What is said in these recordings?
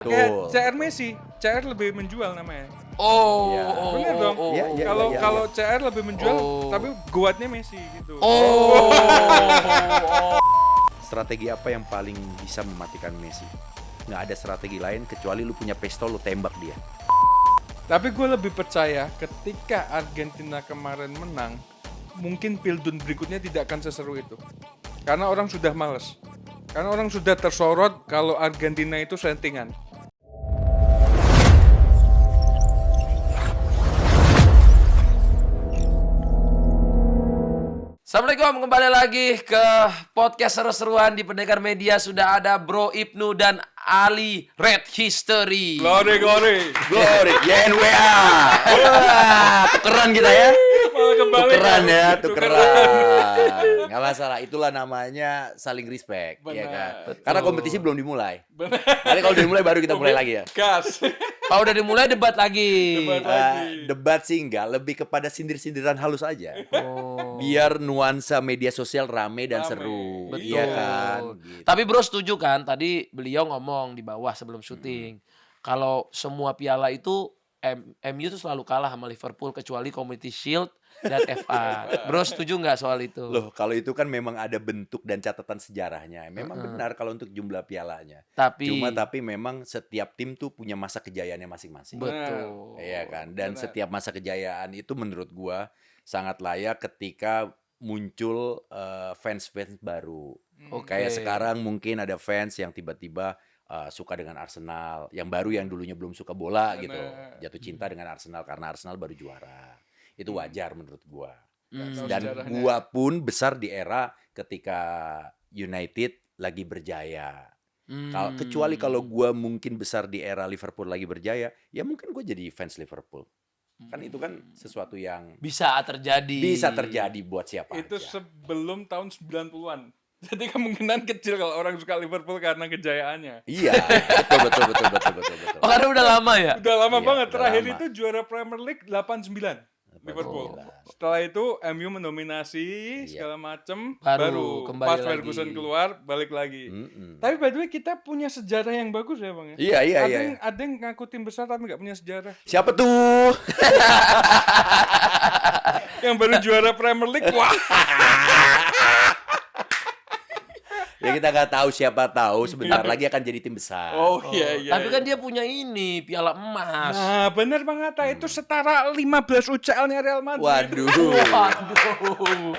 Kayak Betul. CR Messi, CR lebih menjual namanya. Oh, Iya. oh, Bener oh, dong. oh, Iya, oh. iya. Kalau CR lebih menjual, Oh. tapi guatnya Messi gitu. Oh. Strategi apa yang paling bisa mematikan Messi? Nggak ada strategi lain kecuali lu punya pistol, lu tembak dia. Tapi gue lebih percaya ketika Argentina kemarin menang, mungkin Pildun berikutnya tidak akan seseru itu. Karena orang sudah males. Karena orang sudah tersorot kalau Argentina itu settingan. Assalamualaikum, kembali lagi ke podcast seru-seruan di Pendengar Media. Sudah ada Bro Ibnu dan Ali Red History. Glory. Glory, YNWA. Wah, tukeran kita ya. Malah kembali. Tukeran ya, Tukeran. tukeran. Nggak masalah, itulah namanya saling respect, ya kan? Benar. Karena kompetisi belum dimulai. Benar. Nanti kalau udah dimulai baru kita mulai lagi ya. Gas. Kalau udah dimulai debat lagi. Debat. Lagi. Debat sih enggak, lebih kepada sindir-sindiran halus aja. Oh. Biar nuansa media sosial rame dan Rame. seru. Betul. Iya kan? Gitu. Tapi Bro setuju kan? Tadi beliau ngomong di bawah sebelum syuting. Kalau semua piala itu MU tuh selalu kalah sama Liverpool kecuali Community Shield dan FA. Bro setuju nggak soal itu? Loh, kalau itu kan memang ada bentuk dan catatan sejarahnya. Memang benar kalau untuk jumlah pialanya. Tapi Tapi memang setiap tim tuh punya masa kejayaannya masing-masing. betul. Iya kan? Dan Benar. setiap masa kejayaan itu menurut gua sangat layak ketika muncul fans-fans baru. Oke. Kayak sekarang mungkin ada fans yang tiba-tiba suka dengan Arsenal, yang baru yang dulunya belum suka bola Benar. gitu, jatuh cinta dengan Arsenal karena Arsenal baru juara. Itu wajar menurut gua. Tahu Dan sejarahnya. gua pun besar di era ketika United lagi berjaya. Kecuali kalau gua mungkin besar di era Liverpool lagi berjaya, ya mungkin gua jadi fans Liverpool. Kan itu kan sesuatu yang bisa terjadi. bisa terjadi buat siapa Itu aja. sebelum tahun 90-an. Jadi kemungkinan kecil kalau orang suka Liverpool karena kejayaannya. Iya, betul. Oh, karena udah lama ya? Udah lama Iya, banget. udah Terakhir lama. itu juara Premier League 89 Liverpool. Setelah itu MU mendominasi segala macem, Baru kembali pas lagi. Ferguson keluar balik lagi. Mm-mm. Tapi by the way kita punya sejarah yang bagus ya Bang ya. Iya. Ada yang ngaku tim besar tapi nggak punya sejarah. Siapa tuh? Yang baru juara Premier League, wah. Ya kita nggak tahu, siapa tahu sebentar lagi akan jadi tim besar. Oh iya. Tapi kan dia punya ini piala emas. Nah bener Bang Atta, itu setara 15 UCL-nya Real Madrid. Waduh, Waduh.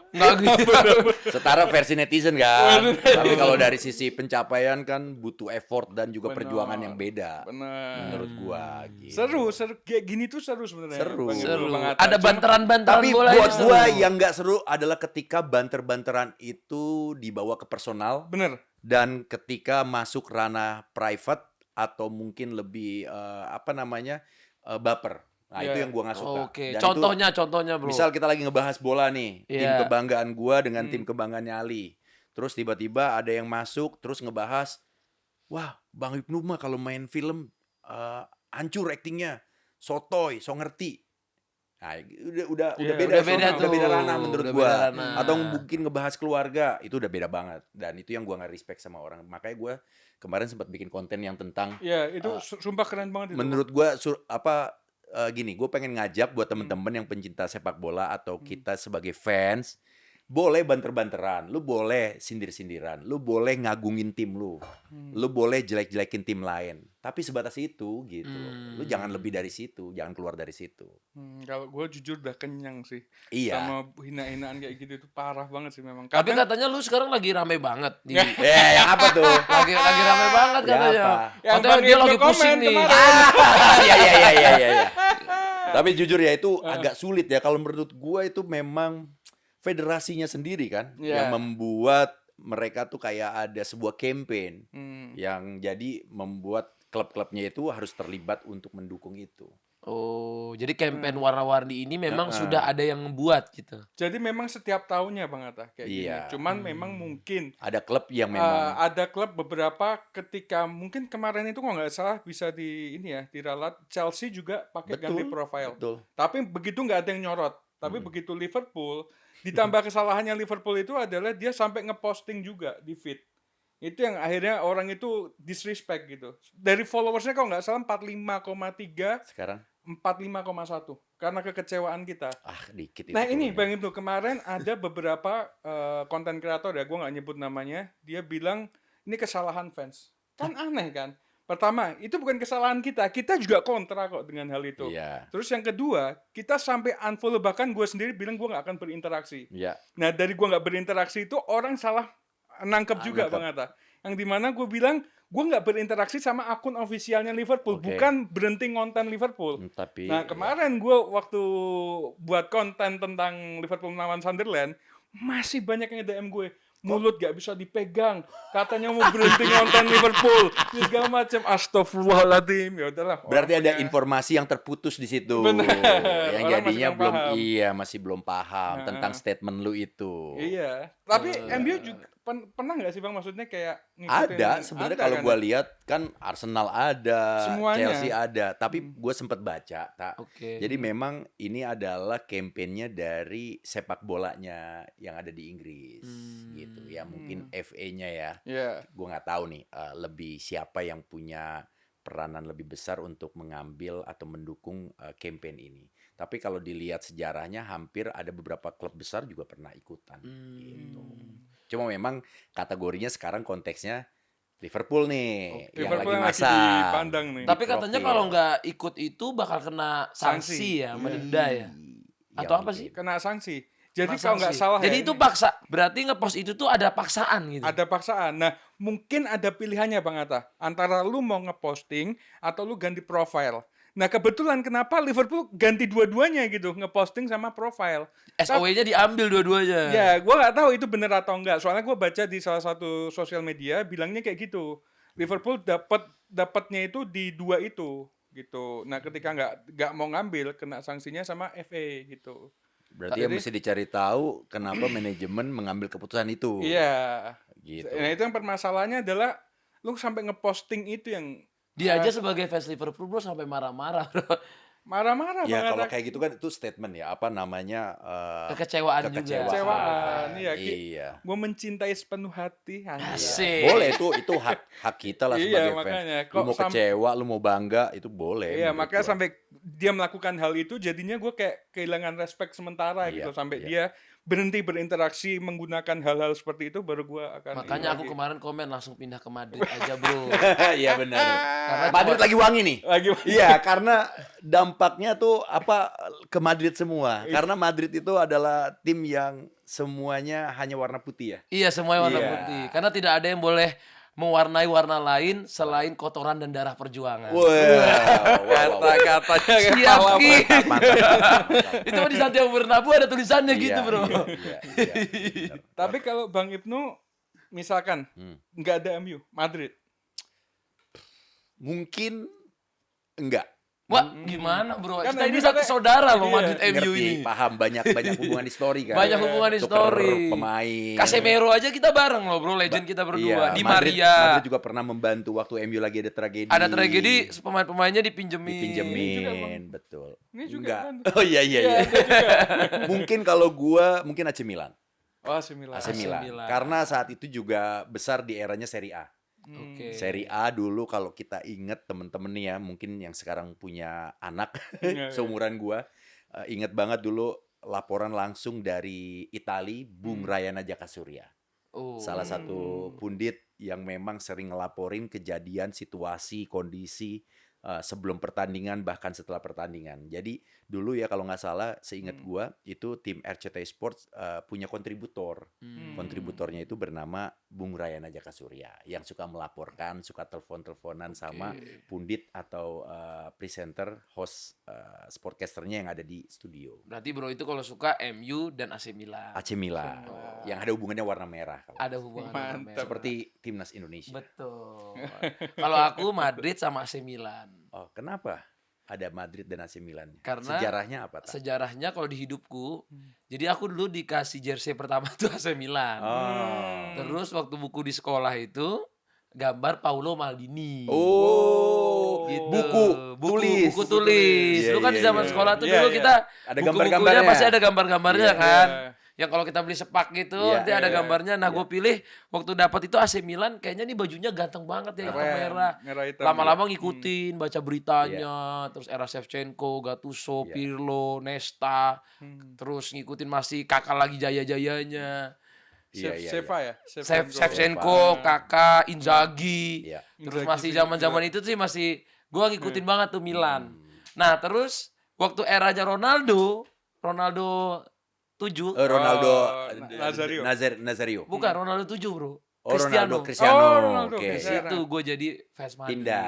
Nggak gitu. setara versi netizen kan. Tapi kalau dari sisi pencapaian kan butuh effort dan juga Benar. perjuangan yang beda. Bener. Menurut gua. Gitu. Seru. Kayak gini tuh seru sebenarnya. Seru. Bang Ibnu, Seru. Bang Atta. Ada Cuma- banteran-banteran Tapi bola buat ini gua seru. yang nggak seru adalah ketika banter-banteran itu dibawa ke personal Bener. dan ketika masuk ranah private atau mungkin lebih baper. Nah, itu Iya. yang gua nggak suka. Oke, Dan itu- contohnya Bro. misal kita lagi ngebahas bola nih, tim Iya. kebanggaan gua dengan tim kebanggaannya Ali. Terus tiba-tiba ada yang masuk terus ngebahas, wah Bang Ibnu mah kalau main film hancur aktingnya, sotoy, so ngerti. Nah, udah Iya, beda, udah beda udah beda tuh. ranah menurut Udah gua. beda ranah. Atau mungkin ngebahas keluarga, itu udah beda banget. Dan itu yang gua nggak respect sama orang. Makanya gua kemarin sempat bikin konten yang tentang Iya, itu sumpah keren banget itu. menurut gua gini, gue pengen ngajak buat temen-temen yang pencinta sepak bola atau kita sebagai fans, boleh banter-banteran, lu boleh sindir-sindiran, lu boleh ngagungin tim lu boleh jelek-jelekin tim lain, tapi sebatas itu gitu loh. Lu jangan lebih dari situ, jangan keluar dari situ. Kalau gue jujur udah kenyang sih. Iya. Sama hina-hinaan kayak gitu itu parah banget sih memang. Tapi Kadang katanya lu sekarang lagi rame banget di Yang apa tuh? lagi rame banget Ya katanya. apa? Yang Katanya Bang dia Ibnu lagi pusing komen nih. kemarin. Iya. Tapi jujur ya itu agak sulit ya kalau menurut gua itu memang federasinya sendiri kan Iya. yang membuat mereka tuh kayak ada sebuah campaign Hmm. yang jadi membuat klub-klubnya itu harus terlibat untuk mendukung itu. Oh, jadi campaign warna-warni ini memang sudah ada yang ngebuat gitu. Jadi memang setiap tahunnya Bang Atta kayak Iya. gini. Cuman memang mungkin Ada klub yang memang ada klub beberapa ketika mungkin kemarin itu kalau nggak salah bisa diralat Chelsea juga pakai ganti profile. betul. Tapi begitu nggak ada yang nyorot. Tapi begitu Liverpool ditambah kesalahannya Liverpool itu adalah dia sampai ngeposting juga di feed. Itu yang akhirnya orang itu disrespect gitu. Dari followersnya kalau nggak salah 45,3, Sekarang 45,1 karena kekecewaan kita. dikit itu Nah ini turunnya. Bang Ibnu, kemarin ada beberapa konten kreator ya, gue nggak nyebut namanya, dia bilang ini kesalahan fans. Kan aneh kan? Pertama, itu bukan kesalahan kita juga kontra kok dengan hal itu. Iya. Terus yang kedua, kita sampai unfollow, bahkan gue sendiri bilang gue nggak akan berinteraksi. Iya. Nah dari gue nggak berinteraksi itu orang salah nangkep juga nangkep. Bang Atta. Yang dimana gue bilang gue nggak berinteraksi sama akun ofisialnya Liverpool, Oke. bukan berhenti ngonten Liverpool. Tapi Nah kemarin gue waktu buat konten tentang Liverpool melawan Sunderland, masih banyak yang DM gue, mulut gak bisa dipegang, katanya mau berhenti ngonten Liverpool, ini segala macam. Astagfirullahaladzim. Ya udahlah. berarti orang ada punya- informasi yang terputus di situ. Benar. Yang Orang jadinya masih belum paham. masih belum paham Nah. tentang statement lu itu. Iya. Tapi MU juga pernah nggak sih Bang, maksudnya kayak ngikutin? Ada sebenarnya Ada kalau kan? gua lihat kan Arsenal ada, Semuanya. Chelsea ada, tapi gue sempet baca, Oke. Jadi memang ini adalah kampanyenya dari sepak bolanya yang ada di Inggris, gitu ya. Mungkin FA-nya ya. Iya. Gue nggak tahu nih lebih siapa yang punya peranan lebih besar untuk mengambil atau mendukung campaign ini. Tapi kalau dilihat sejarahnya, hampir ada beberapa klub besar juga pernah ikutan, gitu. Cuma memang kategorinya sekarang konteksnya Liverpool nih, yang Liverpool lagi yang lagi masang. dipandang nih. Tapi katanya Profil. kalau nggak ikut itu bakal kena sanksi Sanksi. ya, mendenda ya. Ya, Atau apa mungkin. sih? Kena sanksi. Jadi Kena kalau nggak sanksi. salah Jadi ya, itu ini paksa. Berarti ngepost itu tuh ada paksaan gitu. ada paksaan. Nah, mungkin ada pilihannya Bang Atta, antara lu mau ngeposting atau lu ganti profile. Nah, kebetulan kenapa Liverpool ganti dua-duanya gitu, ngeposting sama profile. SOW-nya diambil dua-duanya. Ya, gua nggak tahu itu bener atau enggak. Soalnya gua baca di salah satu sosial media bilangnya kayak gitu. Liverpool dapatnya itu di dua itu gitu. Nah, ketika nggak mau ngambil, kena sanksinya sama FA gitu. Berarti yang Jadi- mesti dicari tahu kenapa manajemen mengambil keputusan itu. Iya. Gitu. Nah, itu yang permasalahannya adalah lu sampai ngeposting itu yang Dia aja sebagai fans Liverpool bro sampai marah-marah bro. marah-marah Ya Bang kalau Atta. kayak gitu kan itu statement ya, apa namanya? Kekecewaan juga. Kekecewaan, iya. Iya. Gue mencintai sepenuh hati. Asik. Boleh itu hak kita lah Iya, sebagai fans. makanya. Lu Kok mau kecewa, lu mau bangga, itu boleh. Iya, menurut makanya gua. sampai dia melakukan hal itu, jadinya gue kayak kehilangan respect sementara Iya, gitu. Sampai iya. dia berhenti berinteraksi menggunakan hal-hal seperti itu, baru gue akan... Makanya ini aku lagi. kemarin komen langsung pindah ke Madrid aja bro. Iya benar. Karena Madrid lagi wangi nih. Lagi Iya, karena dampaknya tuh apa ke Madrid semua. Iya. Karena Madrid itu adalah tim yang semuanya hanya warna putih ya. Iya semuanya warna Iya. putih. Karena tidak ada yang boleh mewarnai warna lain selain kotoran dan darah perjuangan. Kata-katanya kayak Siap pala, Ki. Mantap, mantap. Itu mah di Santiago Bernabeu ada tulisannya Iya, gitu bro. iya, benar. Tapi kalau Bang Ibnu, misalkan nggak ada MU, Madrid. Mungkin enggak. Wah gimana bro? Kan Kita ini MU satu katanya- saudara loh Iya. Madrid MU Ngerti, ini. paham banyak hubungan histori kan. Banyak hubungan Tuker histori. pemain. Casemiro aja kita bareng loh bro, legend kita berdua. Iya, Di Madrid Maria. juga pernah membantu waktu MU lagi ada tragedi. Ada tragedi, pemain-pemainnya dipinjemin. Dipinjemin, betul. Ini juga Enggak. kan. Oh iya. Mungkin kalau gua mungkin AC Milan. Oh, AC Milan. AC Milan. Milan. Karena saat itu juga besar di eranya Serie A. Oke. Serie A dulu kalau kita inget temen-temen nih ya, mungkin yang sekarang punya anak Iya, iya. seumuran gua, inget banget dulu laporan langsung dari Itali, Bung Rayana Jakasurya. Oh. Salah satu pundit yang memang sering ngelaporin kejadian, situasi, kondisi sebelum pertandingan bahkan setelah pertandingan. Jadi dulu ya kalau nggak salah, seingat gua itu tim RCTI Sports punya kontributor. Kontributornya itu bernama Bung Rayana Jakasurya yang suka melaporkan, suka telepon-teleponan sama pundit atau presenter, host sportcasternya yang ada di studio. Berarti bro itu kalau suka MU dan AC Milan. AC Milan yang ada hubungannya warna merah. Kalau Ada hubungan warna Mantap. merah. seperti timnas Indonesia. Betul. Kalau aku Madrid sama AC Milan. Oh, kenapa ada Madrid dan AC Milan? Karena Sejarahnya apa? Tak? Sejarahnya kalau di hidupku, jadi aku dulu dikasih jersey pertama tuh AC Milan. Oh. Terus waktu buku di sekolah itu gambar Paulo Maldini. Oh, Gitu. buku buku tulis. Iya, Dulu kan iya, di zaman iya. sekolah tuh Iya, dulu iya. kita Ada buku-bukunya gambar-gambarnya. pasti ada gambar-gambarnya Iya, kan. iya. Yang kalau kita beli sepak gitu, Iya, nanti ada iya, gambarnya. Nah, gue pilih waktu dapat itu AC Milan, kayaknya nih bajunya ganteng banget ya, hitam Keren. merah. Merah hitam. Lama-lama ngikutin, baca beritanya, Iya. terus era Shevchenko, Gattuso, Iya. Pirlo, Nesta, Hmm. terus ngikutin masih Kakak lagi jaya-jayanya. Iya, iya, Seva ya? Shevchenko, Kakak, Inzaghi. Iya. Terus Inzaghi masih juga zaman-zaman itu sih masih gue ngikutin banget tuh Milan. Nah, terus waktu eranya Ronaldo 7, Ronaldo Nazario. Nazario. bukan Ronaldo 7, Bro. Oh, Ronaldo Cristiano. Cristiano. Oh, Ronaldo, Oke. Cristiano. Itu gue jadi fans Madrid. Pindah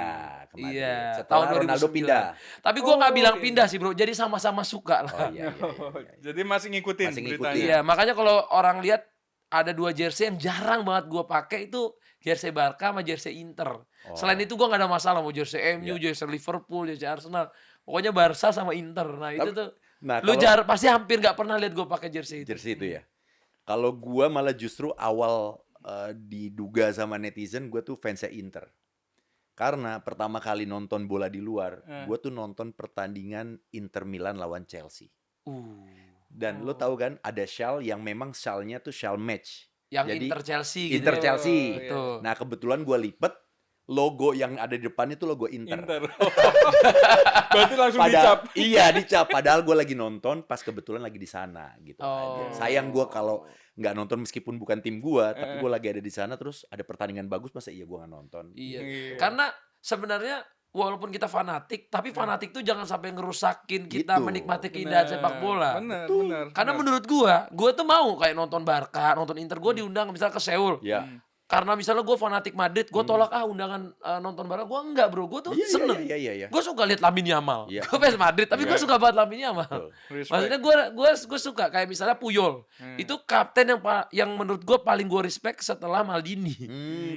ke Madrid. Iya, Setelah tahun Ronaldo 2009. pindah. Tapi gue nggak Oh, bilang oke. pindah sih, Bro. Jadi sama-sama suka lah. Oh iya, iya, iya, iya. Jadi masih ngikutin Masih beritanya. ngikutin. Iya, makanya kalau orang lihat ada 2 jersey yang jarang banget gue pakai itu jersey Barca sama jersey Inter. Oh. Selain itu gue nggak ada masalah mau jersey MU, Iya. jersey Liverpool, jersey Arsenal. Pokoknya Barca sama Inter. Nah, itu tuh Nah, lu kalau pasti hampir nggak pernah lihat gue pakai jersey itu. jersey itu ya. Kalau gua malah justru awal diduga sama netizen gua tuh fansnya Inter. Karena pertama kali nonton bola di luar, gua tuh nonton pertandingan Inter Milan lawan Chelsea. Dan lo tahu kan ada shawl yang memang shawlnya tuh shawl match. Yang Jadi, Inter Chelsea gitu. Inter ya. Chelsea. Betul. Nah kebetulan gua lipet logo yang ada di depannya tuh logo Inter. Inter. Berarti langsung Padahal, dicap. iya dicap. Padahal gue lagi nonton pas kebetulan lagi di sana gitu Oh. aja. Sayang gue kalau nggak nonton meskipun bukan tim gue, tapi gue lagi ada di sana terus ada pertandingan bagus masa iya gue nggak nonton. Iya. Iya. Karena sebenarnya walaupun kita fanatik, tapi fanatik tuh jangan sampai ngerusakin kita Gitu. menikmati keindahan sepak bola. Benar, Betul. benar. Karena benar. menurut gua tuh mau kayak nonton Barca, nonton Inter, gua diundang misalnya ke Seoul. Ya. Karena misalnya gue fanatik Madrid, gue tolak undangan nonton bareng. Gue enggak, Bro. Gue tuh Iya, seneng. iya. Gue suka lihat Lamine Yamal. Iya. Gue fans Madrid, tapi gue Iya. suka banget Lamine Yamal. Betul. Respect. Maksudnya gue suka kayak misalnya Puyol. Itu kapten yang menurut gue paling gue respect setelah Maldini.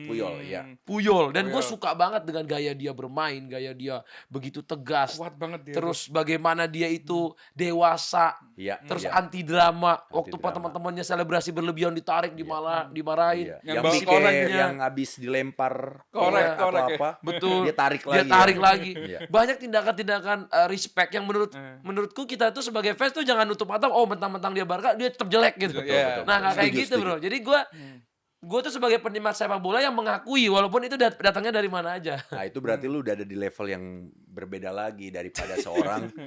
Puyol ya. Puyol. Dan gue Puyol. suka banget dengan gaya dia bermain, gaya dia begitu tegas. Kuat banget dia. Terus bagaimana dia itu dewasa, Iya. terus iya. anti drama. Waktu Anti-drama. teman-temannya selebrasi berlebihan ditarik, dimarahin. Iya. Yang Yang bawa Pique korengnya. yang abis dilempar Korek, atau korek ya. apa, Betul. dia tarik Dia lagi. tarik ya. lagi. Iya. Banyak tindakan-tindakan respect yang menurutku kita tuh sebagai fans tuh jangan nutup mata. Oh, mentang-mentang dia Barca dia tetap jelek gitu. Betul, betul. Nah, nggak kayak Setuju, gitu, setuju. Bro. Jadi gue tuh sebagai penikmat sepak bola yang mengakui walaupun itu datangnya dari mana aja. Nah itu berarti lu udah ada di level yang berbeda lagi daripada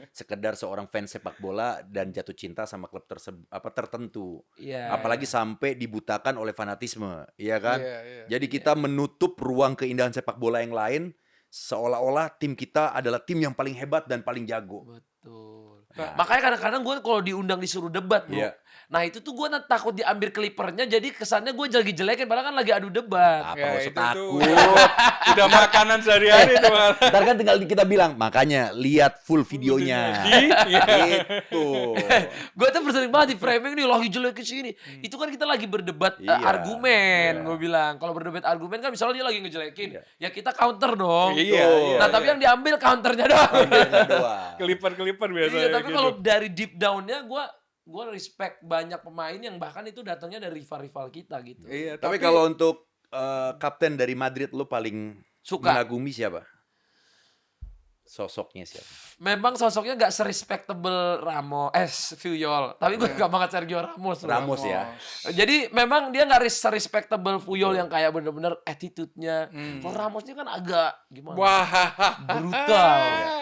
sekedar seorang fans sepak bola dan jatuh cinta sama klub tertentu. Iya. Apalagi sampai dibutakan oleh fanatisme, iya kan? Iya, iya. Jadi kita menutup ruang keindahan sepak bola yang lain seolah-olah tim kita adalah tim yang paling hebat dan paling jago. Betul. Nah. Makanya kadang-kadang gue kalau diundang disuruh debat, Bro. Iya. Nah, itu tuh gue takut diambil klipernya jadi kesannya gue lagi jelekin padahal kan lagi adu debat. Apa Ya, nggak usah itu takut? tuh udah makanan sehari-hari tuh. Mal. Ntar kan tinggal kita bilang, makanya lihat full videonya. Gitu. Gue tuh sering banget di framing nih lagi jelek ke sini. Itu kan kita lagi berdebat Iya, argumen, iya. gue bilang. Kalau berdebat argumen kan misalnya dia lagi ngejelekin, Iya. ya kita counter dong. Iya, iya, Nah, tapi yang diambil counternya doang. Videonya doang. Kelipar-kelipar biasanya Iya, tapi gitu. kalau dari deep down-nya gue respect banyak pemain yang bahkan itu datangnya dari rival-rival kita gitu. Iya, Tapi kalau untuk kapten dari Madrid lu paling Suka. mengagumi siapa? Sosoknya siapa? Memang sosoknya gak se-respectable Puyol. Tapi gue gak banget Sergio Ramos. Bro. Ramos ya. Jadi memang dia gak se-respectable Puyol yang kayak bener-bener attitude-nya. Kalau Ramos ini kan agak gimana? Wah. Brutal.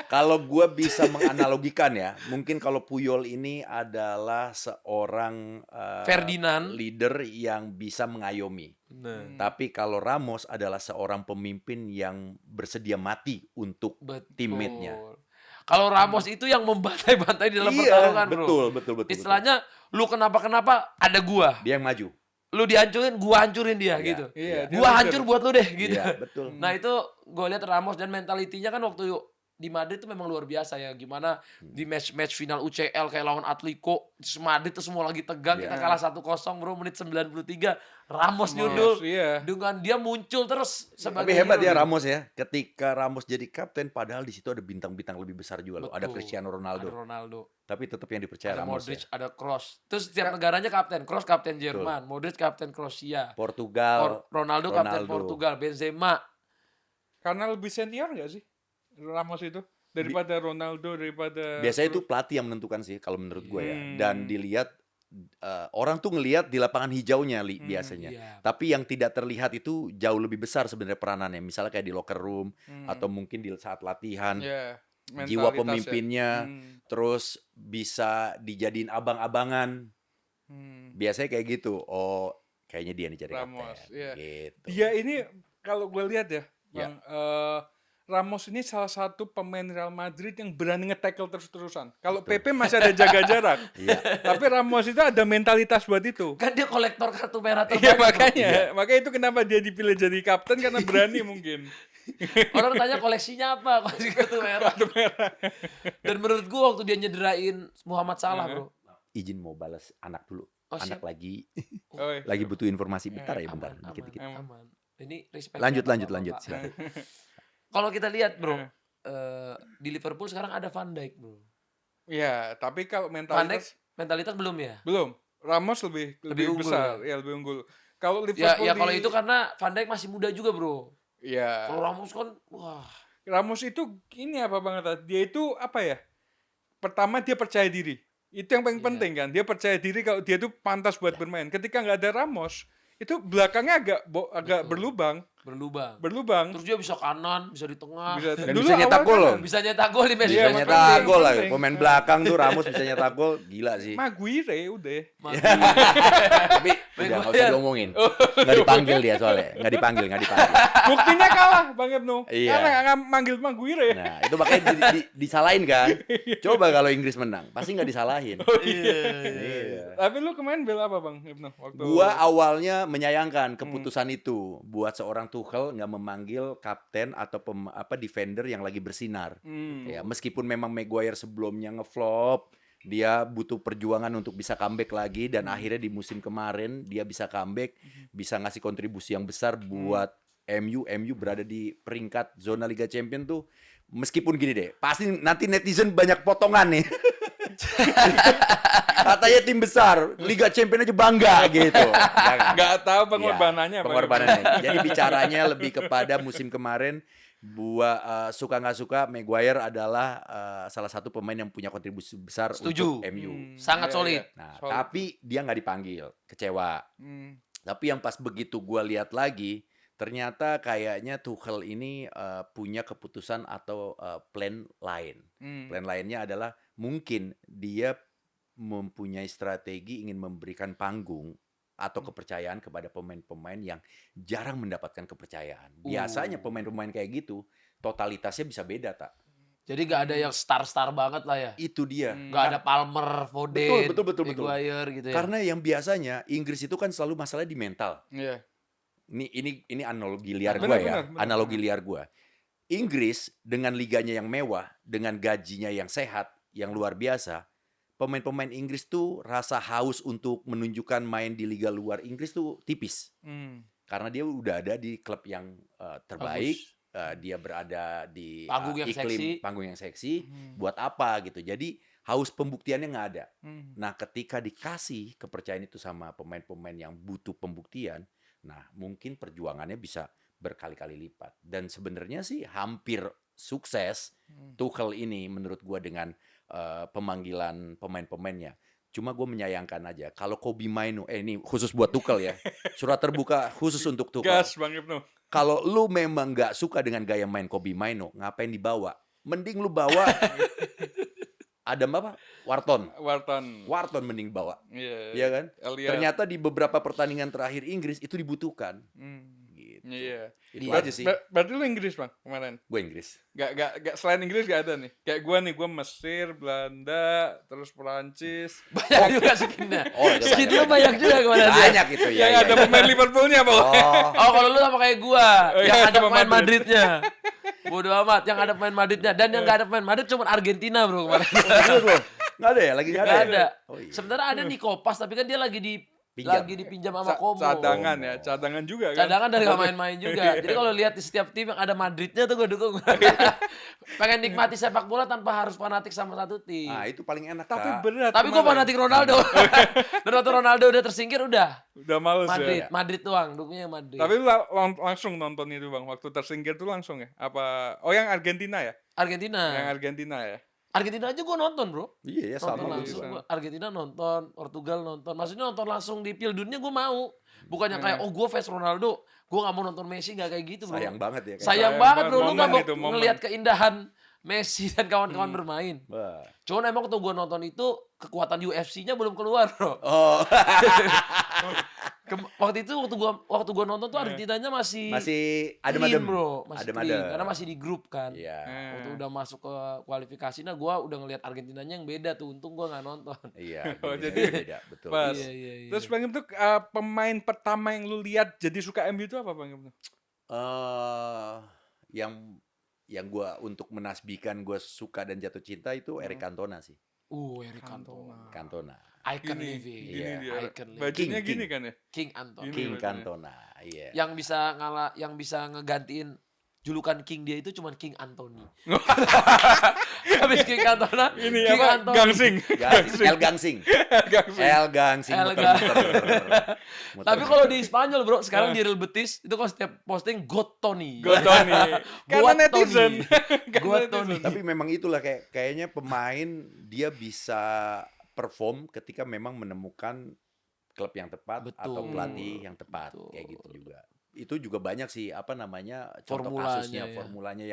Kalau gue bisa menganalogikan ya, mungkin kalau Puyol ini adalah seorang Ferdinand. leader yang bisa mengayomi. Nah, Tapi kalau Ramos adalah seorang pemimpin yang bersedia mati untuk betul. teammate-nya. Kalau Ramos itu yang membantai-bantai di dalam Iya, pertarungan, bro. betul. Istilahnya lu kenapa-kenapa ada gua. Dia yang maju. Lu dihancurin, gua hancurin dia Iya, gitu. Iya, dia Gua leader. hancur buat lu deh gitu. Iya, betul. Nah itu gue lihat Ramos dan mentalitinya kan waktu di Madrid itu memang luar biasa ya. Gimana di match final UCL kayak lawan Atletico, di Madrid tuh semua lagi tegang, Iya. kita kalah 1-0 bro, menit 93 Ramos nyundul. Iya. Dengan dia muncul terus sebagai Tapi hebat hero ya gitu. Ramos ya. Ketika Ramos jadi kapten, padahal di situ ada bintang-bintang lebih besar juga loh. Ada Betul. Cristiano Ronaldo. Ada Ronaldo, Tapi tetap yang dipercaya ada Ramos Modric, ya. ada Kroos. Terus setiap negaranya kapten. Kroos kapten Jerman, Modric kapten Kroasia, Portugal. Ronaldo kapten Ronaldo. Portugal, Benzema. Karena lebih senior nggak sih Ramos itu daripada Ronaldo, daripada Biasanya itu pelatih yang menentukan sih kalau menurut gue ya. Dan dilihat orang tuh ngelihat di lapangan hijaunya biasanya. Iya. Tapi yang tidak terlihat itu jauh lebih besar sebenarnya peranannya. Misalnya kayak di locker room atau mungkin di saat latihan, Ya, jiwa mentalitas ya. pemimpinnya, terus bisa dijadiin abang-abangan. Biasanya kayak gitu. Oh, kayaknya dia nih jadi Ramos, kapten. iya. Gitu. Dia ini kalau gue lihat ya, Bang, Ramos ini salah satu pemain Real Madrid yang berani nge-tackle terus-terusan. Kalau Pepe masih ada jaga jarak. Iya. Tapi Ramos itu ada mentalitas buat itu. Kan dia kolektor kartu merah Iya, terbanyak. makanya itu kenapa dia dipilih jadi kapten karena berani mungkin. Orang tanya koleksinya apa? Koleksi kartu merah. Dan menurut gua waktu dia nyederain Muhammad Salah, Bro. Izin mau balas anak dulu. Oh, Anak siap. lagi Oh, iya. lagi butuh informasi bentar ya, bentar. Aman, Dikit-dikit. aman. Ini respect. Lanjut, ya, lanjut, Bapak-bapak. lanjut. Silakan. Kalau kita lihat, Bro, di Liverpool sekarang ada Van Dijk, Bro. Iya, tapi kalau Van Dijk mentalitas belum ya? belum. Ramos lebih unggul besar, ya? ya lebih unggul. Kalau Ya, Liverpool ya kalau itu karena Van Dijk masih muda juga, Bro. ya Kalau Ramos kan, wah. Ramos itu ini apa banget? Dia itu apa ya? Pertama dia percaya diri. Itu yang paling Iya. penting kan. Dia percaya diri kalau dia itu pantas buat bermain. Ketika nggak ada Ramos, itu belakangnya agak Betul. berlubang. berlubang. Terus dia bisa kanan, bisa di tengah. Dan Dulu bisa nyetak awal gol loh. kanan. Bisa nyetak gol di match Bisa Iya, match nyetak penting. gol lah. penting. Pemain belakang tuh Ramos bisa nyetak gol. Gila sih. Maguire udah. Tapi udah nggak usah diomongin. Nggak dipanggil dia soalnya. Nggak dipanggil. Buktinya kalah Bang Ibnu. Iya. Karena nggak manggil Maguire. Nah, itu makanya disalahin kan. Coba kalau Inggris menang, pasti nggak disalahin. Iya. Tapi lu kemarin bela apa Bang Ibnu? Waktu Gua awalnya menyayangkan keputusan itu buat seorang Tuchel nggak memanggil kapten atau defender yang lagi bersinar. Ya, meskipun memang Maguire sebelumnya ngeflop, dia butuh perjuangan untuk bisa comeback lagi dan akhirnya di musim kemarin dia bisa comeback, bisa ngasih kontribusi yang besar buat MU berada di peringkat zona Liga Champions tuh. Meskipun gini deh, pasti nanti netizen banyak potongan nih. Katanya tim besar, Liga Champions aja bangga gitu. Jangan. nggak tahu Ya, pengorbanannya. Bang pengorbanannya. Jadi bicaranya lebih kepada musim kemarin. Suka nggak suka, Maguire adalah salah satu pemain yang punya kontribusi besar Setuju. untuk MU. Sangat Iya, solid. iya. Nah, Solid. tapi dia nggak dipanggil, kecewa. Tapi yang pas begitu gua lihat lagi, ternyata kayaknya Tuchel ini punya keputusan atau plan lain. Plan lainnya adalah mungkin dia mempunyai strategi ingin memberikan panggung atau kepercayaan kepada pemain-pemain yang jarang mendapatkan kepercayaan. Biasanya pemain-pemain kayak gitu totalitasnya bisa beda, tak? Jadi nggak ada yang star-star banget lah ya. Itu dia. Nggak ada Palmer, Foden, Betul. Maguire gitu ya. Karena yang biasanya Inggris itu kan selalu masalah di mental. Iya. Ini analogi liar Benar, gua ya. benar. Analogi liar gua. Inggris dengan liganya yang mewah, dengan gajinya yang sehat, yang luar biasa, pemain-pemain Inggris tuh rasa haus untuk menunjukkan main di liga luar Inggris tuh tipis. Karena dia udah ada di klub yang terbaik, dia berada di Panggung yang seksi. panggung yang seksi. Buat apa gitu? Jadi haus pembuktiannya nggak ada. Nah, ketika dikasih kepercayaan itu sama pemain-pemain yang butuh pembuktian, nah mungkin perjuangannya bisa berkali-kali lipat. Dan sebenarnya sih hampir sukses Tuchel ini menurut gua dengan pemanggilan pemain-pemainnya. Cuma gue menyayangkan aja kalau Kobbie Mainoo, ini khusus buat Tuchel ya, surat terbuka khusus untuk Tuchel. Gas Bang Ibnu. Kalau lu memang nggak suka dengan gaya main Kobbie Mainoo, ngapain dibawa? Mending lu bawa Adam apa? Wharton mending bawa. Iya kan? Elliot. Ternyata di beberapa pertandingan terakhir Inggris itu dibutuhkan. Gitu. Iya. Itu aja sih. Berarti lu Inggris Bang kemarin? Gue Inggris. Gak selain Inggris gak ada nih. Kayak gua nih, gua Mesir, Belanda, terus Perancis. Banyak juga skinnya. Oh, itu Skinnya banyak juga kemana dia. Banyak itu ya. Yang ya, ada ya. pemain Liverpoolnya pokoknya. Oh, Oh, kalau lu sama kayak gua, Oh, yang iya, ada sama pemain Madrid. Madridnya. Bodoh amat, yang ada pemain Madridnya dan yang nggak ada pemain Madrid cuma Argentina, Bro, kemarin. serius loh. Nggak ada ya? Lagi nggak ada? Nggak ya? ada. Oh, iya. Sebenarnya ada Nico Pas, tapi kan dia lagi Pinjam. dipinjam sama Como. Cadangan ya, cadangan juga kan. Cadangan dari nggak main-main juga. Jadi kalau lihat di setiap tim yang ada Madridnya tuh gue dukung. Pengen nikmati sepak bola tanpa harus fanatik sama satu tim. Nah, itu paling enak, Tapi Kak. berat. Tapi gue kemarin. fanatik Ronaldo. Dan waktu Ronaldo udah tersingkir udah. Udah males Madrid, ya. Madrid doang, dukungnya Madrid. Tapi lu langsung nonton itu Bang, waktu tersingkir tuh langsung ya? Apa? Oh yang Argentina ya? Yang Argentina. Argentina ya? Argentina aja gue nonton bro. Iya ya Nonton sama iya, langsung. sama. Gua Argentina nonton, Portugal nonton. Maksudnya nonton langsung di Piala Dunia gue mau. Bukannya kayak Nah. oh gue fans Ronaldo, gue nggak mau nonton Messi, nggak kayak gitu bro. sayang banget ya. kayak. Sayang Sayang banget banget, bro, lu nggak momen mau itu, momen. ngelihat keindahan Messi dan kawan-kawan bermain. Wah. Cuman emang waktu gue nonton itu kekuatan UFC-nya belum keluar bro. Oh, Waktu itu waktu gua nonton tuh Argentinanya masih masih clean, adem-adem. bro, masih Adem-adem. clean karena masih di grup kan. Iya. Waktu udah masuk ke kualifikasi, nah gua udah ngelihat Argentinanya yang beda tuh. Untung gua nggak nonton. Iya, Oh, gini, jadi beda, betul. pas. Iya, iya, iya. Terus Bang Ibnu pemain pertama yang lu lihat jadi suka MU itu apa Bang Ibnu? Yang gua untuk menasbihkan gua suka dan jatuh cinta itu Eric Cantona sih. Eric Cantona. Cantona. Icon Gini, living. gini Iya. dia. Icon living. Bajunya King, gini King. kan ya? King Anton. Gini. King bajunya. Cantona. Iya. Yang bisa ngegantiin julukan King dia itu cuman King Anthony. Habis King Cantona, Ini King apa? Anthony. Gangsing. El Gangsing. Gangsing. El Gangsing. El muter-muter. Tapi kalau di Spanyol bro, sekarang di Real Betis itu kalau setiap posting God Tony. Gotoni. Karena Buat netizen. Tony. Karena Buat netizen. Tony. Tapi memang itulah kayaknya pemain dia bisa perform ketika memang menemukan klub yang tepat atau Betul. pelatih yang tepat. Betul. Kayak gitu juga. Itu juga banyak sih contoh Formulanya, kasusnya, ya. formulanya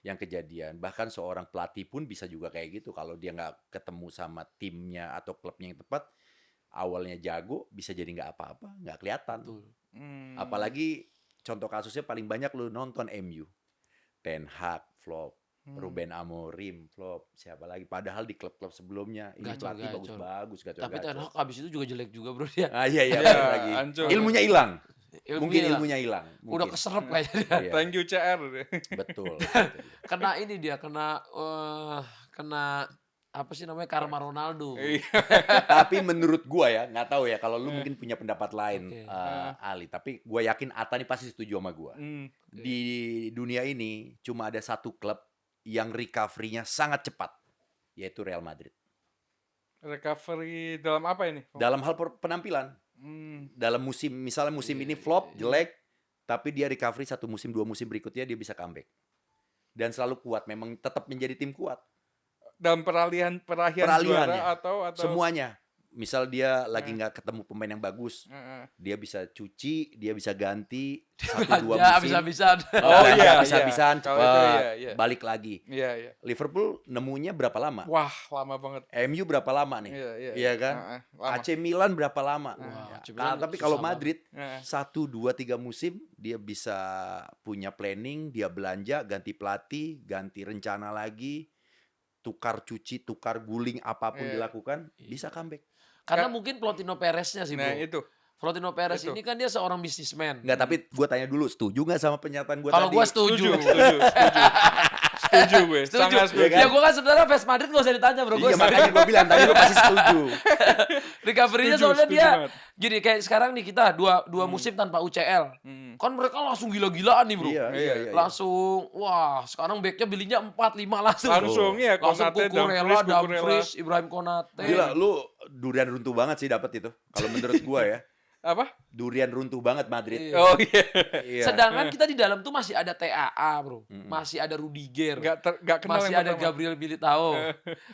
yang kejadian. Bahkan seorang pelatih pun bisa juga kayak gitu. Kalau dia nggak ketemu sama timnya atau klubnya yang tepat, awalnya jago bisa jadi nggak apa-apa, nggak kelihatan. Betul. Apalagi contoh kasusnya paling banyak lu nonton MU. Ten Hag flop, Ruben Amorim flop, siapa lagi? Padahal di klub-klub sebelumnya ini Gacor, pelatih gacor. bagus-bagus, Tapi gacor-gacor. Ten Hag abis itu juga jelek juga bro dia. Ah iya Iya, balik lagi. hancur. Ilmunya hilang. Mungkin hilang. ilmunya hilang. Udah Mungkin. keserap kayaknya dia. Iya, Thank you CR. betul. Kena ini dia, kena apa sih namanya karma Ronaldo. Iya. Tapi menurut gua ya, nggak tahu ya kalau lu mungkin punya pendapat lain, Oke. Ali. Tapi gua yakin Ata nih pasti setuju sama gua. Di dunia ini cuma ada satu klub yang recovery-nya sangat cepat, yaitu Real Madrid. Recovery dalam apa ini? Dalam hal penampilan, dalam musim, misalnya musim ini flop, jelek, tapi dia recovery 1 musim, 2 musim berikutnya dia bisa comeback. Dan selalu kuat, memang tetap menjadi tim kuat. Dalam perahian Peralihannya. juara atau Semuanya. Misal dia lagi nggak ketemu pemain yang bagus, Heeh. dia bisa cuci, dia bisa ganti 1-2 Ya musim. habis-habisan. Oh, iya, Habis-habisan iya. Kalau itu cepat, iya, iya. balik lagi. Iya, iya. Liverpool nemunya berapa lama? Wah, lama banget. MU berapa lama nih? Iya, iya. Iya kan? Heeh, lama. AC Milan berapa lama? Wah, Ya, AC Milan tapi susah kalau banget. Madrid Heeh. 1, 2, 3 musim dia bisa punya planning, dia belanja, ganti pelatih, ganti rencana lagi, tukar cuci, tukar guling, apapun Iya. dilakukan, bisa comeback. Karena mungkin Florentino Perez-nya sih bro. Nah, itu. Florentino Perez Itu. ini kan dia seorang bisnismen. Enggak, tapi gue tanya dulu, setuju nggak sama pernyataan gue tadi? Kalau gua setuju. Setuju gue. Setuju. Sangat setuju. kan? Ya gua kan sebenarnya fans Madrid gak usah ditanya bro. Gua Iya, makanya gue bilang tadi lu pasti setuju. recovery-nya Setuju, soalnya setuju dia banget. gini kayak sekarang nih kita dua musim tanpa UCL. Kan mereka langsung gila-gilaan nih bro. Iya. Langsung wah sekarang backnya belinya 4-5 langsung. Langsung ya, Langsung Konate, Cucurella, Dumfries, Dumfries, Ibrahim Konate. Gila, lu durian runtuh banget sih dapat itu. Kalau menurut gue ya, Apa? durian runtuh banget Madrid. Iya. Oh iya. Iya. Sedangkan kita di dalam tuh masih ada TAA bro. Masih ada Rudiger. Gak kenal Masih yang ada pertama. Gabriel Militao.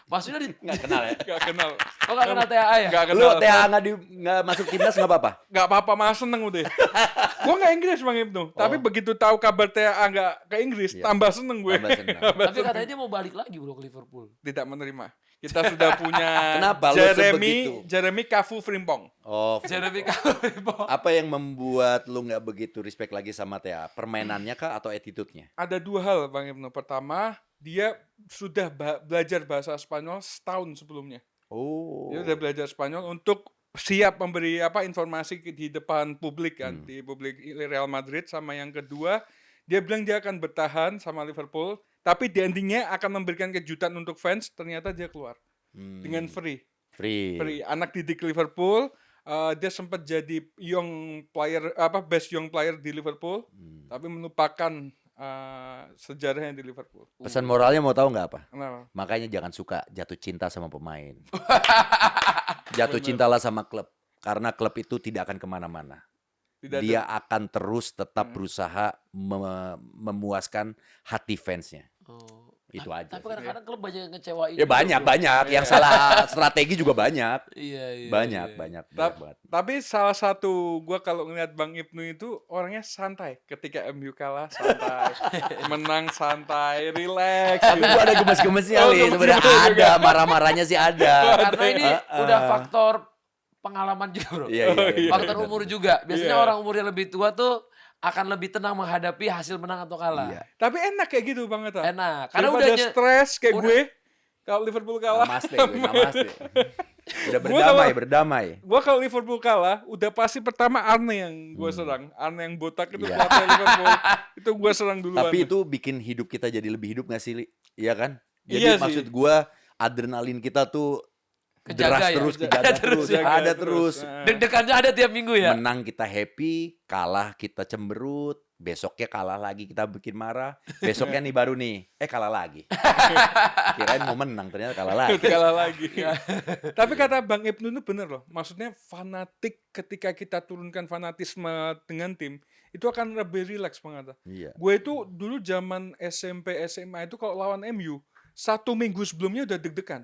Maksudnya Nggak kenal ya? Gak kenal. Oh nggak kenal TAA ya? Gak Lu kenal. TA nggak masuk timnas nggak apa-apa? Gak apa-apa, malah seneng udah. Gue gak Inggris Bang Ibnu. Tapi begitu tahu kabar TAA gak ke Inggris, Iya. tambah seneng gue. Tambah seneng. Tapi katanya dia mau balik lagi bro ke Liverpool. Tidak menerima. Kita sudah punya Kenapa lu sebegitu? Jeremy Cafu Frimpong. Oh, Jeremy Calvin. apa yang membuat lu nggak begitu respect lagi sama TA? Permainannya kah atau attitude-nya? Ada 2 hal Bang Ibnu. Pertama, dia sudah belajar bahasa Spanyol setahun sebelumnya. Oh. Dia udah belajar Spanyol untuk siap memberi informasi di depan publik kan, di publik Real Madrid. Sama yang kedua, dia bilang dia akan bertahan sama Liverpool, tapi di endingnya akan memberikan kejutan untuk fans. Ternyata dia keluar dengan free. Anak didik Liverpool. Dia sempat jadi best young player di Liverpool, tapi melupakan sejarahnya di Liverpool. Pesan moralnya mau tahu nggak apa? Kenapa? Makanya jangan suka jatuh cinta sama pemain. Jatuh cintalah sama klub. Karena klub itu tidak akan kemana-mana. Tidak ada- Dia akan terus tetap berusaha memuaskan hati fansnya. Oh. Itu aja. Tapi sih. kadang-kadang klub banyak yang ngecewain. Ya juga, banyak bro. banyak yang salah strategi juga banyak. Iya. Banyak banget. Tapi salah satu gua kalau ngeliat Bang Ibnu itu orangnya santai. Ketika MU kalah santai, menang santai, relax. Tapi gitu. gua ada gemes-gemesnya Oh, Li. Sebenarnya gemes-gemesnya ada, marah-marahnya sih ada. Karena ini udah faktor pengalaman juga, bro. Iya, iya. Faktor benar, umur benar. juga. Biasanya Iya. orang umurnya lebih tua tuh akan lebih tenang menghadapi hasil menang atau kalah. Iya. Tapi enak kayak gitu Bang Eta. Enak. Karena Daripada udah stres kayak udah- gue. Kalau Liverpool kalah. Namaste, gue, namaste. Udah Gua berdamai. Gua kalau Liverpool kalah, udah pasti pertama Arne yang gue serang. Arne yang botak itu Iya. pelatih Liverpool. Itu gue serang duluan. Tapi itu bikin hidup kita jadi lebih hidup gak sih, Li? Iya kan? Jadi Iya sih. maksud gua adrenalin kita tuh Kejaga deras ya? terus, Kejaga kejaga terus, terus, Jaga ada terus. Nah. deg-degannya ada tiap minggu ya. Menang kita happy, kalah kita cemberut, besoknya kalah lagi kita bikin marah, besoknya nih baru nih, kalah lagi. Kirain mau menang, ternyata kalah lagi. kalah lagi. Tapi kata Bang Ibnu itu bener loh. Maksudnya fanatik ketika kita turunkan fanatisme dengan tim, itu akan lebih rileks Bang Atta. Iya. Gue itu dulu zaman SMP SMA itu kalau lawan MU, 1 minggu sebelumnya udah deg-degan.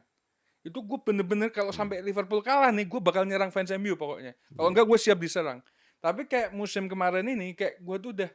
Itu gue bener-bener kalau sampai Liverpool kalah nih, gue bakal nyerang fans MU pokoknya. Kalau enggak gue siap diserang. Tapi kayak musim kemarin ini, kayak gue tuh udah,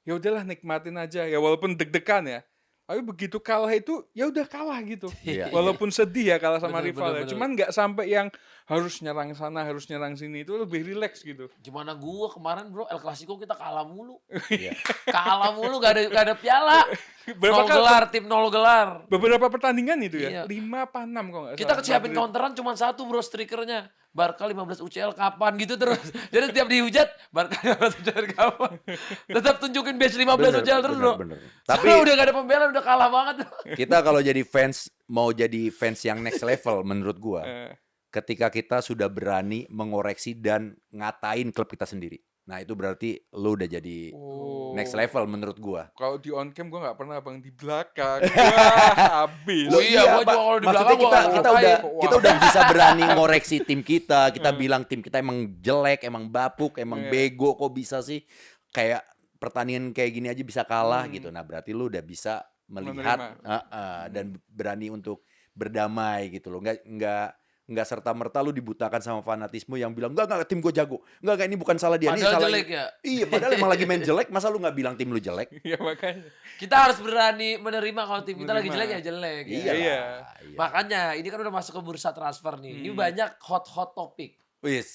ya udahlah nikmatin aja. Ya walaupun deg-degan ya. Tapi begitu kalah itu, ya udah kalah gitu. Iya. Walaupun sedih ya kalah sama Bener, rival ya. bener. Cuman nggak sampai yang harus nyerang sana, harus nyerang sini. Itu lebih rileks gitu. Gimana gua kemarin, bro, El Clasico kita kalah mulu. Iya. Kalah mulu, gak ada piala. Berapa 0 kali- gelar, tim 0 gelar. Beberapa pertandingan itu Iya. ya. 5 apa 6 kok nggak Kita salah. siapin Madrid. counteran cuma satu, bro, strikernya. Barca 15 UCL kapan gitu terus. Jadi setiap dihujat, Barca 15 UCL kapan. Tetap tunjukin batch 15 UCL terus, bro. Bener. Tapi Tapi udah gak ada pembelaan, udah kalah banget. kita kalau jadi fans, mau jadi fans yang next level menurut gua, Eh, ketika kita sudah berani mengoreksi dan ngatain klub kita sendiri. Nah itu berarti lu udah jadi oh. next level menurut gua. Kalau di on cam gue nggak pernah bang di belakang. Wah, habis. Oh iya, gua Pak. juga kalau di Maksudnya belakang gua kita, nggak kita ngatain. udah Wah. kita udah bisa berani ngoreksi tim kita. Kita bilang tim kita emang jelek, emang bapuk, emang Iya. bego, kok bisa sih kayak pertandingan kayak gini aja bisa kalah gitu. Nah berarti lu udah bisa melihat dan berani untuk berdamai gitu loh. Nggak serta-merta lu dibutakan sama fanatisme yang bilang enggak tim gue jago. Enggak ini bukan salah dia, ini Padahal salah jelek ini." ya. Iya, padahal emang lagi main jelek, masa lu nggak bilang tim lu jelek? Iya makanya. Kita harus berani menerima kalau tim kita lagi Menerima. jelek ya jelek. ya. Iya. Iya. Makanya ini kan udah masuk ke bursa transfer nih. Ini banyak hot topik. Wis.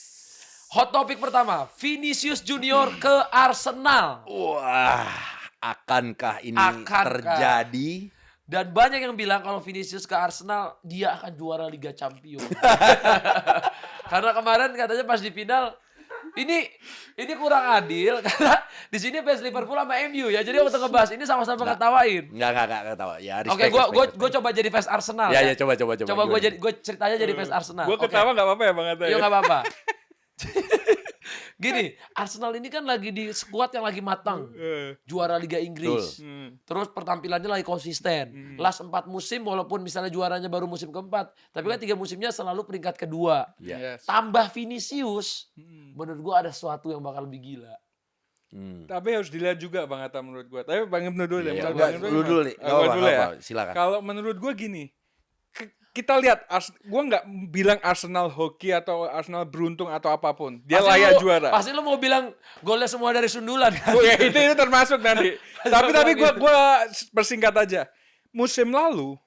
Hot topik pertama, Vinicius Junior ke Arsenal. Wah, akankah ini Akankah? terjadi? Dan banyak yang bilang kalau Vinicius ke Arsenal, dia akan juara Liga Champions. Karena kemarin katanya pas di final, ini kurang adil karena di sini fans Liverpool sama MU ya. Jadi waktu ngebahas ini sama-sama ketawain. Enggak tahu. Ya, Oke, gue coba jadi fans Arsenal. Ya, coba. Coba gue ceritanya jadi fans Arsenal. Gue Oke. ketawa nggak apa-apa ya bang Atta Iya ya. nggak apa-apa. Gini, Arsenal ini kan lagi di skuad yang lagi matang. Juara Liga Inggris. Terus pertampilannya lagi konsisten. Last 4 musim walaupun misalnya juaranya baru musim keempat. Tapi kan 3 musimnya selalu peringkat kedua. Ya. Yes. Tambah Vinicius, menurut gua ada sesuatu yang bakal lebih gila. Tapi harus dilihat juga bang Atta menurut gue. Tapi bang Ibnu dulu deh. Iya, Menurut enggak, Bang Ibnu lu gimana? dulu nih. Gua Nggak dulu ya. apa-apa, silakan. Kalau menurut gue gini, kita lihat, gue nggak bilang Arsenal hoki atau Arsenal beruntung atau apapun. Dia Pasti layak lu- juara. Pasti lu mau bilang golnya semua dari sundulan kan? Oh ya itu termasuk nanti. tapi gue persingkat aja. Musim lalu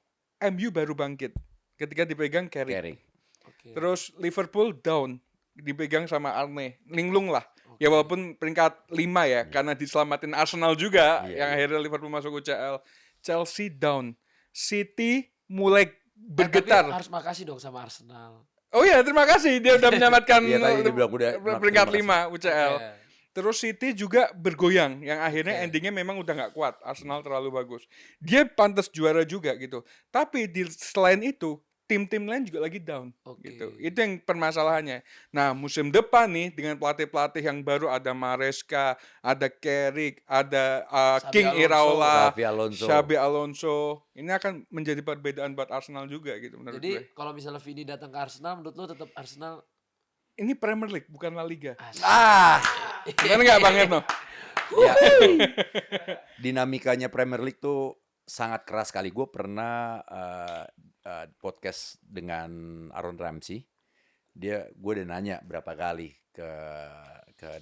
MU baru bangkit ketika dipegang Carrick. Carrick. Oke. Terus Liverpool down dipegang sama Arne. Linglung lah. Ya walaupun peringkat 5 ya karena diselamatin Arsenal juga Iya, yang akhirnya Liverpool masuk UCL. Chelsea down. City mulai bergetar. Tapi harus makasih dong sama Arsenal. Oh iya, terima kasih dia udah menyelamatkan Iya, tadi dia bilang udah, peringkat terima 5 UCL. Oke. Terus City juga bergoyang, yang akhirnya endingnya memang udah nggak kuat. Arsenal terlalu bagus. Dia pantas juara juga gitu. Tapi selain itu, tim-tim lain juga lagi down. Oke. Gitu. Itu yang permasalahannya. Nah, musim depan nih dengan pelatih-pelatih yang baru ada Maresca, ada Carrick, ada Xabi King Alonso. Iraola, Xabi Alonso. Xabi Alonso. Ini akan menjadi perbedaan buat Arsenal juga gitu menurut gue. Jadi kalau misalnya Vini datang ke Arsenal, menurut lu tetap Arsenal Ini Premier League bukan La Liga. Ah, Gimana nggak Bang Erno? ya. Dinamikanya Premier League tuh sangat keras sekali. Gue pernah podcast dengan Aaron Ramsey. Gue udah nanya berapa kali ke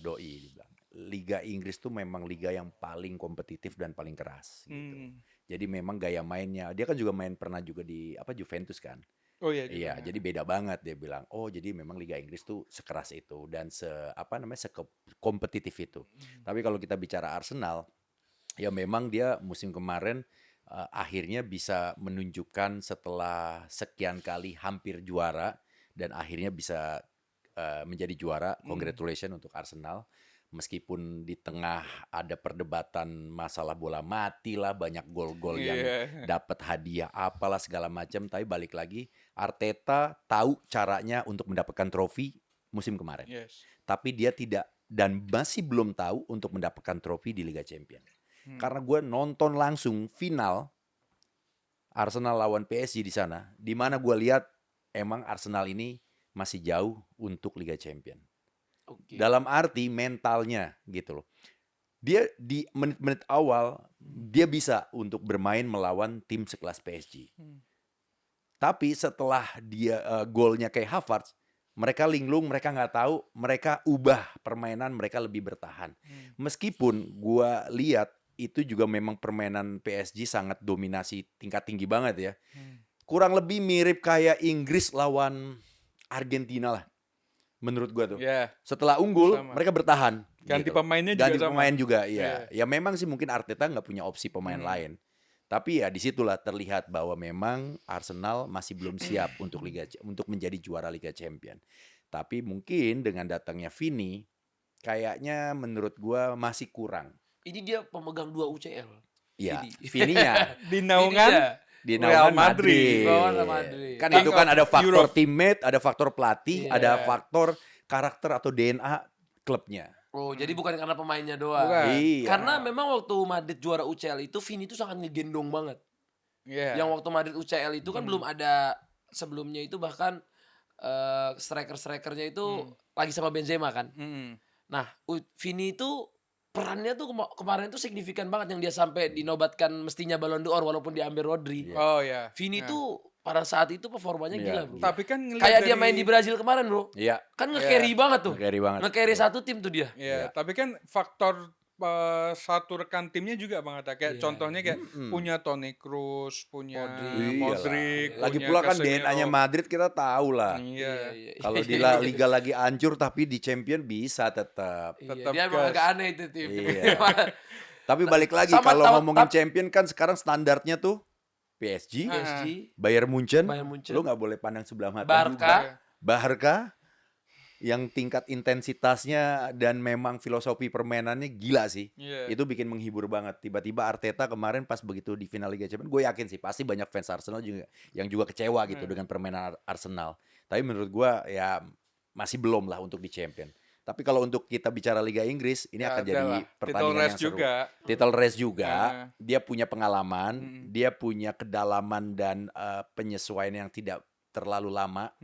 Doi, dia bilang Liga Inggris tuh memang liga yang paling kompetitif dan paling keras gitu. Jadi memang gaya mainnya, dia kan juga pernah juga di Juventus kan. Oh iya. Iya, juga. jadi beda banget dia bilang. Oh, jadi memang Liga Inggris tuh sekeras itu dan sekompetitif itu. Tapi kalau kita bicara Arsenal, ya memang dia musim kemarin akhirnya bisa menunjukkan setelah sekian kali hampir juara dan akhirnya bisa menjadi juara. Congratulations untuk Arsenal. Meskipun di tengah ada perdebatan masalah bola mati lah, banyak gol-gol yang dapat hadiah apalah segala macam, tapi balik lagi Arteta tahu caranya untuk mendapatkan trofi musim kemarin. Yes. Tapi dia tidak dan masih belum tahu untuk mendapatkan trofi di Liga Champions. Karena gue nonton langsung final Arsenal lawan PSG di sana, di mana gue lihat emang Arsenal ini masih jauh untuk Liga Champions. Oke. Dalam arti mentalnya gitu loh. Dia di menit-menit awal dia bisa untuk bermain melawan tim sekelas PSG. Tapi setelah dia golnya kayak Havertz, mereka linglung, mereka nggak tahu, mereka ubah permainan, mereka lebih bertahan. Meskipun gua lihat itu juga memang permainan PSG sangat dominasi tingkat tinggi banget ya. Kurang lebih mirip kayak Inggris lawan Argentina lah. Menurut gua tuh. Ya. Setelah unggul, Sama. mereka bertahan. Ganti gitu. pemainnya juga Ganti sama. pemain juga, iya. Ya memang sih mungkin Arteta nggak punya opsi pemain lain. Tapi ya disitulah terlihat bahwa memang Arsenal masih belum siap untuk menjadi juara Liga Champions. Tapi mungkin dengan datangnya Vini, kayaknya menurut gua masih kurang. Ini dia pemegang 2 UCL. Ya, Vini. Vini-nya Di Ini naungan dia. di Real naungan Madrid. Real Madrid. Kan King itu kan of ada faktor Europe. teammate, ada faktor pelatih, Iya. ada faktor karakter atau DNA klubnya. Oh, jadi bukan karena pemainnya doang. Bukan. Iya. Karena memang waktu Madrid juara UCL itu Vini itu sangat ngegendong banget. Iya. Yang waktu Madrid UCL itu kan belum ada sebelumnya itu bahkan striker-strikernya itu lagi sama Benzema kan. Nah, Vini itu perannya tuh kemarin tuh signifikan banget yang dia sampai dinobatkan mestinya Ballon d'Or walaupun diambil Rodri. Iya. Oh ya. Vini tuh pada saat itu performanya Iya. gila, Bro. Tapi kan ngeliat Kayak dia dari- main di Brazil kemarin, Bro. Iya. Kan nge-carry banget tuh. Nge-carry banget. Nge-carry satu tim tuh dia. Iya, Iya. tapi kan faktor satu rekan timnya juga Bang Atta. Kayak Iya. contohnya kayak punya Toni Kroos, punya Modric. Modric, Lagi punya pula kan Casemiro. DNA-nya Madrid kita tahu lah. Iya. Kalau di La Liga lagi hancur tapi di Champion bisa tetap. Iya, Tetap dia emang gas. agak aneh itu tim. Iya. Tapi balik lagi Sama kalau tahu- ngomongin Champion kan sekarang standarnya tuh PSG, PSG, Bayern Munchen, Bayern Munchen. lu nggak boleh pandang sebelah mata Barca. juga. Barca yang tingkat intensitasnya dan memang filosofi permainannya gila sih. Iya. Itu bikin menghibur banget. Tiba-tiba Arteta kemarin pas begitu di final Liga Champions, gue yakin sih pasti banyak fans Arsenal juga yang juga kecewa gitu dengan permainan Arsenal. Tapi menurut gue ya masih belum lah untuk di Champion. Tapi kalau untuk kita bicara Liga Inggris, ini Ya, akan ada jadi lah. Title pertandingan race yang seru. juga. Title race juga. Nah. Dia punya pengalaman, dia punya kedalaman dan penyesuaian yang tidak terlalu lama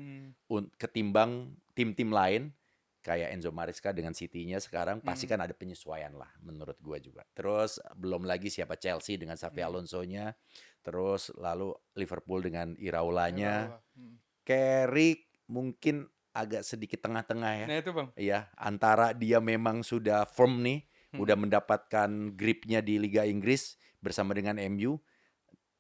ketimbang tim-tim lain kayak Enzo Maresca dengan City-nya sekarang pasti kan ada penyesuaian lah menurut gua juga. Terus belum lagi siapa Chelsea dengan Xabi Alonso-nya, terus lalu Liverpool dengan Iraolanya, Carrick mungkin agak sedikit tengah-tengah ya. Nah itu Bang. Iya, antara dia memang sudah firm nih, udah mendapatkan gripnya di Liga Inggris bersama dengan MU.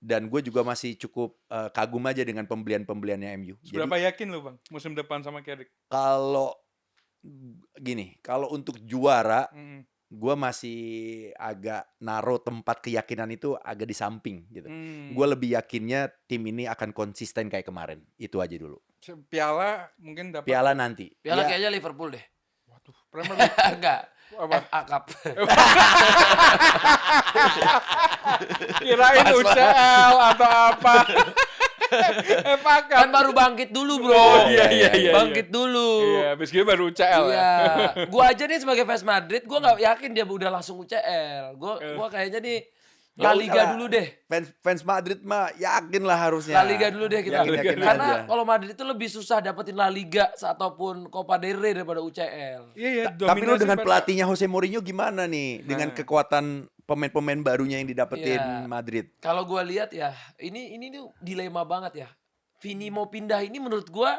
Dan gue juga masih cukup kagum aja dengan pembelian-pembeliannya MU. Seberapa yakin lu Bang musim depan sama Carrick? Kalau gini, kalau untuk juara, Mm. gue masih agak naruh tempat keyakinan itu agak di samping gitu. Mm. Gue lebih yakinnya tim ini akan konsisten kayak kemarin. Itu aja dulu. Piala mungkin dapat. Piala nanti. Piala Ya, kayaknya Liverpool deh. Waduh, Premier League. Enggak. Apa? FA Cup. Kirain UCL atau apa? FA Cup. Kan baru bangkit dulu, Bro. Oh, iya. Bangkit dulu. Iya, habis gitu baru UCL ya. Iya. Gua aja nih sebagai fans Madrid, gua nggak yakin dia udah langsung UCL. Gua kayaknya nih La Nggak Liga usah lah. dulu deh. Fans Madrid mah yakin lah harusnya. La Liga dulu deh kita. Yakin aja. Karena kalau Madrid itu lebih susah dapetin La Liga ataupun Copa del Rey daripada UCL. Iya, Tapi lu dominasi dengan pada- pelatihnya Jose Mourinho gimana nih? Dengan kekuatan pemain-pemain barunya yang didapetin Iya. Madrid. Kalau gua lihat ya, ini tuh dilema banget ya. Vini mau pindah ini menurut gua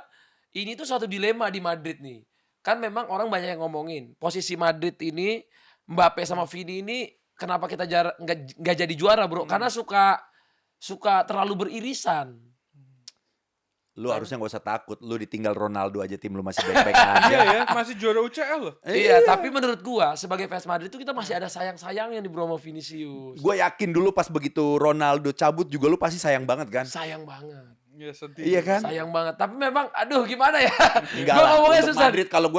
ini tuh suatu dilema di Madrid nih. Kan memang orang banyak yang ngomongin posisi Madrid ini Mbappe sama Vini ini kenapa kita nggak jadi juara, Bro? Karena suka terlalu beririsan. Lu harusnya gak usah takut, lu ditinggal Ronaldo aja tim lu masih baik-baik aja. Iya ya, masih juara UCL loh. Iya, tapi menurut gua sebagai fans Madrid itu kita masih ada sayang-sayangnya di Bro sama Vinicius. Gue yakin dulu pas begitu Ronaldo cabut juga lu pasti sayang banget kan? Sayang banget. Iya sedih. Iya kan? Sayang banget. Tapi memang aduh gimana ya? Enggak Gua lah, ngomongnya untuk susah. Madrid kalau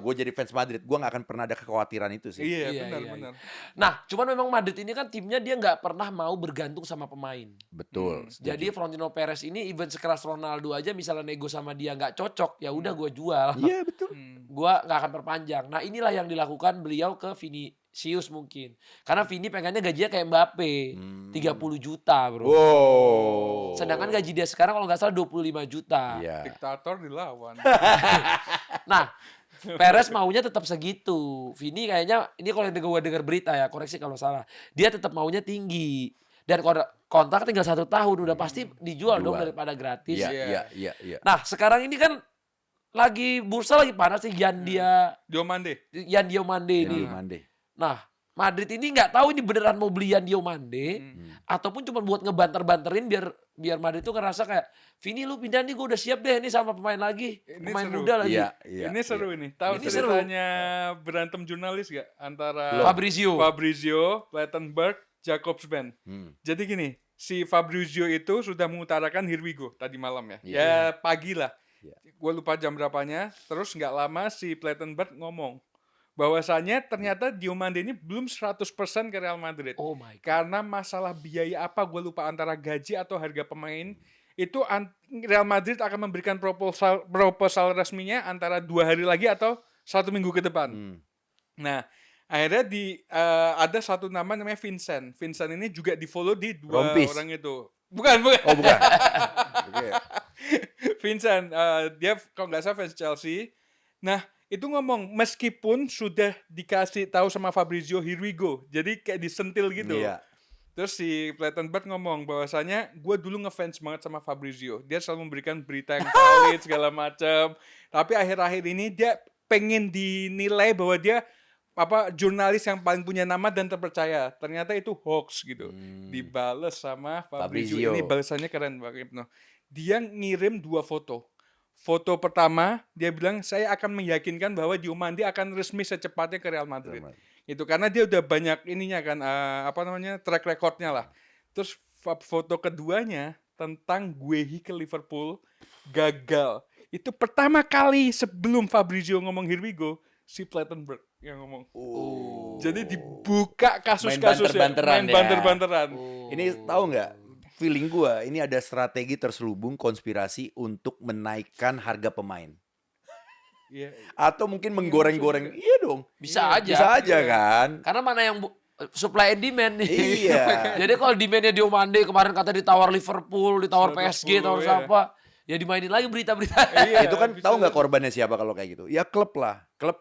gue jadi fans Madrid, gue gak akan pernah ada kekhawatiran itu sih. Iya, Iya, benar iya, benar. Nah, cuman memang Madrid ini kan timnya dia nggak pernah mau bergantung sama pemain. Betul. setuju. Jadi Florentino Perez ini even sekeras Ronaldo aja misalnya nego sama dia nggak cocok, ya udah gue jual. Iya betul. Gua nggak akan perpanjang. Nah, inilah yang dilakukan beliau ke Vinicius mungkin. Karena Vini pengennya gajinya kayak Mbappe, 30 juta, Bro. Wow. Sedangkan gaji dia sekarang kalau nggak salah 25 juta. Iya. Diktator dilawan. Nah, Perez maunya tetap segitu. Vini kayaknya ini kalau gue dengar berita ya, koreksi kalau salah. Dia tetap maunya tinggi. Dan kontrak tinggal 1 tahun udah pasti dijual dong Jual. daripada gratis. Iya, iya, iya. Nah, sekarang ini kan lagi bursa lagi panas sih Diomande. Yan Diomande ini. Mande. Nah, Madrid ini nggak tahu ini beneran mau beli Yan Diomande ataupun cuma buat ngebanter-banterin biar Madrid tuh ngerasa kayak Vini lu pindah nih, gue udah siap deh ini sama pemain lagi, Ini pemain seru. muda lagi. Iya, iya. Ini seru ini. Tahu Ini seru. ceritanya berantem jurnalis gak antara Fabrizio. Plattenberg, Jacobsman. Jadi gini, si Fabrizio itu sudah mengutarakan here we go tadi malam ya. Iya. Ya pagi lah. Iya. Gue lupa jam berapanya. Terus nggak lama si Plattenberg ngomong bahwasannya ternyata Diomande ini belum 100% ke Real Madrid. Oh my god. Karena masalah biaya apa gue lupa antara gaji atau harga pemain itu Real Madrid akan memberikan proposal resminya antara 2 hari lagi atau 1 minggu ke depan. Nah, akhirnya ada satu nama namanya Vincent. Vincent ini juga di follow di 2 Rompis. orang itu. Bukan. Oh bukan. Oke. Vincent, dia kalau nggak salah fans Chelsea. Nah, itu ngomong meskipun sudah dikasih tahu sama Fabrizio here we go. Jadi kayak disentil gitu. Iya. Terus si Plattenberg ngomong bahwasanya gue dulu ngefans banget sama Fabrizio. Dia selalu memberikan berita yang valid segala macam. Tapi akhir-akhir ini dia pengen dinilai bahwa dia jurnalis yang paling punya nama dan terpercaya. Ternyata itu hoax gitu. Dibales sama Fabrizio. Fabrizio. Ini balasannya keren banget. Dia ngirim 2 foto. Foto pertama dia bilang saya akan meyakinkan bahwa Diomande akan resmi secepatnya ke Real Madrid. Itu karena dia udah banyak ininya kan track recordnya lah. Terus foto keduanya tentang Guehi ke Liverpool gagal. Itu pertama kali sebelum Fabrizio ngomong here we go, si Plattenberg yang ngomong. Jadi dibuka kasus-kasusnya, banter-banteran main ya. banter-banteran. Ini tahu nggak? Feeling gua ini ada strategi terselubung konspirasi untuk menaikkan harga pemain. Iya. Atau mungkin menggoreng-goreng. Iya dong. Bisa aja. Bisa aja kan? Karena mana yang supply and demand nih. Iya. Jadi kalau demandnya Diomande kemarin kata ditawar Liverpool, ditawar PSG, 110, tawar iya. siapa, ya dimainin lagi berita-berita. Iya, Itu kan bisa tahu nggak jadi. korbannya siapa kalau kayak gitu? Ya klub lah. Klub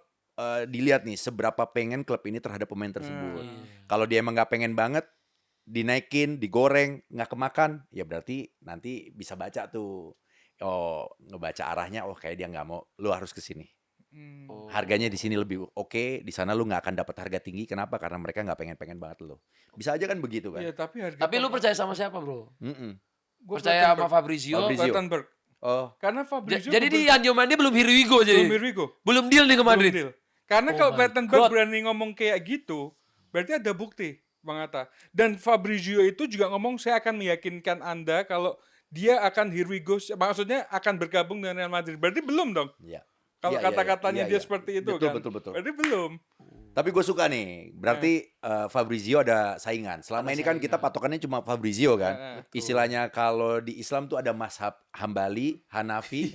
dilihat nih seberapa pengen klub ini terhadap pemain tersebut. Kalau dia emang nggak pengen banget, dinaikin, digoreng, nggak kemakan, ya berarti nanti bisa baca tuh. Oh, ngebaca arahnya, oh kayak dia nggak mau, lu harus ke sini. Harganya di sini lebih oke, di sana lu nggak akan dapat harga tinggi. Kenapa? Karena mereka nggak pengen banget lu. Bisa aja kan begitu kan? Iya, tapi harga Tapi lu percaya sama siapa, Bro? Gua Percaya sama Plattenberg. Fabrizio? Fabrizio. Plattenberg. Oh, Karena Fabrizio Jadi di Yan Diomande belum here we go jadi. belum here we go. Belum deal nih ke Belum Madrid. deal. Karena Oh kalau my Plattenberg God. berani ngomong kayak gitu, berarti ada bukti, Bang Atta. Dan Fabrizio itu juga ngomong saya akan meyakinkan Anda kalau dia akan here we go, maksudnya akan bergabung dengan Real Madrid. Berarti belum dong. iya. Kalau Iya, iya, kata-katanya iya, dia iya. seperti itu Betul, kan. betul, betul. Berarti belum. Tapi gue suka nih, berarti Fabrizio ada saingan. Selama ini kan kita patokannya cuma Fabrizio kan. Istilahnya kalau di Islam tuh ada mazhab Hambali, Hanafi.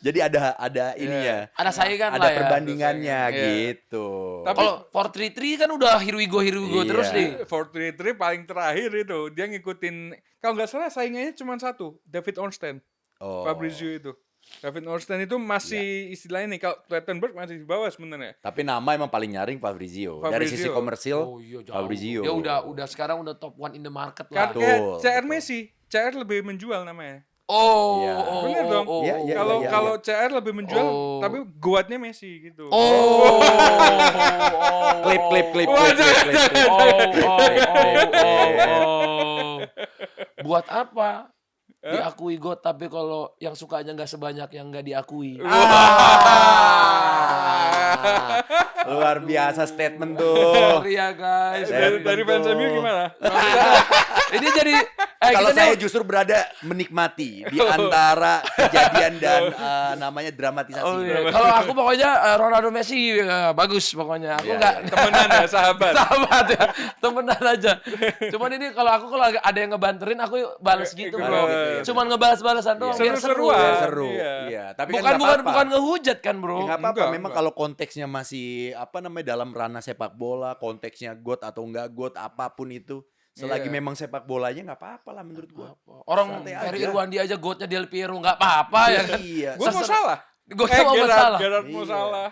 Jadi ada ininya. Ada saingan Ada lah ya. perbandingannya Ada saingan, iya. gitu. Tapi- Kalau 4-3-3 kan udah here we go Iya. terus nih. 4-3-3 paling terakhir itu dia ngikutin, kalau nggak salah saingannya cuma satu, David Ornstein. Oh. Fabrizio itu. David Ornstein itu masih istilahnya nih, kalau Clattenburg masih di bawah sebenarnya. Tapi nama emang paling nyaring Fabrizio. Dari sisi Fabrizio. komersil, Oh iya jauh. Fabrizio. Dia udah sekarang udah top 1 in the market Kayak lah. Betul, CR betul. Messi, CR lebih menjual namanya. Oh, Iya. Bener dong. Iya, iya, Kalau iya. kalau CR lebih menjual, Oh. tapi guatnya Messi gitu. Oh. Klip. Buat apa? Diakui God, tapi kalau yang sukanya nggak sebanyak yang nggak diakui. Luar biasa statement tuh. Sorry ya guys. Dari fans MU gimana? Ini jadi Kalau kita saya nih- justru berada menikmati di antara kejadian dan namanya dramatisasi. Oh iya. Kalau aku pokoknya Ronaldo Messi bagus pokoknya. Aku Iya, nggak iya. Temenan ya, sahabat. sahabat ya, temenan aja. Cuman ini kalau ada yang ngebanterin aku bales gitu Ikut bro. gitu ya, Cuman ngebales-balesan doang biar seru. Seru-seruan. Biar seru. Iya. Iya, tapi Bukan kan nggak apa-apa. bukan ngehujat kan bro. Ya, nggak apa-apa, Enggak, memang enggak. kalau konteksnya masih dalam ranah sepak bola, konteksnya got atau enggak got, apapun itu, selagi Iya. memang sepak bolanya nggak apa-apa lah menurut gua. Orang Santai Ferry aja. Irwandi aja gotnya Del Piero nggak apa-apa ya kan. Iya. Gue mau salah. Gue mau masalah. Gerard mau Iya. salah.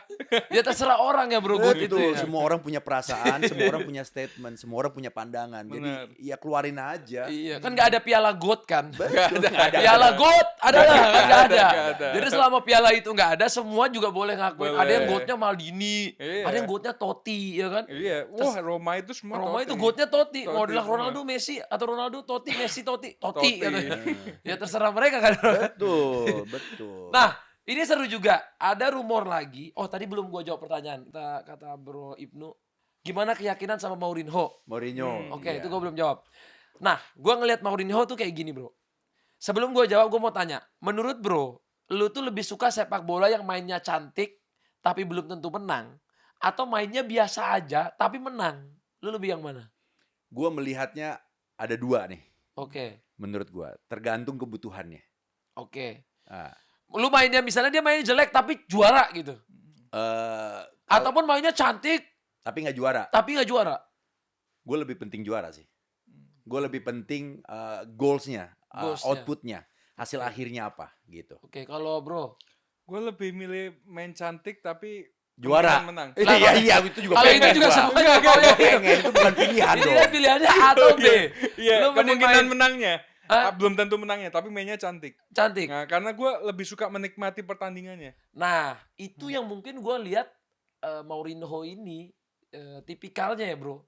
Ya terserah orang ya bro got itu Betul, ya. semua orang punya perasaan, semua orang punya statement, semua orang punya pandangan. Benar. Jadi ya keluarin aja. Iya, kan nggak ada piala GOAT kan? Betul, nggak ada. Piala GOAT adalah nggak ada. nggak ada. Jadi selama piala itu nggak ada, semua juga boleh ngakuin. Boleh. Ada yang GOAT-nya Maldini, Iya. ada yang GOAT-nya Totti, ya kan? Iya, wah Roma itu semua. Roma Totti. itu GOAT-nya Totti. Mau Totti bilang semua. Ronaldo Messi atau Ronaldo Totti, Messi Totti, Totti. Totti katanya. Ya terserah mereka kan. Betul, betul. Nah, ini seru juga. Ada rumor lagi. Oh, tadi belum gua jawab pertanyaan. Kata Bro Ibnu, gimana keyakinan sama Mourinho? Mourinho. Oke, iya. itu gue belum jawab. Nah, gue ngelihat Mourinho tuh kayak gini bro. Sebelum gue jawab, gue mau tanya. Menurut bro, lu tuh lebih suka sepak bola yang mainnya cantik, tapi belum tentu menang? Atau mainnya biasa aja, tapi menang? Lu lebih yang mana? Gua melihatnya ada dua nih, Oke, menurut gua. Tergantung kebutuhannya. oke. Nah, Lu mainnya, misalnya dia mainnya jelek, tapi juara gitu. Ataupun mainnya cantik, tapi nggak juara. tapi nggak juara. Gue lebih penting juara sih. Gue lebih penting goalsnya, Goalsnya. outputnya, hasil akhirnya apa gitu. Oke, kalau bro. Gue lebih milih main cantik tapi Juara. menang. Iya, itu juga Kalau itu pengen juga gua. sama aja pokoknya. Pengen, itu bukan pilihan Ini dong. kan pilihannya A atau B. Iya, Lu mending kemungkinan main menangnya. Hah? Belum tentu menangnya, tapi mainnya cantik. cantik. Nah, karena gue lebih suka menikmati pertandingannya. Nah, itu yang mungkin gue lihat Mourinho ini tipikalnya ya bro.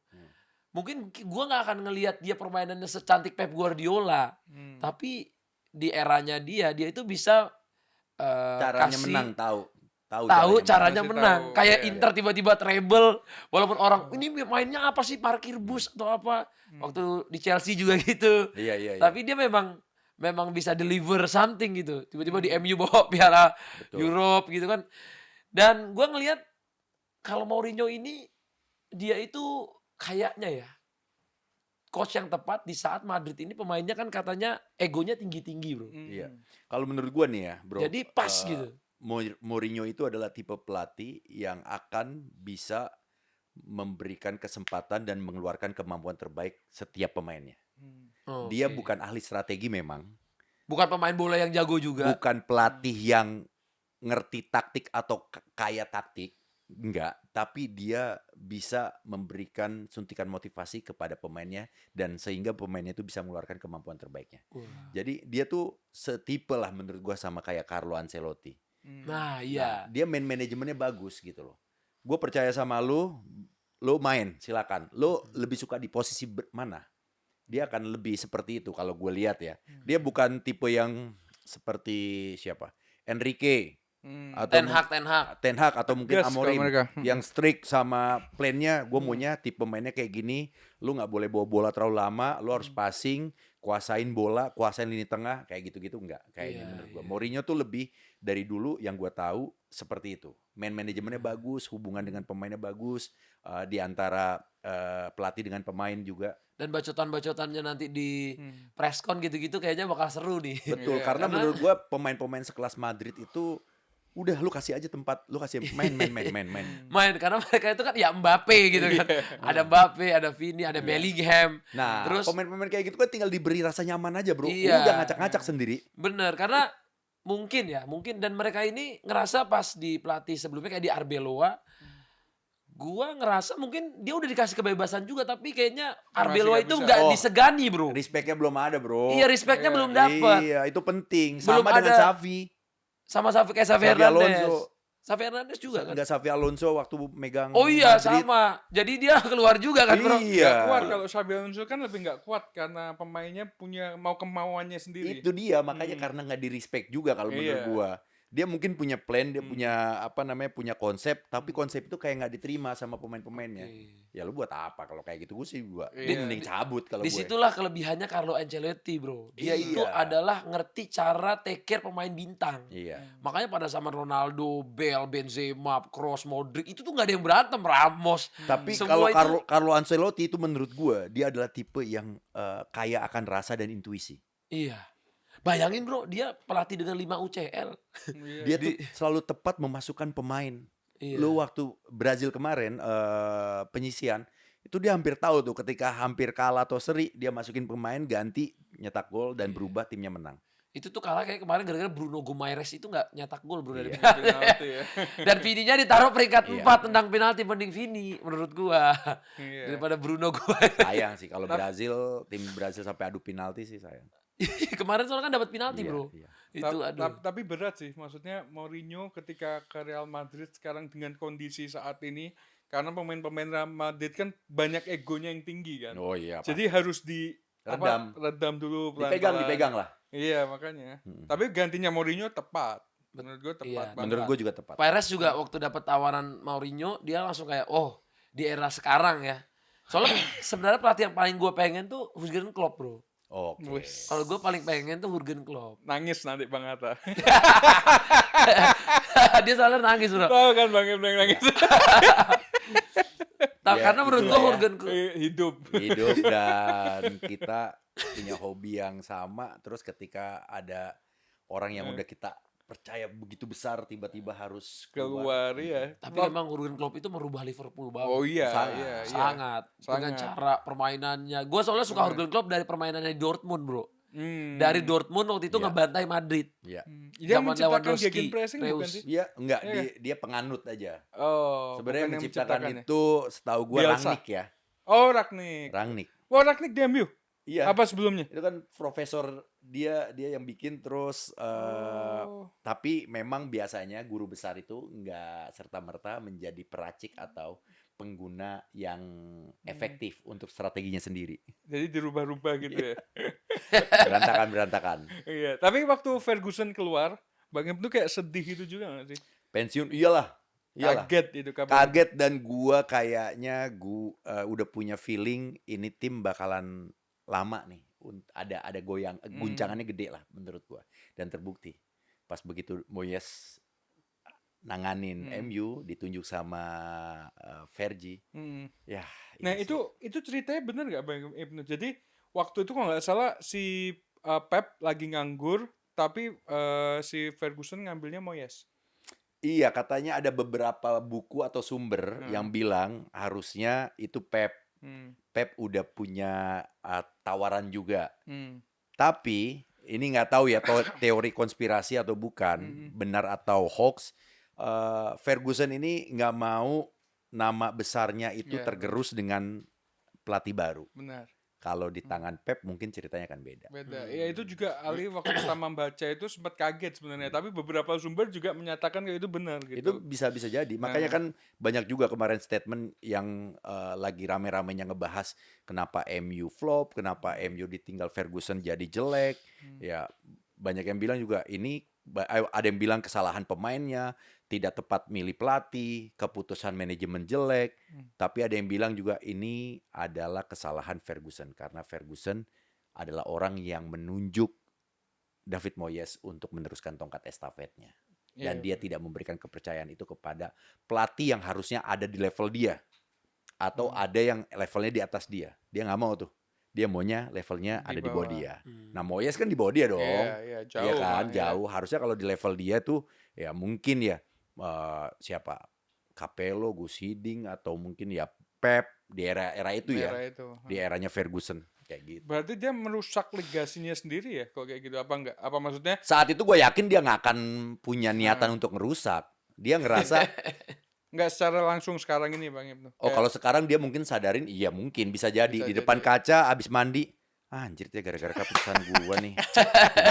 Mungkin gue nggak akan ngelihat dia permainannya secantik Pep Guardiola, tapi di eranya dia itu bisa Caranya kasih- menang tahu caranya Masih menang. tahu, Kayak iya, Inter tiba-tiba treble, walaupun orang ini mainnya apa sih, parkir bus atau apa? Waktu di Chelsea juga gitu. Iya. Tapi dia memang bisa deliver something gitu. Tiba-tiba di MU bawa piala Betul. Europe gitu kan. Dan gue ngelihat kalau Mourinho ini dia itu kayaknya ya coach yang tepat di saat Madrid ini pemainnya kan katanya egonya tinggi-tinggi bro. Iya. Kalau menurut gua nih ya, bro. Jadi pas gitu. Mourinho itu adalah tipe pelatih yang akan bisa memberikan kesempatan dan mengeluarkan kemampuan terbaik setiap pemainnya. Dia Oke. bukan ahli strategi memang, bukan pemain bola yang jago juga. bukan pelatih yang ngerti taktik atau kaya taktik, enggak, tapi dia bisa memberikan suntikan motivasi kepada pemainnya dan sehingga pemainnya itu bisa mengeluarkan kemampuan terbaiknya. Wah. Jadi dia tuh setipe lah menurut gua sama kayak Carlo Ancelotti. Nah iya. Nah, dia main manajemennya bagus gitu loh. Gue percaya sama lu main silakan. Lu lebih suka di posisi mana? Dia akan lebih seperti itu kalau gue lihat ya. Dia bukan tipe yang seperti siapa? Enrique atau Ten Hag. atau mungkin Tegas kalau Amorim mereka. yang strict sama plannya. Gue maunya tipe mainnya kayak gini. Lu nggak boleh bawa bola terlalu lama. Lu harus passing, kuasain bola, kuasain lini tengah, kayak gitu-gitu enggak. Kayak ini Iya, menurut gue. iya. Mourinho tuh lebih dari dulu yang gue tahu seperti itu. Main manajemennya bagus, hubungan dengan pemainnya bagus, di antara pelatih dengan pemain juga. Dan bacotan-bacotannya nanti di presscon gitu-gitu kayaknya bakal seru nih. Betul, Iya, karena karena- menurut gue pemain-pemain sekelas Madrid itu udah lu kasih aja tempat, lu kasih main. Main karena mereka itu kan ya Mbappe gitu kan. Ada Mbappe, ada Vini, ada Bellingham. Nah, Terus pemain-pemain kayak gitu kan tinggal diberi rasa nyaman aja, bro. Iya. Udah ngacak-ngacak sendiri. bener karena mungkin dan mereka ini ngerasa pas di pelatih sebelumnya kayak di Arbeloa, gua ngerasa mungkin dia udah dikasih kebebasan juga tapi kayaknya Arbeloa nggak itu bisa. nggak Oh, disegani, Bro. Respect-nya belum ada, bro. Iya, respect-nya Iya. belum dapet. Iya, itu penting. Belum Sama dengan ada- Xavi. Sama kayak Xavi Xavi Hernandez. Alonso. Xavi Hernandez juga kan. Enggak Xavi Alonso waktu megang Oh iya, Madrid. sama. Jadi dia keluar juga kan, Bro. Iya. Nggak kuat kalau Xabi Alonso kan lebih nggak kuat karena pemainnya punya kemauannya sendiri. Itu dia, makanya karena nggak di respect juga kalau menurut Iya. gua. Dia mungkin punya plan, dia punya punya konsep, tapi konsep itu kayak nggak diterima sama pemain-pemainnya. Oke. Ya lu buat apa kalau kayak gitu? Gua Iya. mending cabut kalau gue. Disitulah kelebihannya Carlo Ancelotti, Bro. Dia Iya. itu adalah ngerti cara take care pemain bintang. Iya. Makanya pada zaman Ronaldo, Bale, Benzema, Kroos, Modric itu tuh nggak ada yang berantem, Ramos. Tapi Semua kalau itu- Carlo Ancelotti itu menurut gua dia adalah tipe yang kaya akan rasa dan intuisi. Iya. Bayangin, Bro, dia pelatih dengan 5 UCL. Iya. Dia tuh selalu tepat memasukkan pemain. Iya. Lu waktu Brazil kemarin penyisian itu dia hampir tahu tuh ketika hampir kalah atau seri dia masukin pemain ganti nyetak gol dan berubah timnya menang. Itu tuh kalah kayak kemarin gara-gara Bruno Guimaraes itu nggak nyetak gol, Bro, dari Iya. penalti. Penalti ya. Dan Vini-nya ditaruh peringkat Iya. 4 tendang penalti, mending Vini menurut gua Iya. daripada Bruno Guimaraes. Sayang sih kalau tim Brazil sampai adu penalti sih sayang. Kemarin soalnya kan dapat penalti, Iya, Bro. iya. Itu aduh. Tapi berat sih, maksudnya Mourinho ketika ke Real Madrid sekarang dengan kondisi saat ini, karena pemain-pemain Real Madrid kan banyak egonya yang tinggi kan. Oh iya. Jadi harus redam dulu pelan-pelan. dipegang lah. Iya makanya. Tapi gantinya Mourinho tepat. Menurut gue tepat Iya. banget. Menurut gue juga tepat. Perez juga waktu dapat tawaran Mourinho, dia langsung kayak, oh di era sekarang ya. Soalnya sebenarnya pelatih yang paling gue pengen tuh Jurgen Klopp, Bro. Oke. Wis. Kalau gue paling pengen tuh Jurgen Klopp. Nangis nanti Bang Atta. Dia soalnya nangis, Bro. Tahu kan Bang Ibnu nangis. Ya, Karena menurut gue itulah ya. Jurgen Klopp. Hidup. Hidup dan kita punya hobi yang sama, terus ketika ada orang yang udah kita percaya begitu besar tiba-tiba harus keluar. Keluar ya. Tapi memang Jurgen Klopp itu merubah Liverpool banget. Oh iya, Sangat. iya, iya. Sangat. Dengan Sangat. cara permainannya. Gue soalnya suka Jurgen Klopp dari permainannya di Dortmund, Bro. Hmm. Dari Dortmund waktu itu Iya. ngebantai Madrid. Iya. Dia Zaman menciptakan Lewandowski, gegen pressing bukan Reus. sih? Dia enggak, Iya. dia penganut aja. Oh, Sebenarnya bukan yang menciptakan menciptakan ya? itu setahu gua Bielsa. Rangnick ya. Oh, Ragnik. Rangnick. Wah, Ragnik di MU. Iya. Apa sebelumnya? Itu kan profesor dia yang bikin terus Oh. tapi memang biasanya guru besar itu enggak serta-merta menjadi peracik atau pengguna yang efektif untuk strateginya sendiri. Jadi dirubah-rubah gitu ya. Berantakan. Iya, tapi waktu Ferguson keluar, Bang Ibnu kayak sedih gitu juga nggak sih? Pensiun iyalah. Kaget itu kabar. Kaget dan gua kayaknya udah punya feeling ini tim bakalan lama nih. Ada goyang, guncangannya gede lah menurut gua. Dan terbukti. Pas begitu Moyes nanganin MU ditunjuk sama Fergie. Hmm. Ya, Nah ini itu ceritanya bener nggak Bang Ibnu? Jadi waktu itu kalau nggak salah si Pep lagi nganggur, tapi si Ferguson ngambilnya Moyes. Iya, katanya ada beberapa buku atau sumber yang bilang harusnya itu Pep udah punya tawaran juga. Tapi ini nggak tahu ya teori konspirasi atau bukan, benar atau hoax. Ferguson ini nggak mau nama besarnya itu Ya, tergerus dengan pelatih baru. Benar. Kalau di tangan Pep mungkin ceritanya akan beda. Beda. Ya itu juga Ali waktu pertama baca itu sempat kaget sebenarnya. Tapi beberapa sumber juga menyatakan kayak itu benar gitu. Itu bisa jadi. Makanya kan banyak juga kemarin statement yang lagi rame-ramenya ngebahas kenapa MU flop, kenapa MU ditinggal Ferguson jadi jelek. Ya banyak yang bilang juga ini ada yang bilang kesalahan pemainnya, tidak tepat milih pelatih, keputusan manajemen jelek. Tapi ada yang bilang juga ini adalah kesalahan Ferguson karena Ferguson adalah orang yang menunjuk David Moyes untuk meneruskan tongkat estafetnya. Dan dia tidak memberikan kepercayaan itu kepada pelatih yang harusnya ada di level dia. Atau ada yang levelnya di atas dia. Dia nggak mau tuh. Dia maunya levelnya ada di bawah dia. Nah Moyes kan di bawah dia dong. Iya, jauh. Iya kan, lah, ya. jauh. Harusnya kalau di level dia tuh ya mungkin ya siapa? Capello, Gus Hiddink atau mungkin ya Pep di era itu Di ya. era itu. Di eranya Ferguson. kayak gitu. Berarti dia merusak legasinya sendiri ya kalau kayak gitu apa enggak? Apa maksudnya? Saat itu gue yakin dia nggak akan punya niatan Hmm. untuk ngerusak. Dia ngerasa, Enggak secara langsung sekarang ini Bang Ibnu. oh kalau sekarang dia mungkin sadarin, iya mungkin bisa jadi Bisa di depan jadi. kaca abis mandi. Anjir dia gara-gara keputusan gue nih,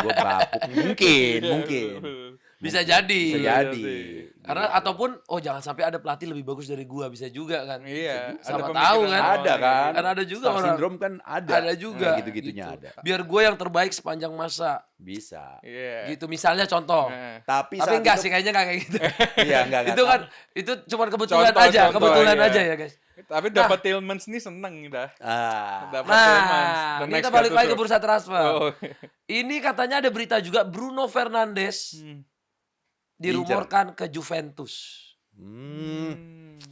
gue bapuk. Mungkin, Iya, mungkin. betul. Bisa jadi. Bisa Bisa jadi. jadi. Karena Gitu. ataupun jangan sampai ada pelatih lebih bagus dari gua, bisa juga kan. Iya, Sama ada tahu pemikiran kan. awal Ada kayak kan? gitu. Kan ada juga Star orang. syndrome kan ada. Ada juga. Kayak gitu-gitunya gitu. ada. Biar gue yang terbaik sepanjang masa. Bisa. Iya. Gitu misalnya contoh. Nah, Tapi Tapi saat enggak itu, sih, kayaknya enggak kayak gitu. iya enggak. Itu kan itu cuma kebetulan Contoh, aja, contoh, kebetulan iya. aja ya guys. tapi dapat Tillmans nih seneng dah. Dapat Tillmans. Nah, The ini next kita balik lagi ke Gattuso. bursa transfer. Oh. Ini katanya ada berita juga Bruno Fernandes Hmm. dirumorkan ke Juventus.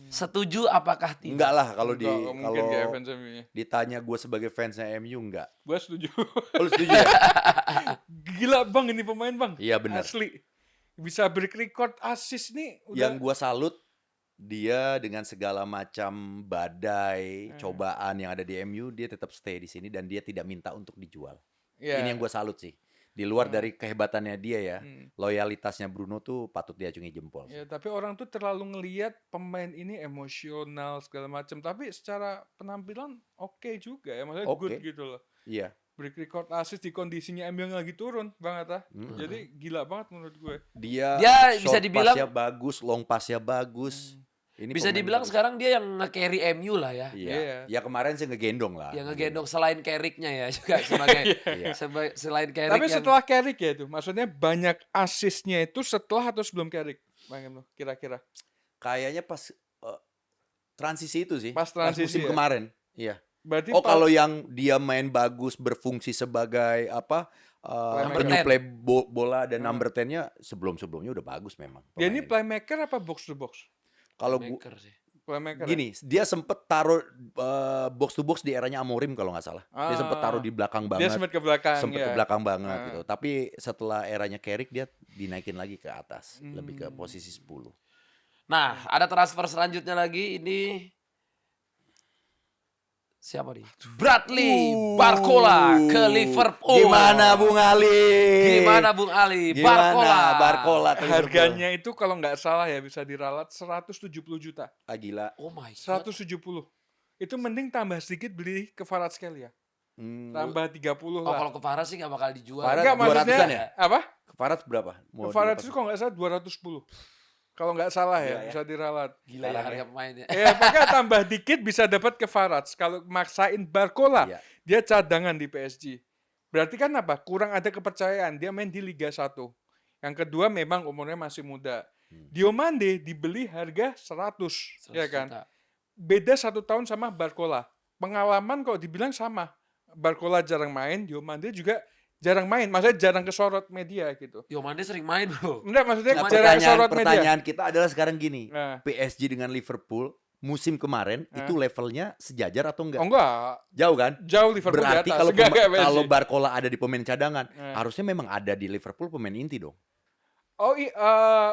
Setuju apakah tidak? Enggak lah kalau Enggak, mungkin kayak kalau fans MU-nya. ditanya gue sebagai fansnya MU enggak. Gue setuju. Lu setuju ya? Gila Bang ini pemain Bang. Iya benar. Asli. Bisa break record assist nih. Yang Udah. gue salut dia dengan segala macam badai, cobaan yang ada di MU, dia tetap stay di sini dan dia tidak minta untuk dijual. Iya. Ini yang gue salut sih. Di luar dari kehebatannya dia ya, Hmm. loyalitasnya Bruno tuh patut diacungi jempol. Ya, tapi orang tuh terlalu ngelihat pemain ini emosional segala macam. Tapi secara penampilan oke juga ya, maksudnya good Oke. gitu loh. Iya. Break record assist di kondisinya MU yang lagi turun, Bang Atta. Jadi gila banget menurut gue. Dia bisa short dibilang- pass-nya bagus, long pass-nya bagus. Ini Bisa pemain dibilang bagus. sekarang dia yang nge-carry MU lah ya. Iya. Iya. Ya kemarin sih ngegendong lah. Yang ngegendong selain Carrick-nya ya juga sebagai Iya. selain Carrick Tapi yang setelah Carrick ya itu, maksudnya banyak assistnya itu setelah atau sebelum Carrick, Bang Ibnu, kira-kira. Kayaknya pas transisi itu sih. Pas transisi musim ya? kemarin. Iya. Berarti Oh kalau yang dia main bagus berfungsi sebagai apa Playmaker. penyuplai bola dan number 10-nya sebelumnya udah bagus memang. dia ini pemain playmaker apa box to box? Kalau maker sih. Playmaker. gini, dia sempet taruh box to box di eranya Amorim kalau nggak salah. Dia sempet taruh di belakang Dia banget. sempat ke belakang Sempet ya. ke belakang banget Ah. gitu. Tapi setelah eranya Carrick dia dinaikin lagi ke atas, lebih Hmm. ke posisi 10. Nah, ada transfer selanjutnya lagi ini siapa nih? Bradley Barcola ke Liverpool. Gimana Bung Ali? Gimana Bung Ali? Gimana Barcola ke Liverpool? Harganya itu kalau nggak salah ya bisa diralat 170 juta. Ah, gila. Oh my god. 170. Itu mending tambah sedikit beli ke Kvaratskhelia. Hmm, Tambah 30 Oh, lah. kalau ke Farah sih nggak bakal dijual. Farah Enggak 200-an maksudnya ya? apa? Farad berapa? Mau Kvarat itu dilepas? kalau nggak salah 210. Kalau nggak salah Gila ya, ya. bisa diralat. Gila ya harga pemainnya. Ya pokoknya tambah dikit bisa dapat ke Kvarat. Kalau maksain Barcola, Iya. dia cadangan di PSG. Berarti kan apa? Kurang ada kepercayaan. Dia main di Liga 1. Yang kedua memang umurnya masih muda. Diomande dibeli harga 100, 100 ya kan? juta. Beda 1 tahun sama Barcola. Pengalaman kok dibilang sama. Barcola jarang main, Diomande juga jarang main. Maksudnya jarang kesorot media gitu. Diomande sering main, Bro. Enggak, maksudnya Nah, jarang kesorot media. pertanyaan kita adalah sekarang gini. Nah. PSG dengan Liverpool musim kemarin itu levelnya sejajar atau enggak? Oh enggak, Jauh kan? jauh Liverpool Berarti di atas. kalau Enggak, enggak, kalau PSG. Barcola ada di pemain cadangan, Nah. harusnya memang ada di Liverpool pemain inti dong. Oh,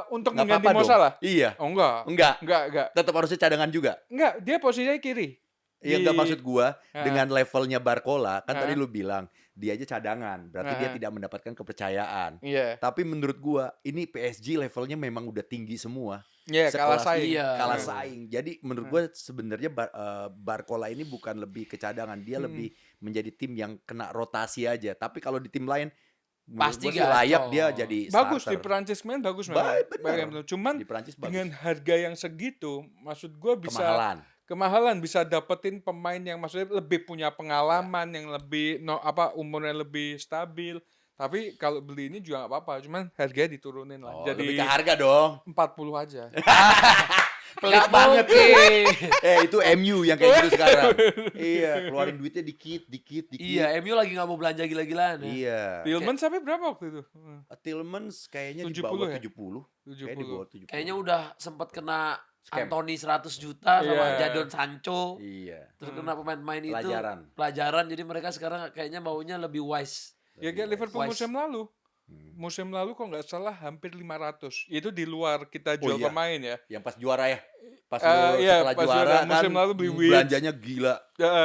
untuk Nggak mengganti apa-apa Mo dong. Salah? Iya. Oh enggak. Enggak. Enggak. Tetap harusnya cadangan juga. Enggak, dia posisinya kiri. Iya, Di- enggak maksud gua Ah. dengan levelnya Barcola, kan Ah. tadi lu bilang dia aja cadangan, berarti dia Ah. tidak mendapatkan kepercayaan. Iya. Tapi menurut gua ini PSG levelnya memang udah tinggi semua. Iya, kalah Sekelas saing. iya. Kalah Hmm. saing. Jadi menurut gua sebenarnya Barcola ini bukan lebih ke cadangan, dia lebih menjadi tim yang kena rotasi aja. Tapi kalau di tim lain menurut Pasti gua sih layak gacor. dia jadi Bagus di starter. Perancis main bagus memang. Bener. Cuman Di Prancis bagus. dengan harga yang segitu, maksud gue bisa Kemahalan. bisa dapetin pemain yang maksudnya lebih punya pengalaman, yang lebih umurnya lebih stabil. Tapi kalau beli ini juga nggak apa-apa, cuman harganya diturunin lah. Oh, Jadi lebih ke harga dong. 40 aja. Pelit Nggak banget mungkin. itu MU yang kayak gitu sekarang. Iya, keluarin duitnya dikit. Iya, MU lagi nggak mau belanja gila-gilaan ya. Iya. Tillmans sampai berapa waktu itu? Tillmans kayaknya di 70 bawah ya? 70. Kayaknya di 70. bawah 70. Kayaknya udah sempat kena Scam. Anthony 100 juta sama Iya. Jadon Sancho. Iya. Terus kena pemain-pemain itu Pelajaran. pelajaran, jadi mereka sekarang kayaknya maunya lebih wise. Ya kayak Liverpool Wise. musim lalu. Musim lalu kok nggak salah hampir 500. Itu di luar kita jual iya. pemain ya. Yang pas juara ya. Pas Iya, setelah pas juara juara. kan Musim lalu beli Wirtz. belanjanya gila.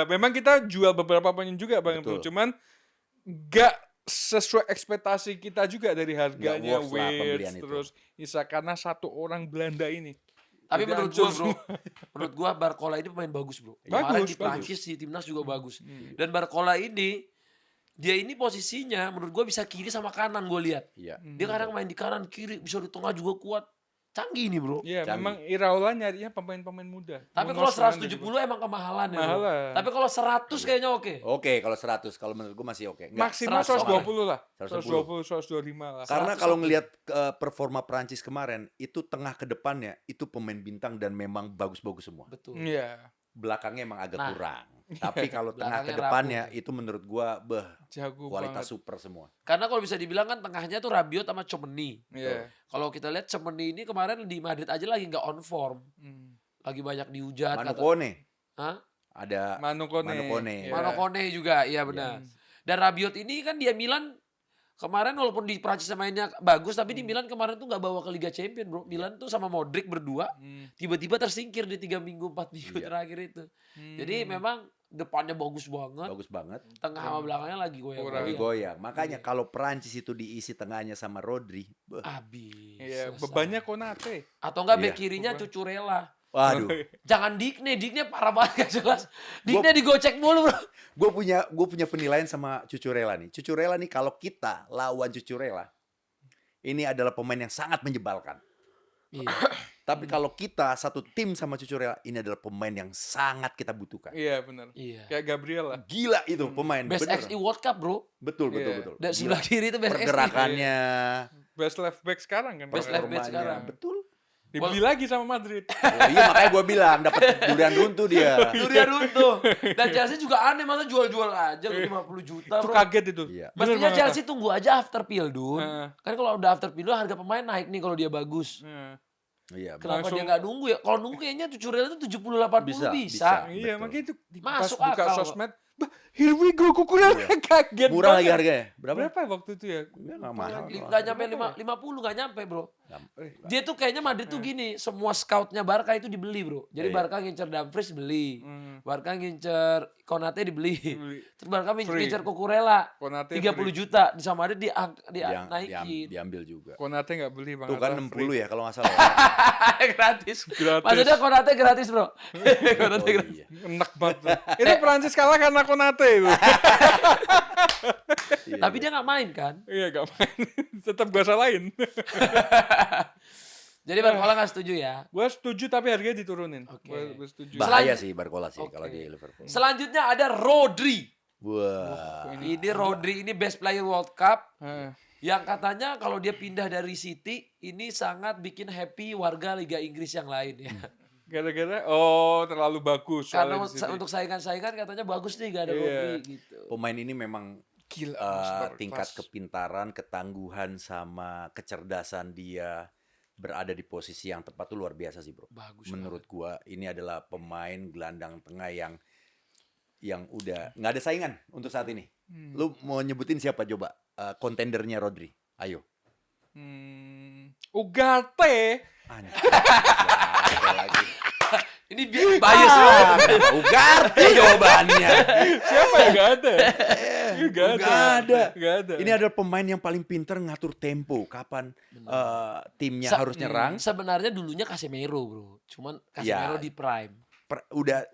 Memang kita jual beberapa pemain juga Bang Bro. Betul. Cuman nggak sesuai ekspektasi kita juga dari harganya worth lah pembelian Wirtz itu. terus Isa karena satu orang Belanda ini. Tapi Jadi menurut hancur gua bro, menurut gua Barcola ini pemain bagus bro. Kemarin Bagus, di Prancis di timnas juga bagus. Dan Barcola ini dia ini posisinya menurut gua bisa kiri sama kanan gue lihat. Iya. Dia kadang main di kanan kiri bisa di tengah juga kuat. Canggih ini bro. Iya, Canggih. memang Iraola nyarinya pemain-pemain muda. Tapi Munoz kalau kan 170 dari- emang kemahalan ya. Bro. Mahalan. Tapi kalau 100 kayaknya oke. Oke, kalau 100 kalau menurut gue masih oke. Nggak, maksimal 100 120 lah. 120. 125 lah. Karena 100 kalau oke. ngelihat performa Prancis kemarin, itu tengah ke depannya itu pemain bintang dan memang bagus-bagus semua. Betul. Iya, Belakangnya emang agak Nah. kurang. Tapi kalau tengah ke Belakangnya depannya rapuh. itu menurut gua jago kualitas banget. super semua. Karena kalau bisa dibilang kan tengahnya tuh Rabiot sama Tchouaméni. Iya. Kalau kita lihat Tchouaméni ini kemarin di Madrid aja lagi nggak on form. Hmm. Lagi banyak dihujat. Manu kata- Kone, Hah? ada Manu Kone. Manu Kone. Iya. Mano Kone juga, iya benar. Dan Rabiot ini kan dia Milan kemarin walaupun di Prancis mainnya bagus, tapi di Milan kemarin tuh nggak bawa ke Liga Champion bro. Milan tuh sama Modric berdua Hmm. tiba-tiba tersingkir di 3 minggu 4 minggu Iya. terakhir itu. Hmm. Jadi memang depannya bagus banget, bagus banget. tengah sama belakangnya lagi Kurang. goyang-goyang. Lagi goyang. Makanya Iya. kalau Prancis itu diisi tengahnya sama Rodri, Habis. Iya, selesai. bebannya Konate. Atau enggak Iya. bek kirinya Beban. Cucurella. waduh. Jangan Digne parah banget gak jelas. Digne digocek mulu bro. Gue punya penilaian sama Cucurella nih. Cucurella nih kalau kita lawan Cucurella, ini adalah pemain yang sangat menyebalkan. Iya. Tapi kalau kita satu tim sama Cucurella, ini adalah pemain yang sangat kita butuhkan. Iya, benar. Iya. Kayak Gabriel lah. Gila itu pemain. Best bener. XI World Cup bro. Betul, betul, Iya. betul. Dan Gila. sebelah kiri itu best XI. Pergerakannya, Best left back sekarang kan. Best left back performanya, sekarang. betul. Dibeli lagi sama Madrid. Oh, iya makanya gue bilang dapat durian runtuh dia. Durian runtuh. Dan Chelsea juga aneh masa jual-jual aja 50 juta Itu bro. kaget itu. Iya. Bener Mestinya banget. Chelsea tunggu aja after Pildun. Heeh. Kan kalau udah after Pildun harga pemain naik nih kalau dia bagus. Heeh. Iya. Kenapa Langsung- dia nggak nunggu ya? Kalau nunggu kayaknya Cucurella itu 70-80 Bisa, bisa. bisa. Iya, Betul. makanya itu Masuk pas buka akal. sosmed, "Bah, here we go, Kukurela." Kaget Murah lagi banget. harganya. Berapa? Berapa waktu itu ya? Enggak, nggak mahal. Nggak nyampe 50 nggak nyampe bro. Eh, Dia tuh kayaknya Madrid tuh gini, semua scoutnya Barca itu dibeli bro. Jadi Iya. Barca ngincer Dumfries beli, Hmm. Barca ngincer Konate dibeli, Beli. terus Barca Free. ngincer Cucurella Konate 30 free. juta di sama Madrid Yang naikin. diambil juga. Konate nggak beli Bang. Tuh kan Atta, 60 free. ya kalau nggak salah. Gratis. Gratis. Maksudnya Konate gratis bro. Konate Oh, gratis. iya. Enak banget. Itu Prancis kalah karena Konate itu. Iya, Tapi iya. dia nggak main kan. Iya, gak main. Tetap gua salahin. Jadi Barcola nggak setuju ya. Gua setuju tapi harganya diturunin. Oke. Gua setuju. Bahaya Selanjut- sih Barcola sih Oke. kalau di Liverpool. Selanjutnya ada Rodri. Wah. Ini Rodri ini best player World Cup. Heeh. Yang katanya kalau dia pindah dari City ini sangat bikin happy warga Liga Inggris yang lain ya. Gara-gara terlalu bagus Karena soalnya di sini. untuk saingan-saingan katanya bagus nih gak ada Iya. Rodri gitu. Pemain ini memang Gila, tingkat kelas. kepintaran, ketangguhan sama kecerdasan dia berada di posisi yang tepat tuh luar biasa sih, Bro. Bagus. Menurut gua ini adalah pemain gelandang tengah yang udah nggak ada saingan untuk saat ini. Lu mau nyebutin siapa coba kontendernya Rodri? Ayo. Ugarte. Anjir. Ugarte lagi. Ini bias banget. Ugarte jawabannya. Siapa yang gak ada? Gak ada. Nggak ada. Gak ada. Ini adalah pemain yang paling pinter ngatur tempo. Kapan timnya harus nyerang. Sebenarnya dulunya Casemiro bro. Cuman Casemiro Ya. di prime. Udah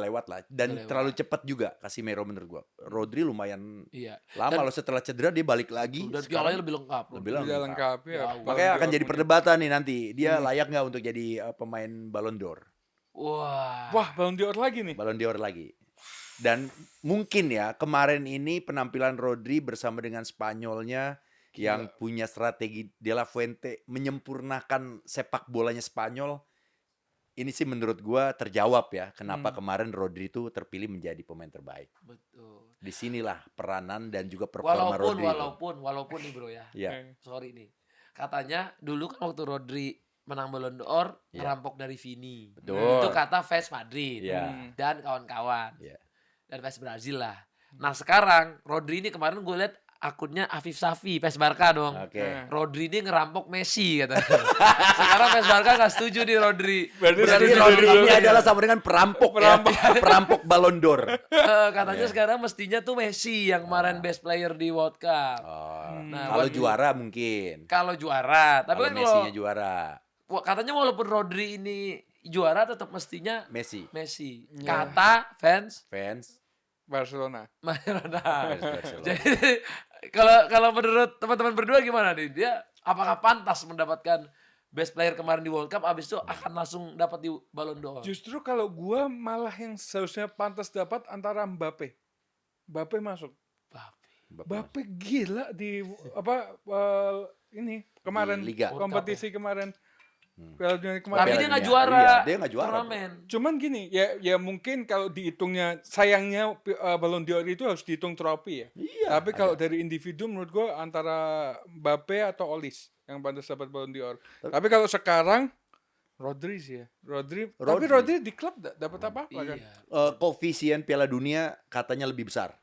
lewat lah. Dan Udah lewat. terlalu cepat juga Casemiro menurut gua. Rodri lumayan Iya. lama loh setelah cedera dia balik lagi. Dan Sekarang pialanya lebih lengkap. Bro. lebih Udah lengkap ya. Jauh. Makanya akan jadi perdebatan nih nanti. Dia Hmm. layak nggak untuk jadi pemain Ballon d'Or? Wah. Wah, Ballon d'Or lagi nih. Ballon d'Or lagi. Dan mungkin ya kemarin ini penampilan Rodri bersama dengan Spanyolnya yang punya strategi De La Fuente menyempurnakan sepak bolanya Spanyol. Ini sih menurut gua terjawab ya kenapa kemarin Rodri itu terpilih menjadi pemain terbaik. Betul. Disinilah peranan dan juga performa Rodri. Walaupun nih bro ya. Ya. Sorry nih. Katanya dulu kan waktu Rodri menang Ballon d'Or Iya. ngerampok dari Vini. Betul. Itu kata fans Madrid Iya. dan kawan-kawan. Iya. Dan fans Brazil lah. Nah sekarang Rodri ini kemarin gue lihat akunnya Afif Safi, PES Barca dong. Oke. Rodri ini ngerampok Messi katanya. Sekarang PES Barca nggak setuju nih Rodri. Berarti Berarti setuju Rodri dulu. ini adalah sama dengan perampok, perampok Ballon d'Or. Katanya sekarang mestinya tuh Messi yang kemarin best player di World Cup. Oh, Nah, kalau buat- juara mungkin. Kalau juara, tapi Kalau kan Messi-nya kalau juara, katanya walaupun Rodri ini juara tetap mestinya Messi Messi. Ya. Kata fans fans Barcelona. Maradona. fans Barcelona. Jadi kalau menurut teman-teman berdua gimana nih? Dia apakah pantas mendapatkan best player kemarin di World Cup abis itu akan langsung dapat di Ballon d'Or? Justru kalau gua malah yang seharusnya pantas dapat antara Mbappe. Mbappe masuk. Mbappe gila di apa ini kemarin Di Liga. kompetisi kemarin. Piala Dunia Tapi kemarin. dia Piala nggak Dunia. juara Iya, dia nggak juara. turnamen. Cuman gini, ya mungkin kalau dihitungnya sayangnya Ballon d'Or itu harus dihitung trofi ya. Iya. Tapi kalau dari individu menurut gua antara Mbappe atau Olis yang pantas dapat Ballon d'Or. Tapi kalau sekarang Rodri sih ya. Tapi Rodri di klub dapat apa-apa kan? Iya. Koefisien Piala Dunia katanya lebih besar.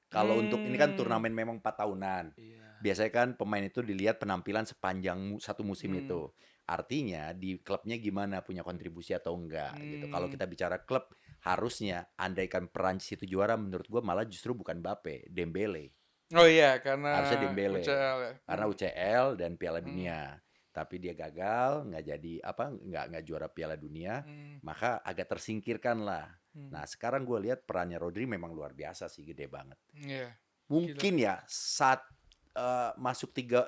Kalau untuk ini kan turnamen memang 4 tahunan. Iya. Biasanya kan pemain itu dilihat penampilan sepanjang satu musim itu. Artinya di klubnya gimana, punya kontribusi atau enggak gitu. Kalau kita bicara klub, harusnya andaikan Perancis itu juara, menurut gua malah justru bukan Mbappe, Dembele. Oh iya, karena Harusnya Dembele. UCL ya. Karena UCL dan Piala Dunia. Tapi dia gagal, nggak jadi nggak juara Piala Dunia, maka agak tersingkirkan lah. Nah sekarang gue lihat perannya Rodri memang luar biasa sih, gede banget. Iya. Mungkin ya saat masuk tiga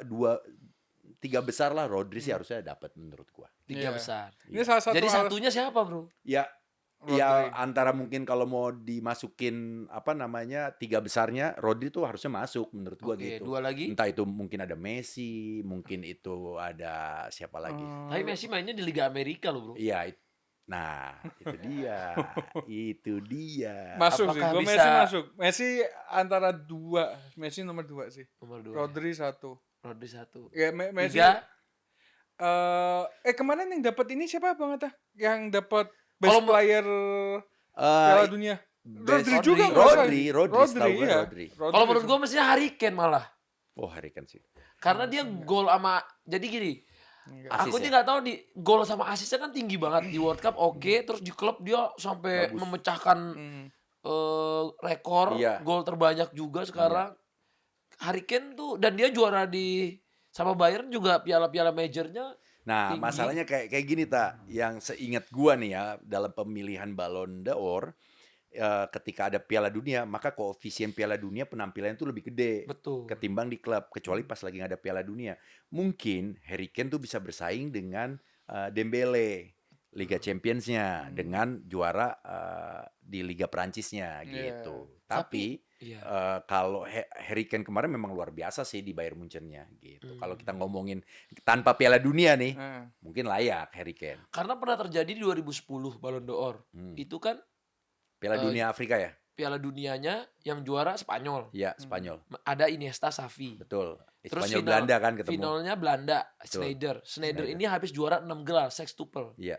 besar lah Rodri sih harusnya dapat menurut gua. Tiga Iya. besar. Ini salah satu Jadi hal- satunya siapa, Bro? Ya, Rodri. ya antara mungkin kalau mau dimasukin apa namanya 3 besarnya, Rodri tuh harusnya masuk menurut gua Oke, gitu. dua lagi. Entah itu mungkin ada Messi, mungkin itu ada siapa lagi. Tapi Messi mainnya di Liga Amerika loh, Bro. Iya, nah itu dia, itu dia. Masuk sih, Apakah gua bisa- Messi masuk. Messi antara 2, Messi nomor 2 sih. Nomor 2. Rodri 1. Rodri 1. Ya Messi. Tiga. Kemarin yang dapat ini siapa Bang Atta? Yang dapat best Kalau- player Piala Dunia. best- Rodri juga Rodri, nggak Rodri, setahu gue iya. Rodri. Kalau menurut gua mestinya Harry Kane malah. Oh, Harry Kane sih. Karena dia gol sama jadi gini. Aku Asis sih ya? nggak tahu di gol sama asisnya kan tinggi banget di World Cup. Oke, terus di klub dia sampai Bagus. memecahkan rekor Iya. gol terbanyak juga sekarang. Harry Kane tuh dan dia juara di sama Bayern juga piala-piala majornya. Nah, Tinggi. masalahnya kayak gini tak, yang seingat gua nih ya dalam pemilihan Ballon d'Or, ketika ada Piala Dunia, maka koefisien Piala Dunia penampilannya itu lebih gede Betul. ketimbang di klub, kecuali pas lagi nggak ada Piala Dunia. Mungkin Harry Kane tuh bisa bersaing dengan Dembele Liga Champions-nya dengan juara di Liga Prancisnya gitu. Tapi Iya. kalau Harry Kane kemarin memang luar biasa sih di Bayern Munchen-nya gitu. Kalau kita ngomongin tanpa Piala Dunia nih, mungkin layak Harry Kane. Karena pernah terjadi di 2010 Ballon d'Or. Itu kan Piala Dunia Afrika ya? Piala Dunianya yang juara Spanyol. Iya, Spanyol. Ada Iniesta, Xavi. Betul. Terus Spanyol Belanda kan ketemu. Finalnya Belanda, Betul. Schneider ini habis juara 6 gelar, sextuple. Iya.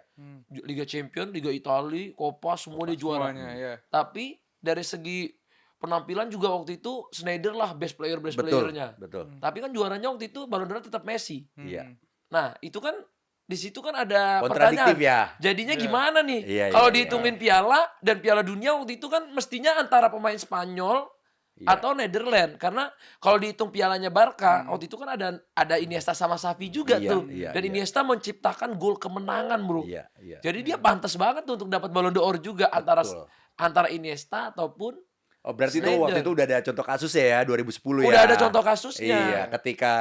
Liga Champion, Liga Italia, Coppa semua dia juara. semuanya ya. Tapi dari segi penampilan juga waktu itu Schneider lah best Betul. playernya. Betul. Tapi kan juaranya waktu itu Ballon d'Or tetap Messi. Iya. Nah, itu kan di situ kan ada Kontradiktif pertanyaan. ya. Jadinya gimana nih? Iya, Kalau iya, dihitungin piala dan Piala Dunia waktu itu kan mestinya antara pemain Spanyol Iya. atau Netherlands, karena kalau dihitung pialanya Barca waktu itu kan ada Iniesta sama Xavi juga Iya, tuh. iya, Dan iya. Iniesta menciptakan gol kemenangan, Bro. Iya, iya. Jadi dia pantas banget tuh untuk dapat Ballon d'Or juga Betul. antara Iniesta ataupun Oh, berarti itu Schneider. waktu itu udah ada contoh kasusnya ya, 2010 ya. udah ada contoh kasusnya. Iya, ketika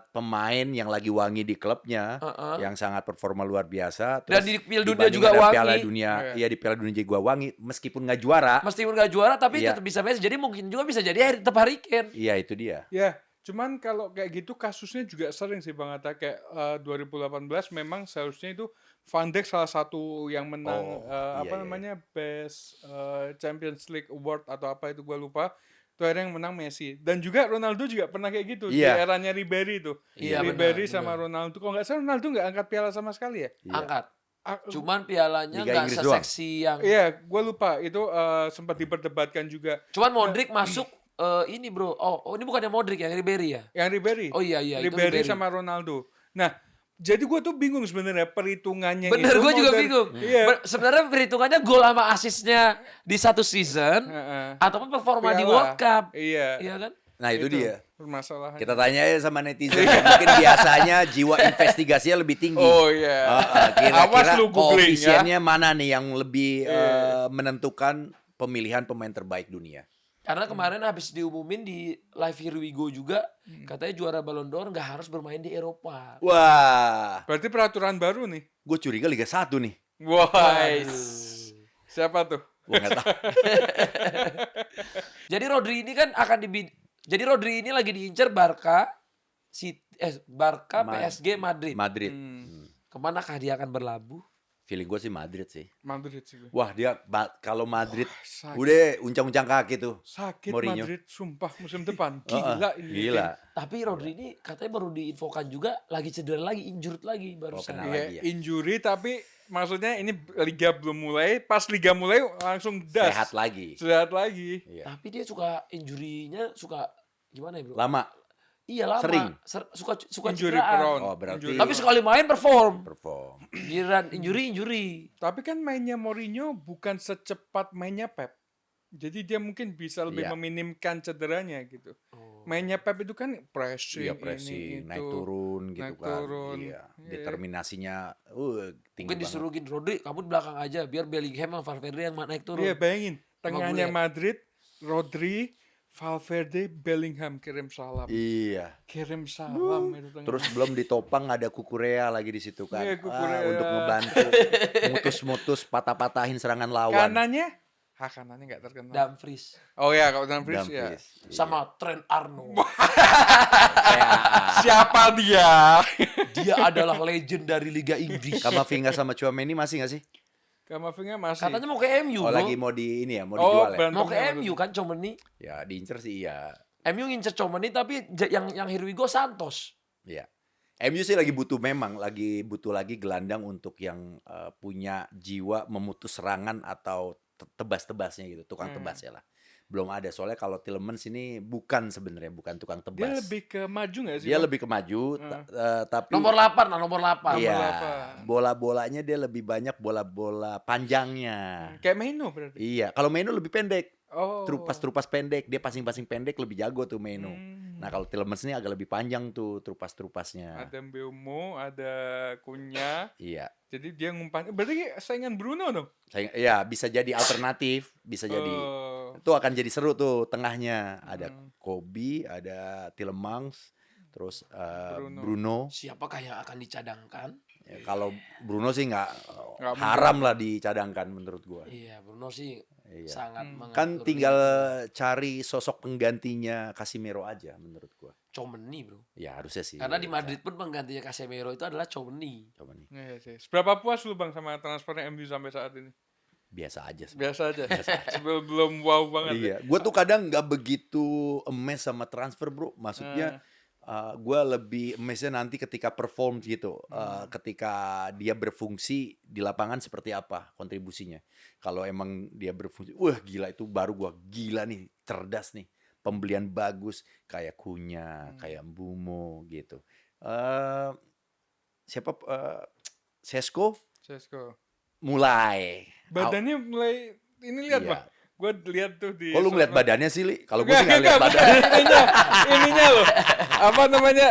pemain yang lagi wangi di klubnya, yang sangat performa luar biasa, Dan di Piala Dunia juga dibanding ada wangi. Piala Dunia, iya di Piala Dunia juga wangi, meskipun nggak juara. Meskipun gak juara tapi Iya. tetap bisa Messi. Jadi mungkin juga bisa jadi tetap Harry Kane. Iya itu dia. Ya, cuman kalau kayak gitu kasusnya juga sering sih Bang Atta, kayak 2018 memang seharusnya itu Van Dijk salah satu yang menang Oh, iya, iya. namanya Best Champions League Award atau apa itu gua lupa. Itu akhirnya yang menang Messi. Dan juga Ronaldo juga pernah kayak gitu di Iya. eranya Ribery itu. Iya, Ribery benar, sama Ronaldo. Kalau nggak salah Ronaldo nggak angkat piala sama sekali ya. Iya. Angkat. Ah, Cuman pialanya Liga nggak Inggris doang. seseksi yang. Iya, gua lupa itu sempat diperdebatkan juga. Cuman Modric masuk ini bro, ini bukannya Modric ya, Ribery ya? Yang Ribery. Oh iya itu Ribery Ribery. sama Ronaldo. Nah, jadi gue tuh bingung sebenarnya perhitungannya Bener, itu gue mau juga dari- bingung. Iya. Sebenarnya perhitungannya gol sama asisnya di satu season, Heeh. ataupun performa di Piala. World Cup. Iya. Iya kan? Nah itu dia. Permasalahan. Kita tanya aja sama netizen. Mungkin biasanya jiwa investigasinya lebih tinggi. Oh iya. Kira-kira Awas lu googling ya. koefisiennya mana nih yang lebih menentukan pemilihan pemain terbaik dunia? Karena kemarin habis diumumin di Live Here We Go juga, katanya juara Ballon d'Or nggak harus bermain di Eropa. Wah, Berarti peraturan baru nih. gue curiga Liga 1 nih. Wah. Siapa tuh? Gue nggak tahu. Jadi Rodri ini kan jadi Rodri ini lagi diincar Barca, PSG, Madrid. Madrid. Kemanakah dia akan berlabuh? Feeling gue sih Madrid sih. Madrid sih gue. Wah dia kalau Madrid Sakit, udah uncang-uncang kaki tuh. sakit Mourinho. Madrid sumpah musim depan. Gila ini. Gila. Tapi Rodri ini katanya baru diinfokan juga lagi cedera lagi, injured lagi barusan. kena. Iya, lagi ya. injury tapi maksudnya ini liga belum mulai, pas liga mulai langsung das. Sehat lagi. Sehat lagi. Iya. Tapi dia suka injury-nya suka gimana ya, Bro? Lama Iya lama. Sering. Suka Injury cederaan. prone. Oh, berarti- Injury Tapi prone. sekali main perform. perform. Giliran injury. Tapi kan mainnya Mourinho bukan secepat mainnya Pep. Jadi dia mungkin bisa lebih Iya. meminimkan cederanya gitu. Oh. Mainnya Pep itu kan pressing, Iya pressing, ini, naik itu. turun gitu naik kan. turun. Iya. Iya. Determinasinya tinggi Mungkin banget. disuruhin Rodri, kamu di belakang aja biar Bellingham sama Valverde yang naik turun. Iya bayangin, tengahnya gue liat. Madrid, Rodri, Valverde, Bellingham kirim salam. Iya. Kirim salam itu tengah. Terus belum ditopang ada Kukurea lagi di situ kan. Iya, Cucurella. Untuk ngebantu mutus-mutus patah-patahin serangan lawan. Kanannya? Kanannya nggak terkenal. Dumfries Oh ya, kalau Dumfries ya. Dumfries. Iya. sama Trent Arnold. Siapa dia? Dia adalah legend dari Liga Inggris. Kamavinga sama Chouameni masih gak sih? Kamavinga masih. Katanya mau ke MU, Oh bro. lagi mau di ini ya, mau Oh, dijual ya? berantem Mau ke sama MU kan Chouameni. Ya diincer sih iya. MU ngincer Chouameni tapi yang Here We Go Santos. Iya. MU sih lagi butuh lagi gelandang untuk yang punya jiwa memutus serangan atau tebas-tebasnya gitu, tukang tebasnya lah. Belum ada soalnya kalau Tielemans ini bukan tukang tebas. Dia lebih ke maju nggak sih? Dia Bang? lebih ke maju, tapi Nomor 8 lah, nomor 8. iya, delapan. bola-bolanya dia lebih banyak bola-bola panjangnya. Kayak Maino berarti. Iya, kalau Maino lebih pendek. Oh. Trupas-trupas pendek, dia passing-passing pendek lebih jago tuh Maino. Hmm. Nah, kalau Tielemans ini agak lebih panjang tuh trupas-trupasnya. Ada Mbeumo, ada Kunya. Iya. Jadi dia ngumpan. Berarti saingan Bruno dong. Iya, bisa jadi alternatif, bisa jadi. Oh. Itu akan jadi seru tuh tengahnya. Ada Hmm. Kobe, ada Tielemans, terus Bruno. Bruno. Siapakah yang akan dicadangkan? Ya, kalau Bruno sih nggak Nggak haram lah dicadangkan menurut gua. Iya, Bruno sih Iya. sangat Kan mengatur tinggal diri. cari sosok penggantinya Casemiro aja menurut gua. Chouameni, bro. Ya harusnya sih. Karena di Madrid pun penggantinya Casemiro itu adalah Chouameni. Coba nih. Iya sih. Seberapa puas lu Bang sama transfernya MU sampai saat ini? Biasa aja. Biasa aja. Belum wow banget. ya? Iya, gua tuh kadang nggak begitu emes sama transfer bro. Maksudnya gua lebih emesnya nanti ketika perform gitu, ketika dia berfungsi di lapangan seperti apa kontribusinya. Kalau emang dia berfungsi, wah gila itu baru gua gila nih, cerdas nih, pembelian bagus kayak Kunya, kayak Mbeumo gitu. Siapa? Sesko Sesko. mulai. Badannya mulai ini lihat Iya. Bang. Gue lihat tuh di. Kok lu ngeliat sosmed. badannya sih, Li? Kalau gue sih nggak lihat Enggak, badannya. ininya loh. Apa namanya?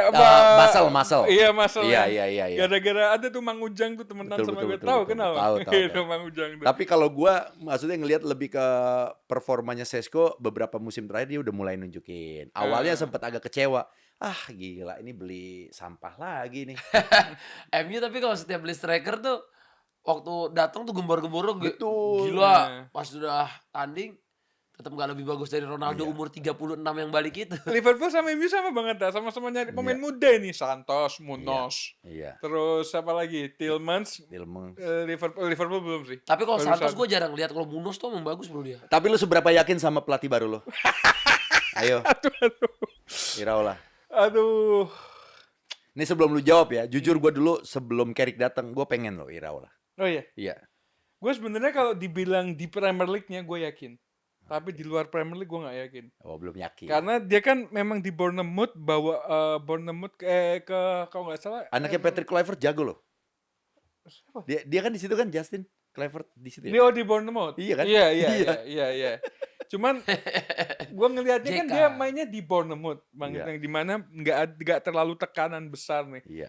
Muscle. Iya, muscle. Iya, ya. iya. Gara-gara ada tuh Mang Ujang tuh temenan Betul, sama betul, gue. betul, Tahu betul. kenal? Tahu. Itu Mang Ujang tuh. Tapi kalau gue maksudnya ngelihat lebih ke performanya Sesko beberapa musim terakhir dia udah mulai nunjukin. Awalnya sempat agak kecewa. Ah gila ini beli sampah lagi nih. MU tapi kalau setiap beli striker tuh waktu datang tuh gembor-gembor Betul. gila. Nah. Pas sudah tanding tetap nggak lebih bagus dari Ronaldo Iya. umur 36 yang balik itu. Liverpool sama MU sama banget dah. Sama-sama nyari pemain Iya. muda ini. Santos, Munoz. Iya. Terus siapa lagi? Tielemans. Tielemans. Liverpool belum sih. Tapi kalau Baru Santos satu. gue jarang lihat, kalau Munoz tuh emang bagus bro dia. Tapi lu seberapa yakin sama pelatih baru lo? Ayo. Iraola. Aduh. Ini sebelum lu jawab ya, jujur gue dulu sebelum Carrick datang, gue pengen lo Iraola. Oh iya. Iya. Gue sebenarnya kalau dibilang di Premier League-nya gue yakin. Tapi di luar Premier League gue nggak yakin. Oh, belum yakin. Karena dia kan memang di Bournemouth bawa Bournemouth ke kalau nggak salah. Anaknya Patrick Kluivert jago loh. Siapa? Dia kan di situ kan, Justin Kluivert di situ Dia ya. di Bournemouth. Iya kan? Iya. Cuman gue ngelihatnya kan JK. dia mainnya di Bournemouth, Iya. yang dimana nggak terlalu tekanan besar nih. Iya.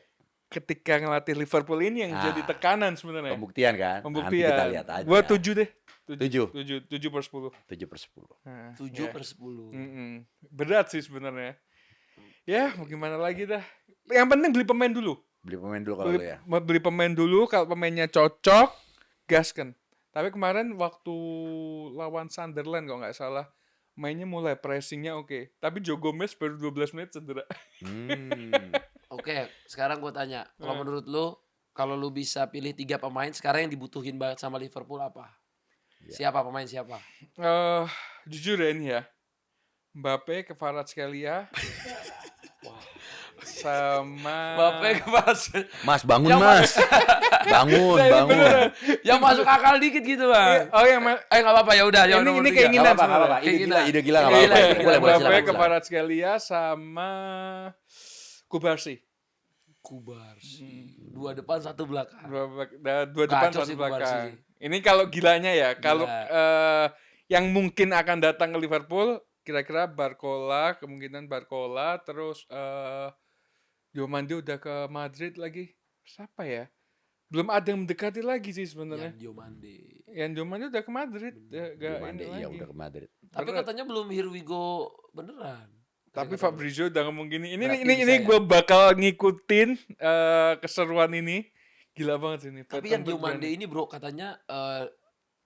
Ketika ngelatih Liverpool ini yang Ah, jadi tekanan sebenarnya. Pembuktian kan? Pembuktian. Nanti kita lihat aja. Gue 7 deh. 7. 7/10. 7/10. Nah, 7/10. Berat sih sebenarnya. Ya, mau gimana lagi dah. Yang penting beli pemain dulu. Beli pemain dulu kalau lu ya. Beli pemain dulu, kalau pemainnya cocok, gaskan. Tapi kemarin waktu lawan Sunderland kalau nggak salah, mainnya mulai pressingnya oke. Tapi Joe Gomez baru 12 menit cedera. Oke, sekarang gue tanya, kalau menurut lu, kalau lu bisa pilih 3 pemain sekarang yang dibutuhin banget sama Liverpool apa? Siapa pemain siapa? Jujur ya ini ya, Mbappe, Kvaratskhelia, sama Mbappe kepas. Mas, bangun Yang Mas. Bangun, Nah, ini bangun. beneran. Yang masuk akal dikit gitu, Bang. Oh yang Nggak apa-apa, ya udah. Ini- nomor ini 3. keinginan. Nggak apa-apa. Keinginan. Ide gila nggak Ide apa-apa. gila, Boleh, Mbappe, silakan. Kvaratskhelia sama Kubarsi. Kubarsi. 2 depan 1 belakang. Dua depan Kacau satu sih Kubarsi belakang. sih. Ini kalau gilanya ya, kalau Gila. yang mungkin akan datang ke Liverpool, kira-kira Barcola, kemungkinan Barcola, terus Diomande udah ke Madrid lagi. Siapa ya? Belum ada yang mendekati lagi sih sebenarnya. Yang Diomande. Yang Diomande udah ke Madrid, gak Diomande, ini iya lagi. udah ke Madrid. Tapi Berat. katanya belum here we go beneran. Tapi Fabrizio udah ngomong gini, ini Berarti ini bisa ya? gue bakal ngikutin keseruan ini. Gila banget sih ini. Tapi yang Diomande ini bro katanya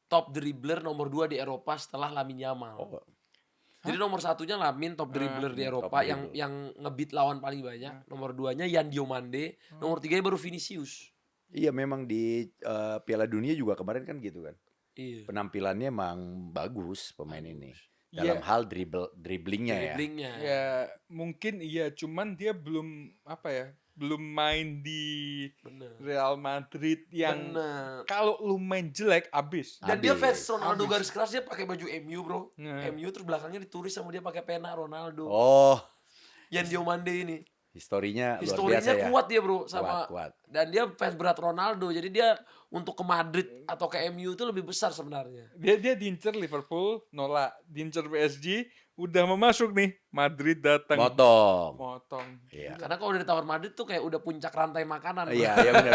top dribbler nomor 2 di Eropa setelah Lamine Yamal. Oh, Jadi nomor 1-nya Lamine top dribbler di Eropa top dribble. yang ngebit lawan paling banyak. Nomor 2-nya Yan Diomande. Nomor 3-nya baru Vinicius. iya memang di Piala Dunia juga kemarin kan gitu kan. Iya. Penampilannya emang bagus pemain ini. Iya. Dalam hal dribblingnya ya. Dribblingnya. Ya mungkin iya, cuman dia belum belum main di Bener. Real Madrid yang Bener. kalau lu main jelek abis. Dan dia Habis. fans Ronaldo garis keras, dia pakai baju MU bro. Nah. MU terus belakangnya ditulis sama dia pakai pena Ronaldo. Oh, Yan Diomande ini. historinya luar Historinya biasa ya. kuat dia bro sama Kuat. dan dia fans berat Ronaldo. Jadi dia untuk ke Madrid atau ke MU itu lebih besar sebenarnya. Dia diincer Liverpool, nolak. Diincer PSG, udah mau masuk nih. Madrid datang. Motong. Iya. Karena kalau udah ditawar Madrid tuh kayak udah puncak rantai makanan. Bro. Iya, benar.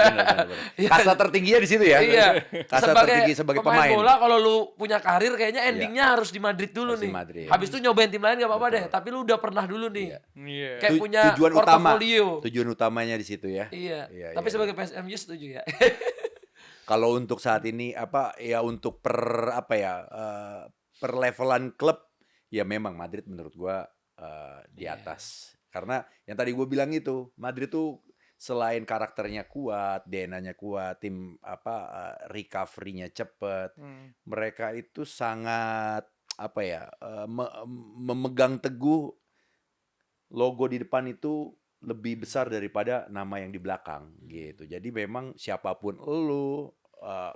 Iya. Kasta tertingginya di situ ya. Iya. Kasta tertinggi sebagai pemain. bola kalau lu punya karir kayaknya endingnya harus di Madrid dulu Harus di nih. Madrid. Habis itu nyobain tim lain gak apa-apa deh. Tapi lu udah pernah dulu nih. Iya. Iya. Kayak punya Tujuan utama. portofolio. Tujuan utamanya di situ ya. Iya. Iya, Tapi iya, sebagai PSMU setuju ya. Kalau untuk saat ini untuk per levelan klub ya memang Madrid menurut gua di Iya. atas. Karena yang tadi gue bilang itu, Madrid tuh selain karakternya kuat, DNA-nya kuat, tim recovery-nya cepet, mereka itu sangat memegang teguh logo di depan itu lebih besar daripada nama yang di belakang gitu. Jadi memang siapapun lu,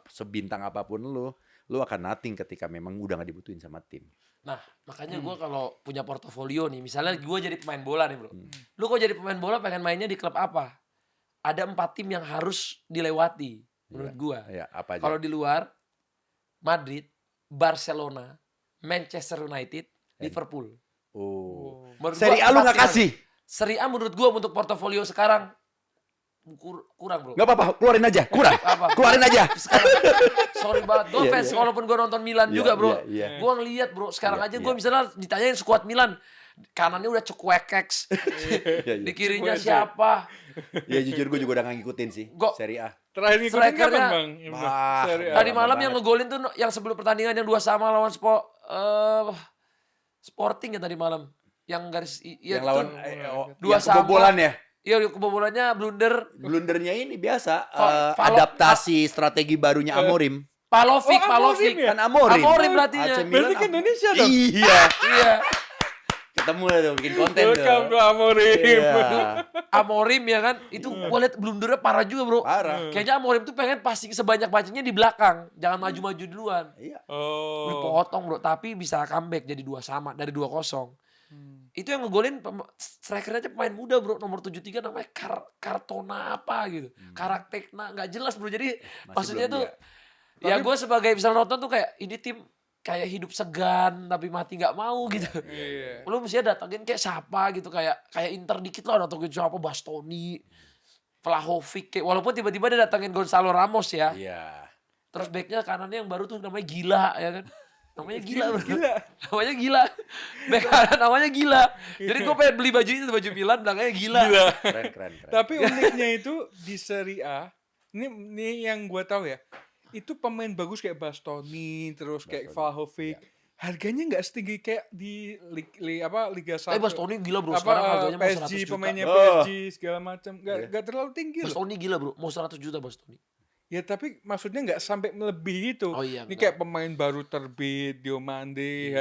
sebintang apapun lu akan nothing ketika memang udah gak dibutuhin sama tim. Nah, makanya gue kalau punya portofolio nih, misalnya gue jadi pemain bola nih bro. Lu kok jadi pemain bola pengen mainnya di klub apa? Ada 4 tim yang harus dilewati menurut gue. Ya, apa aja? Kalau di luar, Madrid, Barcelona, Manchester United, Liverpool. Oh. Menurut Seri gua A lu 4 gak tim. kasih? Seri A menurut gue untuk portofolio sekarang kurang bro. Gak apa-apa, keluarin aja, kurang. Apa? Keluarin aja. Sekarang, sorry banget, gue Iya, fans iya. walaupun gue nonton Milan Iya, juga bro. iya, iya. Gue ngeliat bro, sekarang Iya, aja iya. gue misalnya ditanyain skuad Milan, kanannya udah Cekwekeks, Iya, di iya. kirinya Cekwekeks. siapa? Ya jujur gue juga udah gak ngikutin sih Gua- Seri A. Terakhir ngikutin Strikernya- kapan bang? Wah, Serie A. Tadi lama malam banget. yang ngegolin tuh yang sebelum pertandingan yang 2-2 lawan Sporting ya tadi malam. Yang garis Yang lawan Dua yang sama. kebobolan ya. Iya kebobolannya blunder Blundernya ini biasa Falo- adaptasi strategi barunya Amorim. Palovic Amorim ya? Kan Amorim. Amorim berartinya. AC Milan Berarti ke Indonesia dong? Iya. Iya. Ketemu lah tuh bikin konten tuh. Welcome to Amorim. Iya. Amorim ya kan, itu gue liat blundernya parah juga bro. Parah. Kayaknya Amorim tuh pengen passing sebanyak-banyaknya di belakang, jangan maju-maju duluan. Iya. Oh. Dipotong bro, tapi bisa comeback jadi 2-2 dari 2-0. Itu yang ngegolin strikernya aja pemain muda bro, nomor 73 namanya Kartona apa gitu. Karaktekna nggak jelas bro. Jadi maksudnya belum tuh dia. ya gue sebagai misalnya nonton tuh kayak ini tim kayak hidup segan tapi mati nggak mau gitu. Iya. Lu mestinya datangin kayak siapa gitu, kayak Inter dikit lah datangin siapa, Bastoni, Vlahovic kayak, walaupun tiba-tiba dia datangin Gonzalo Ramos ya. Iya. Terus backnya kanannya yang baru tuh namanya Gila ya kan. Namanya Gila bro. Gila. Namanya Gila. Back kanan namanya Gila. Jadi gue pengen beli baju itu, baju Milan belakangnya Gila. Gila. Keren. Tapi uniknya itu di Serie A, ini yang gue tahu ya, itu pemain bagus kayak Bastoni, terus kayak Vlahovic, harganya nggak setinggi kayak di Liga 1. Bastoni gila bro, sekarang harganya mau 100 PSG, juta. pemainnya Oh. PSG segala macam, nggak terlalu tinggi loh. Bastoni gila bro, mau 100 juta Bastoni. Ya tapi maksudnya nggak sampai melebihi itu. Oh iya, Ini enggak. kayak pemain baru terbit, Diomande,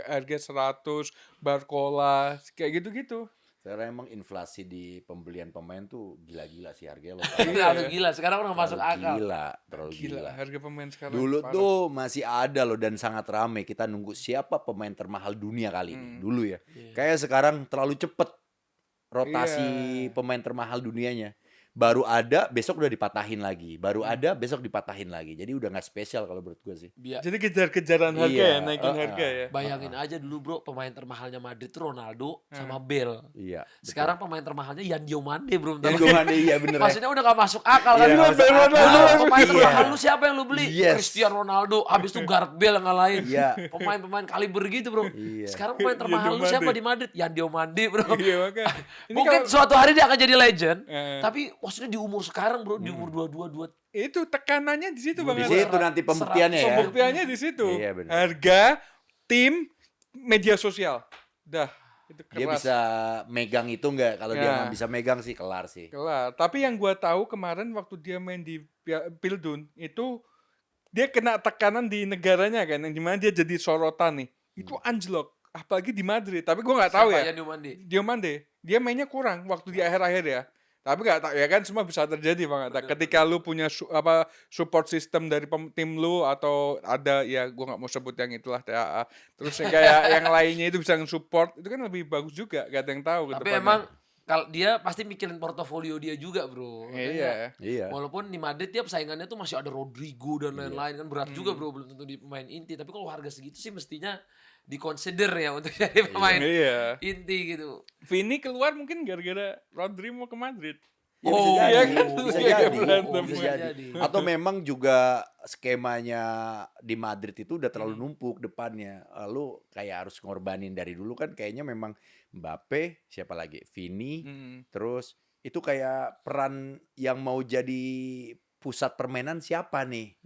harga 100, Barcola, kayak gitu-gitu. Karena emang inflasi di pembelian pemain tuh gila-gila sih harganya loh. Terlalu gila, sekarang udah masuk akal. Terlalu Gila, gila. harga pemain sekarang. Dulu parah. tuh masih ada loh dan sangat rame. Kita nunggu siapa pemain termahal dunia kali ini. Dulu ya. Kayak sekarang terlalu cepet rotasi pemain termahal dunianya. Baru ada, besok udah dipatahin lagi. Baru ada, besok dipatahin lagi. Jadi udah nggak spesial kalau menurut gue sih. Jadi kejar-kejaran harga Iya, ya, naikin harga ya. Bayangin aja dulu bro, pemain termahalnya Madrid tuh Ronaldo sama Bale. Iya. Sekarang pemain termahalnya Yan Diomande bro. Yang gue mana iya bener ya. Maksudnya udah gak masuk akal kan. Iya, nggak masuk akal. Dulu pemain Iya. termahal lu siapa yang lu beli? Yes. Cristiano Ronaldo, habis itu Gareth Bale yang ngalahin. Iya. Pemain-pemain kaliber gitu bro. Iya. Sekarang pemain termahal lu Diomande. siapa di Madrid? Yan Diomande bro. Iya makanya. Ini Mungkin kalau- suatu hari dia akan jadi legend. Tapi Tapi maksudnya di umur sekarang bro, di umur 22. itu tekanannya di situ Di Bang. situ nanti pembuktiannya ya. Pembuktiannya di situ. Iya, benar. Harga, tim, media sosial. Dah, itu keras. Dia bisa megang itu nggak? Kalau dia Ya. nggak bisa megang sih kelar sih. Kelar. Tapi yang gua tahu kemarin waktu dia main di Pildun itu dia kena tekanan di negaranya kan, yang dimana dia jadi sorotan nih. Itu anjlok, apalagi di Madrid. Tapi gua nggak tahu ya. Yan Diomande. Diomande, dia mainnya kurang waktu di akhir-akhir ya. Tapi nggak tahu ya kan, semua bisa terjadi Bang Atta. Ketika lu punya support system dari tim lu atau ada ya gua nggak mau sebut yang itulah TAA. Terus yang kayak yang lainnya itu bisa support, itu kan lebih bagus juga. Gak ada yang tahu ke Tapi depannya. emang kalau dia pasti mikirin portofolio dia juga bro. Iya. Iya. Walaupun di Madrid dia saingannya tuh masih ada Rodrigo dan lain-lain kan berat juga bro, belum tentu di pemain inti. Tapi kalau harga segitu sih mestinya dikonsider ya untuk jadi pemain Iya. inti gitu. Vini keluar mungkin gara-gara Rodri mau ke Madrid. Ya, bisa Oh, jadi, iya kan? bisa Iya, jadi, berantem. bisa Bisa jadi. jadi. Atau memang juga skemanya di Madrid itu udah terlalu numpuk depannya. Lalu kayak harus ngorbanin dari dulu kan kayaknya memang Mbappe, siapa lagi? Vini, terus itu kayak peran yang mau jadi pusat permainan siapa nih?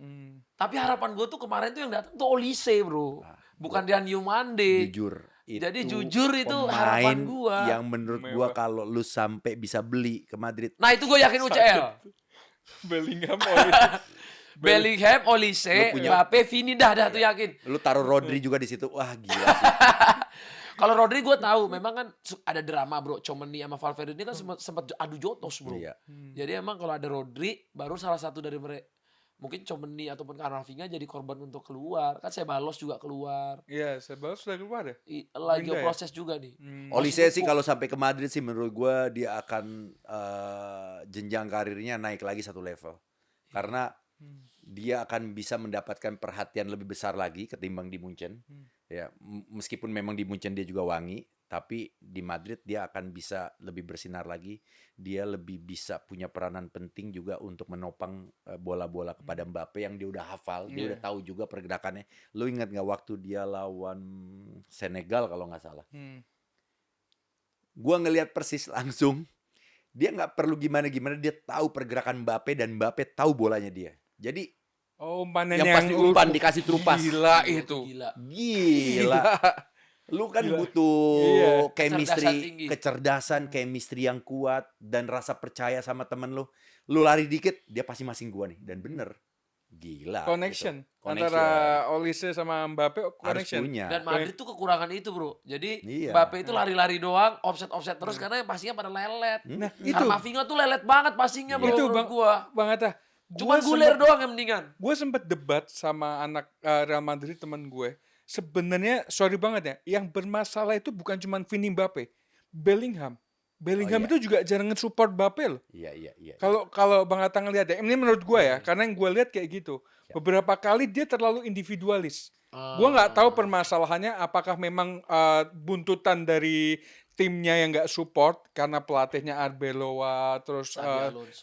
Tapi harapan gue tuh kemarin tuh yang datang tuh Olise bro, bukan Yan Diomande. Jujur. Jadi itu jujur itu pemain harapan gua. yang menurut gua Mewah. kalau lu sampai bisa beli ke Madrid, Nah itu gue yakin UCL. Bellingham oleh Bellingham, Olise, Lu punya- Mbappe, Vini dah tuh yakin. lu taruh Rodri juga di situ. Wah, gila sih. Kalau Rodri gue tahu, memang kan ada drama bro. Chomeni sama Valverde ini kan sempat adu jotos bro. Iya. Jadi emang kalau ada Rodri, baru salah satu dari mereka, mungkin Chomeni ataupun Camavinga jadi korban untuk keluar. Kan Ceballos juga keluar. Iya, Ceballos sudah keluar ya. Lagi Pindah ya? proses juga nih. Olise sih kalau sampai ke Madrid sih menurut gua dia akan jenjang karirnya naik lagi satu level. Karena dia akan bisa mendapatkan perhatian lebih besar lagi ketimbang di Munchen. Ya, meskipun memang di Munchen dia juga wangi, tapi di Madrid dia akan bisa lebih bersinar lagi. Dia lebih bisa punya peranan penting juga untuk menopang bola-bola kepada Mbappe yang dia udah hafal, dia udah tahu juga pergerakannya. Lu ingat nggak waktu dia lawan Senegal kalau nggak salah? Gua ngelihat persis langsung. Dia nggak perlu gimana-gimana, dia tahu pergerakan Mbappe dan Mbappe tahu bolanya dia. Jadi Oh, umpannya yang pasti umpan dikasih terupas. Gila itu. Gila. Gila. Lu kan Gila. butuh Iya. Kecerdasan chemistry, tinggi. kecerdasan, chemistry yang kuat dan rasa percaya sama temen lu. Lu lari dikit, dia pasti masing gua nih. Dan bener. gila. Connection Gitu. Connection. antara Olise sama Mbappe, Harus connection. punya. Dan Madrid tuh kekurangan itu bro. Jadi Iya. Mbappe itu lari-lari doang, offset terus karena yang passingnya pada lelet. Nah, Karena Camavinga tuh lelet banget passingnya bro itu menurut gua. Bang Atta. Cuma guler doang yang mendingan. Gue sempet debat sama anak Real Madrid teman gue. Sebenarnya sorry banget ya, yang bermasalah itu bukan cuma Vini Mbappe, Bellingham. Bellingham iya. itu juga jarang nge-support Mbappe loh. Iya. Kalau Bang Atta ngeliat ya, ini menurut gue ya, karena yang gue lihat kayak gitu. Beberapa kali dia terlalu individualis. Gue nggak tahu permasalahannya apakah memang buntutan dari timnya yang nggak support karena pelatihnya Arbeloa terus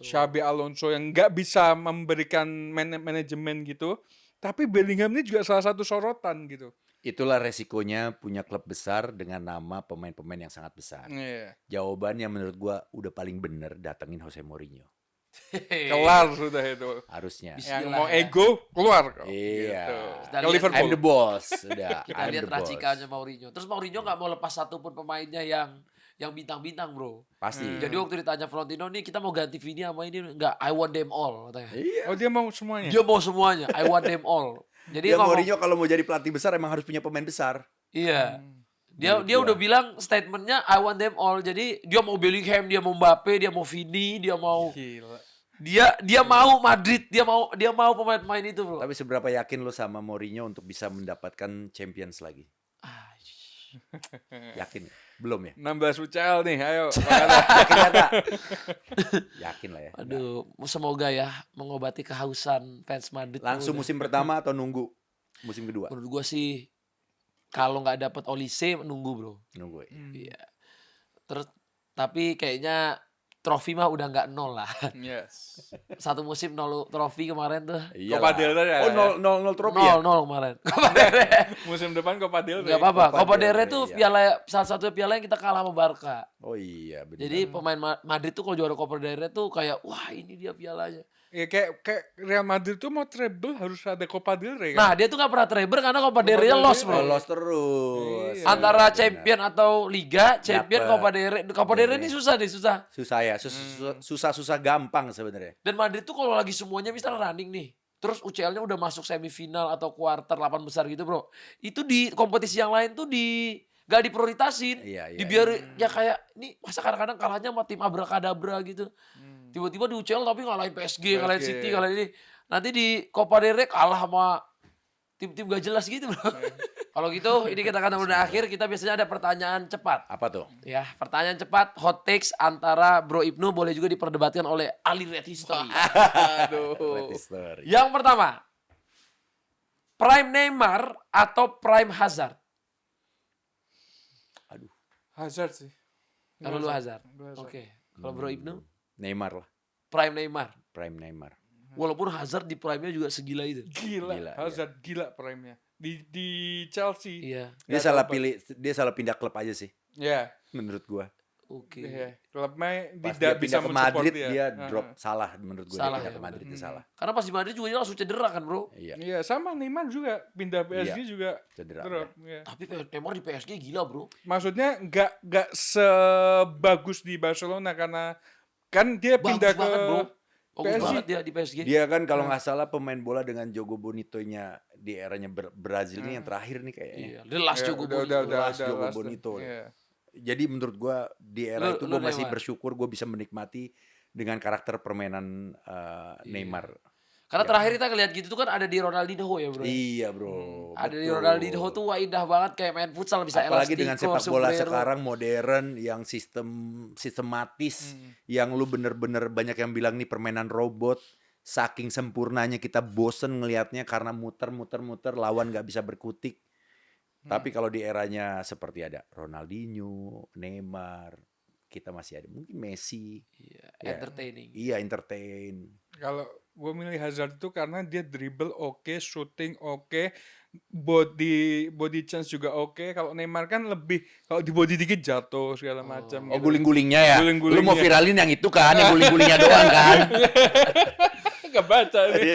Xabi Alonso yang nggak bisa memberikan manajemen gitu. Tapi Bellingham ini juga salah satu sorotan gitu. Itulah resikonya punya klub besar dengan nama pemain-pemain yang sangat besar. Iya. Jawabannya menurut gua udah paling bener datengin Jose Mourinho. Kelar sudah itu. Harusnya. Yang Bismillah mau ya. ego keluar kok. Iya. Gitu. Kita Ke lihat Liverpool. I'm the boss. Udah. Kita I'm lihat the boss. racikannya Mourinho. Terus Mourinho nggak mau lepas satupun pemainnya yang bintang-bintang bro. Pasti. Jadi waktu ditanya Florentino nih kita mau ganti Vini sama ini enggak, I want them all katanya. Iya. Oh dia mau semuanya. Dia mau semuanya, I want them all. Jadi Ya ngomong- Mourinho kalau mau jadi pelatih besar emang harus punya pemain besar. Iya. Menurut Dia gua. udah bilang statementnya I want them all. Jadi dia mau Bellingham, dia mau Mbappe, dia mau Vini, dia mau Gila. dia mau Madrid, dia mau pemain-pemain itu, bro. Tapi seberapa yakin lo sama Mourinho untuk bisa mendapatkan Champions lagi? Ah, Yakin? Belum ya? 16 UCL nih, ayo. Bang Atta. Yakin gak, Tak? Yakin lah ya. Aduh, semoga ya mengobati kehausan fans Madrid. Langsung Udah. musim pertama atau nunggu musim kedua? Menurut gua sih kalau nggak dapat Olise nunggu, bro. Nunggu ya. Iya. Terus tapi kayaknya trofi mah udah nggak nol lah. Yes. Satu musim nol trofi kemarin tuh. Iyalah. Copa del Rey ya? Oh, 0 trofi ya? Nol kemarin. Copa del Rey. Musim depan Copa del Rey. Nggak apa-apa. Copa Copa del del Rey Rey, tuh iya. piala salah satu piala yang kita kalah sama Barca. Oh iya, benar. Jadi pemain Madrid tuh kalau juara Copa del Rey tuh kayak wah ini dia pialanya. Ya kayak Real Madrid tuh mau treble harus ada Copa del Rey kan? Nah dia tuh nggak pernah treble karena Copa del Rey del Rey lost, bro. Lolos terus. Iya. Antara Benar. champion atau liga, champion Dapet. Copa del Rey. Copa del Rey ini susah deh, susah. Susah ya, susah-susah gampang sebenarnya. Dan Madrid tuh kalau lagi semuanya misalnya running nih, terus UCL-nya udah masuk semifinal atau quarter 8 besar gitu, bro. Itu di kompetisi yang lain tuh gak diprioritasin. Iya, Dibiarin ya kayak ini masa kadang-kadang kalahnya sama tim abrakadabra gitu. Tiba-tiba di UCL tapi ngalahin PSG, ngalahin City, ngalahin ini. Nanti di Copa del Rey kalah sama tim-tim gak jelas gitu, bro. Kalau gitu, ini kita akan udah akhir. Kita biasanya ada pertanyaan cepat. Apa tuh? Ya, pertanyaan cepat, hot takes antara Bro Ibnu boleh juga diperdebatkan oleh Ali Red History. Red History. Yang pertama, Prime Neymar atau Prime Hazard? Aduh, Hazard sih. Kalau lu Hazard. Gua Hazard. Oke. Kalau Bro Ibnu, Neymar lah, Prime Neymar. prime Neymar. Walaupun Hazard di prime-nya juga segila itu. Gila, Gila, Hazard gila prime-nya. Di Chelsea. Iya. Dia Nggak salah tahu, pilih, dia salah pindah klub aja sih, Ya, menurut gua. Oke. iya. Klubnya Pas tidak dia bisa pindah ke mensupport Madrid, dia. dia drop salah menurut gua. Salah Dia pindah ya, ke Madrid dia salah. Karena pas di Madrid juga dia langsung cedera kan, Bro. Iya, Iya, sama Neymar juga pindah PSG juga cedera. drop. Iya. Tapi Neymar di PSG gila, Bro. Maksudnya nggak sebagus di Barcelona karena kan dia Bagus pindah ke banget, Bro. Bagus PSG. banget dia di PSG. Dia kan kalau nggak salah pemain bola dengan Jogo Bonito-nya di eranya Brazil ini yang terakhir nih kayaknya. Iya, the last Ya, Jogo udah, Bonito. Last Jogo last. Bonito. Iya. Jadi menurut gua di era Lu- itu lu gua masih Neymar. bersyukur gua bisa menikmati dengan karakter permainan Neymar. Karena terakhir kita ngeliat gitu tuh kan ada di Ronaldinho ya, Bro. Iya, Bro. Ada di betul. Ronaldinho tuh wah indah banget kayak main futsal bisa Apalagi dengan elastiko, sepak bola sombrero. sekarang modern yang sistematis, yang lu bener-bener banyak yang bilang nih permainan robot. Saking sempurnanya kita bosen ngelihatnya karena muter-muter lawan nggak bisa berkutik. Tapi kalau di eranya seperti ada Ronaldinho, Neymar, kita masih ada mungkin Messi. Iya, Ya. entertaining. Iya, entertain. Kalau gue milih Hazard itu karena dia dribble oke, shooting oke, body chance juga oke. Kalau Neymar kan lebih kalau di body dikit jatuh segala macam. Oh, gitu. guling-gulingnya ya. Guling-gulingnya. Lu mau viralin yang itu kan, yang guling-gulingnya doang kan. Nggak baca nih.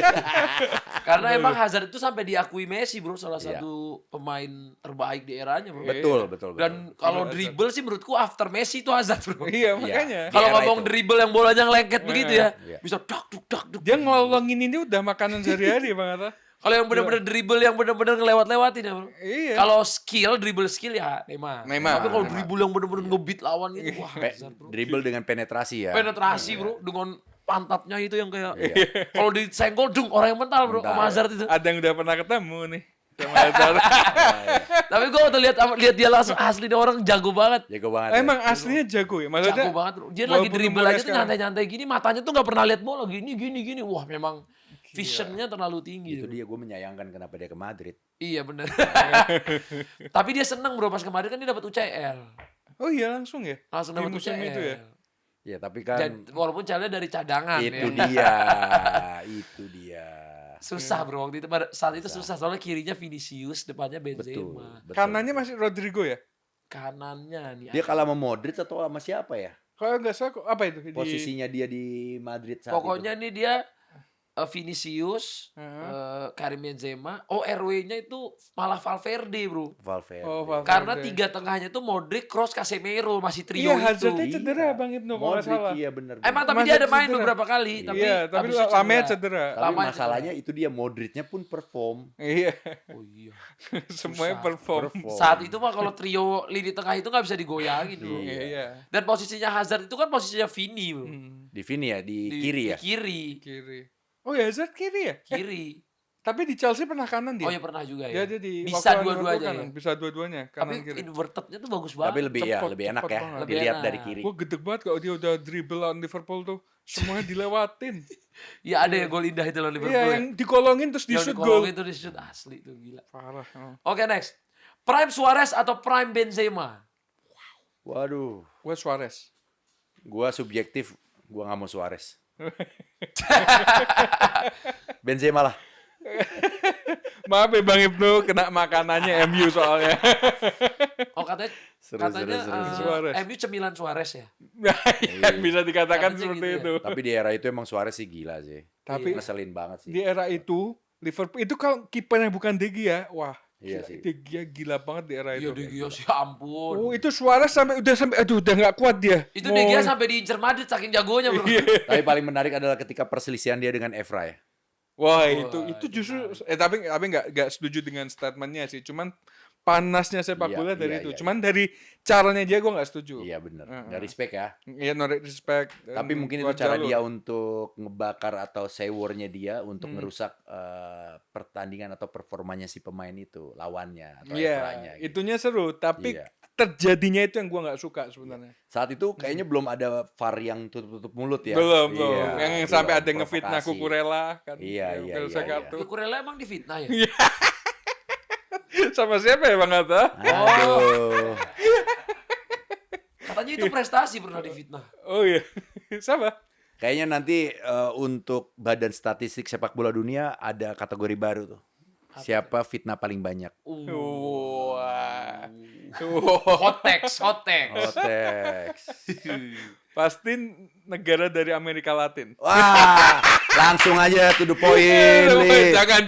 Karena emang Hazard itu sampai diakui Messi bro, salah satu pemain terbaik di eranya bro. Betul. Dan kalau dribble sih menurutku after Messi itu Hazard bro. Iya, makanya. Di Kalau era ngomong itu. dribble yang bolanya ngelengket begitu ya, Iya. bisa dak duk dak duk. Dia ngelolongin ini udah makanan sehari-hari Bang Atta. Kalau yang benar-benar dribble yang benar-benar ngelewat-lewatin ya bro. Iya. Kalau dribble skill ya Neymar. Neymar. Tapi kalau dribble yang benar-benar ngebeat lawan gitu, wah Hazard bro. Dribble dengan penetrasi ya. Penetrasi bro, dengan pantatnya itu yang kayak Iya. kalau disenggol dung orang yang mental bro sama Hazard itu. Ada yang udah pernah ketemu nih sama Hazard. Tapi gue waktu lihat dia langsung asli dia orang jago banget. Jago banget. Emang aslinya jago ya? Maksudnya Jago banget bro. Dia lagi walaupun dribble umurnya aja tuh sekarang. nyantai-nyantai gini, matanya tuh nggak pernah lihat bola gini. Wah memang visionnya terlalu tinggi. Itu bro. dia, gue menyayangkan kenapa dia ke Madrid. Iya bener. Tapi dia seneng bro pas kemarin kan dia dapat UCL. Oh iya langsung ya? Langsung Di dapat musim UCL. itu ya? Ya tapi kan Walaupun CL-nya dari cadangan itu ya. itu dia. Susah bro waktu itu saat itu susah soalnya kirinya Vinicius, depannya Betul. Benzema. Kanannya masih Rodrigo ya? Kanannya nih. Dia kalah sama Modric atau sama siapa ya? Kalau nggak salah apa itu? Posisinya dia di Madrid saat Pokoknya itu. nih dia Vinicius, Heeh. Karim Benzema, RW-nya itu malah Valverde bro. Valverde. Oh, Valverde. Karena tiga tengahnya tuh Modric, Kroos, Casemiro masih trio Iya, itu. Hazardnya cedera Bang Ibnu kalau nggak Modric salah. iya bener. Emang tapi Masih dia ada main cedera. beberapa kali, tapi Iya, tapi habis itu Lamanya cedera. Tapi Lamanya masalahnya itu dia Modricnya pun perform. Iya, Oh iya. semuanya Susah. perform. Saat itu mah kalau trio lini tengah itu nggak bisa digoyangin bro. Iya. Dan posisinya Hazard itu kan posisinya Vini bro. Di Vini ya, di kiri ya. Di kiri. Kiri. Oh ya, Hazard kiri ya? Kiri. Tapi di Chelsea pernah kanan dia. Oh ya pernah juga Dia ya. di Bisa waktu dua-duanya kanan. ya. Bisa dua-duanya, Tapi kanan kiri. invertednya tuh bagus banget. Tapi lebih Cepet, lebih enak cepet ya banget. Lebih dilihat enak. dari kiri. Gue gede banget kalau dia udah dribble lawan Liverpool tuh. Semuanya dilewatin. Ya ada ya gol indah itu loh Liverpool. Iya, ya. yang dikolongin terus di Yang shoot dikolongin goal. itu di shoot asli tuh gila. Parah. Oke next. Prime Suarez atau Prime Benzema? Waduh, Gue Suarez. gua subjektif, gua nggak mau Suarez. Benzema lah. Maaf ya Bang Ibnu, kena makanannya MU soalnya. Oh katanya Seru, katanya seru, seru. Suarez. MU cemilan Suarez ya. Ya, bisa dikatakan Katanya seperti gitu ya. itu. Tapi di era itu emang Suarez sih gila sih. Tapi Ngeselin banget sih. di era itu Liverpool itu kalau kipernya bukan De Gea, wah. Iya Gila, sih. De Gea gila banget di era Iya itu. De Gea sih ampun. Oh, itu Suarez sampai aduh udah nggak kuat dia. Itu De Gea sampai diincer Madrid saking jagonya bro. Iya. Tapi paling menarik adalah ketika perselisihan dia dengan Evra ya. Wah, itu justru tapi nggak setuju dengan statementnya sih. Cuman panasnya sepak Iya, bola dari iya, itu. iya, Cuman dari caranya dia gue nggak setuju. Iya bener. Heeh. Nggak respect ya. Iya, no respect. Tapi mungkin itu buat cara jalur. dia untuk ngebakar atau sewornya dia untuk ngerusak pertandingan atau performanya si pemain itu, lawannya atau Evranya. Iya, gitu. itunya seru. Tapi Iya. terjadinya itu yang gue nggak suka sebenarnya. Saat itu kayaknya belum ada VAR yang tutup-tutup mulut ya. Belum. Iya, Yang belum. sampai ada yang ngefitnah Provokasi. Kukurela kan. Iya, yang iya, Elsa iya, kartu. Kukurela emang difitnah ya? Sama siapa ya Bang Atta? Aduh. Katanya itu prestasi pernah difitnah. Oh iya. Sama. Kayaknya nanti untuk Badan Statistik Sepak Bola Dunia ada kategori baru tuh. Siapa fitnah paling banyak? Wah. Hot text. Otex. Pasti negara dari Amerika Latin. Wah, langsung aja to the point. Li. Jangan.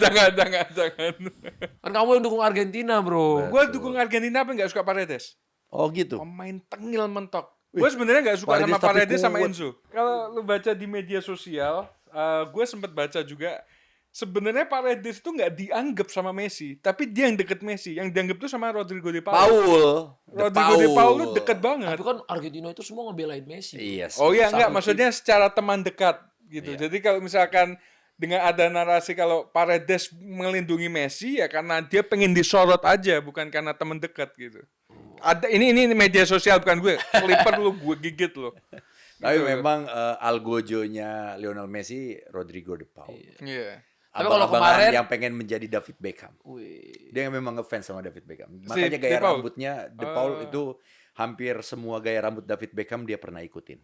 Kan kamu yang dukung Argentina bro. Gue dukung Argentina tapi nggak suka Paredes. Oh gitu. Pemain tengil mentok. Gue sebenarnya nggak suka Paredes sama tapi Paredes sama kuat. Enzo. Kalau lu baca di media sosial, gue sempet baca juga. Sebenarnya Paredes itu nggak dianggap sama Messi, tapi dia yang deket Messi. Yang dianggap tuh sama Rodrigo de Paul. Rodrigo de Paul lu deket banget. Tapi kan Argentina itu semua ngebelain Messi. Iya. Oh iya enggak, Sama maksudnya secara teman dekat gitu. Iya. Jadi kalau misalkan dengan ada narasi kalau Paredes melindungi Messi ya karena dia pengen disorot aja, bukan karena teman dekat gitu. Ada ini media sosial bukan gue. Clipper lu gue gigit lu. Tapi Gitu. memang algojonya Lionel Messi Rodrigo de Paul. Iya. Tapi kalau Abang-abangan kemarin- yang pengen menjadi David Beckham. Wih. Dia memang ngefans sama David Beckham. Makanya De gaya Paul? rambutnya De Paul itu hampir semua gaya rambut David Beckham dia pernah ikutin.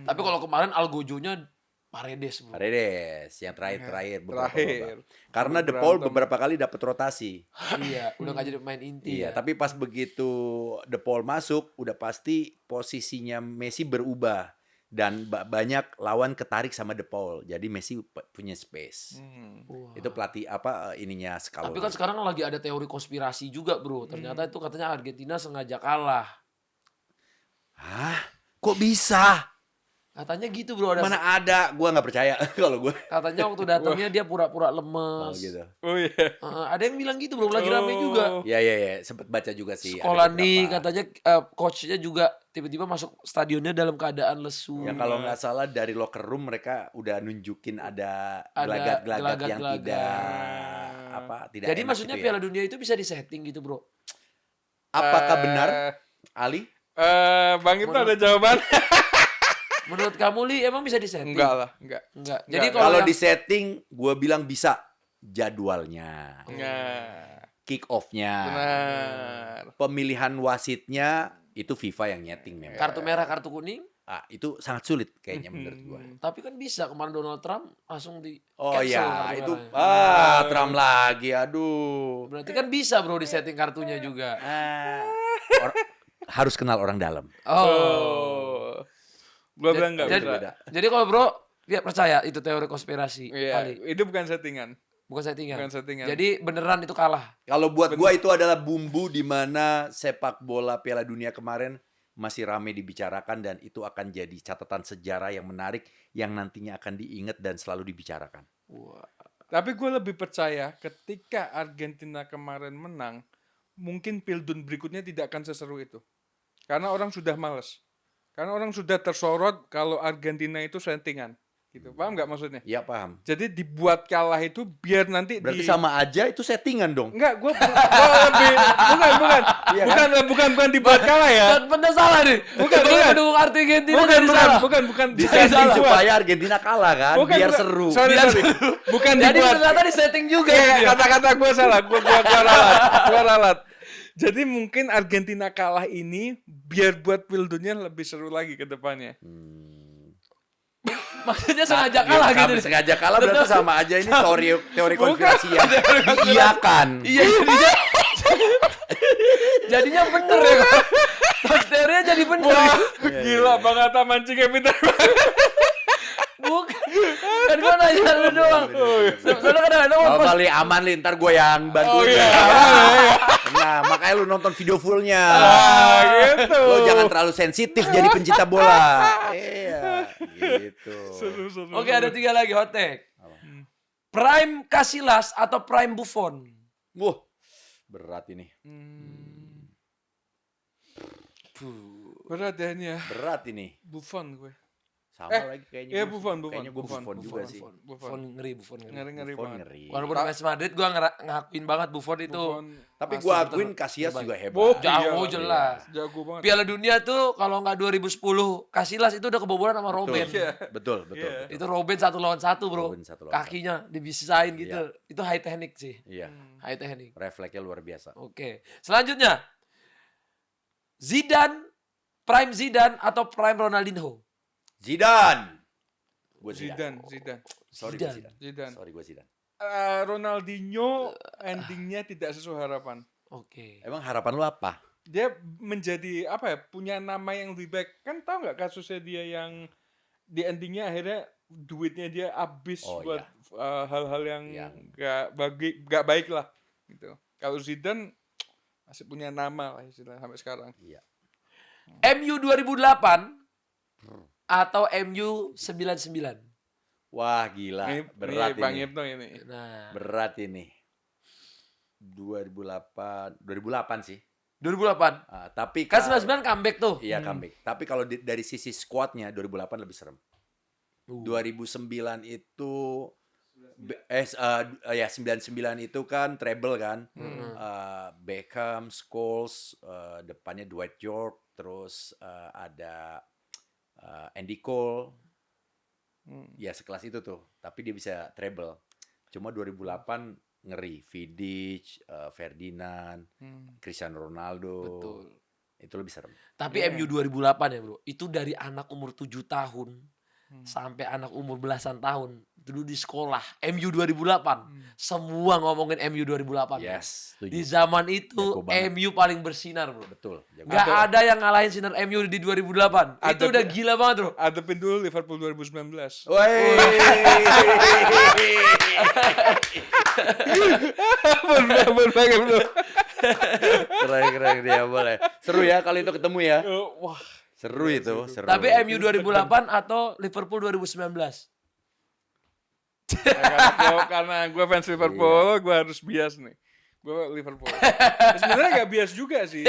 Tapi kalau kemarin algojonya Paredes bro. Paredes yang terakhir beberapa Terakhir. babak. Karena De Paul beberapa kali dapat rotasi. Iya, udah gak jadi pemain inti Iya, ya. tapi pas begitu De Paul masuk, udah pasti posisinya Messi berubah. Dan banyak lawan ketarik sama De Paul. Jadi Messi punya space. Wah. Itu pelatih ininya Scaloni. Tapi kan sekarang lagi ada teori konspirasi juga, Bro. Ternyata itu katanya Argentina sengaja kalah. Hah? Kok bisa? Katanya gitu, Bro. Mana ada? Gua nggak percaya kalau gue. Katanya waktu datangnya dia pura-pura lemes. gitu. Oh iya. Ada yang bilang gitu, Bro. Lagi rame juga. Ya, sempet baca juga sih. ada Sekolah nih beberapa. katanya coachnya juga tiba-tiba masuk stadionnya dalam keadaan lesu. Ya kalau nggak salah dari locker room mereka udah nunjukin ada Ada gelagat-gelagat yang gelagat-gelagat. tidak Jadi enak maksudnya gitu ya. Piala Dunia itu bisa disetting gitu, Bro. Apakah benar, Ali? Bang itu Menurut- ada jawaban? Menurut kamu, Li, emang bisa disetting? Enggak lah, enggak. Enggak. Enggak. Jadi Kalau yang- di setting, gue bilang bisa jadwalnya, Enggak. kick off-nya, Benar. pemilihan wasitnya itu FIFA yang nyeting memang. kartu merah, kartu kuning, Itu sangat sulit kayaknya menurut gue. tapi kan bisa. Kemarin Donald Trump langsung di Oh cancel ya, kartu itu merahnya. Trump lagi, aduh. Berarti kan bisa, Bro, di setting kartunya juga. Harus kenal orang dalam. Oh. Gua bilang enggak Jadi, bisa. jadi kalau Bro, dia percaya itu teori konspirasi Iya, kali. itu bukan settingan. Bukan settingan. Bukan settingan. Jadi beneran itu kalah. Kalau buat gua itu adalah bumbu di mana sepak bola Piala Dunia kemarin masih ramai dibicarakan dan itu akan jadi catatan sejarah yang menarik yang nantinya akan diingat dan selalu dibicarakan. Wah. Tapi gue lebih percaya ketika Argentina kemarin menang, mungkin Pildun berikutnya tidak akan seseru itu. Karena orang sudah males. Karena orang sudah tersorot kalau Argentina itu settingan. Gitu. Paham nggak maksudnya? Iya paham. Jadi dibuat kalah itu biar nanti Berarti sama aja itu settingan dong. Enggak, gue lebih Iya kan? bukan dibuat kalah ya. Bener salah nih. Bukan. Mendukung Argentina jadi salah. Bukan Di jadi setting salah. supaya Argentina kalah kan, Bukan, biar bukan. seru. Sorry. Bukan Jadi dibuat. ternyata di setting juga. Iya, dia. kata-kata gue salah. Gue ralat. Jadi mungkin Argentina kalah ini biar buat Pildunnya lebih seru lagi ke depannya. Maksudnya sengaja kalah gitu. nih. Sengaja kalah berarti sama aja ini teori konspirasi yang diiyakan. Iya, jadinya bener ya. Teorinya jadi bener. Wah, gila Bang Atta mancingnya pintar banget. Bukan. Kan gua nanya lu doang. Soalnya kadang-kadang Oh, pas kali aman Lin, ntar gue yang bantuin. iya. Nah, makanya lu nonton video fullnya. Gitu. Lo jangan terlalu sensitif jadi pencinta bola. Iya, gitu. Seru. Oke, ada 3 lagi hot take. Prime Casillas atau Prime Buffon? Wah, berat ini. Berat ya ini ya. Berat ini. Buffon gue. Sama lagi kayaknya. Iya, gua. Buffon. Kayaknya gue Buffon juga sih. Buffon ngeri. Ngeri Buffon banget. ngeri. Walaupun match Madrid gua ngakuin banget Buffon itu. Tapi Masih gue betul- akuin Casillas terbaik. juga hebat. Oh, Jauh iya. jelas. Jago banget. Piala Dunia tuh kalau nggak 2010 Casillas itu udah kebobolan sama Robben. Iya. Betul. Iya. Itu Robben 1 lawan 1, Bro. Robben 1 lawan Kakinya dibisain gitu. Itu high teknik sih. Iya, High teknik. refleksnya luar biasa. Oke. Selanjutnya. Prime Zidane atau Prime Ronaldinho? Zidane. Gue Zidane. Sorry gue Zidane. Zidane. Sorry gue Zidane. Ronaldinho endingnya tidak sesuai harapan. Oke. Emang harapan lu apa? Dia menjadi apa ya, punya nama yang lebih baik. Kan tahu nggak kasusnya dia yang di endingnya akhirnya duitnya dia habis Oh, buat hal-hal yang Yang- nggak baik lah gitu. Kalau Zidane masih punya nama lah istilahnya sampai sekarang. Iya. MU 2008 atau MU 99? Wah gila, berat Bang ini. Ibnu ini. Nah, Berat ini. 2008 sih. 2008. Tapi Kan 99 comeback tuh. Iya comeback. Tapi kalau dari sisi squadnya 2008 lebih serem. 2009 itu 99 itu kan treble kan. Beckham, Scholes, depannya Dwight York, terus ada Andy Cole. Ya sekelas itu tuh. Tapi dia bisa treble. Cuma 2008 ngeri. Vidic, Ferdinand, Cristiano Ronaldo. Betul. Itu lebih serem. Tapi MU 2008 ya, Bro. Itu dari anak umur 7 tahun sampai anak umur belasan tahun. dulu di sekolah MU 2008. Semua ngomongin MU 2008. Yes, Di setuju. zaman itu Jago banget. MU paling bersinar, bro. Betul. jago. Gak ada yang ngalahin sinar MU di 2008. Ada, Itu udah gila banget, bro. Adepin dulu Liverpool 2019. Woi. Bener bro. Keren dia boleh. Seru ya kalau itu ketemu ya. Wah, Seru itu, seru. Tapi MU 2008 atau Liverpool 2019? karena gue fans Liverpool, gue harus bias nih. Gue Liverpool. Sebenarnya gak bias juga sih.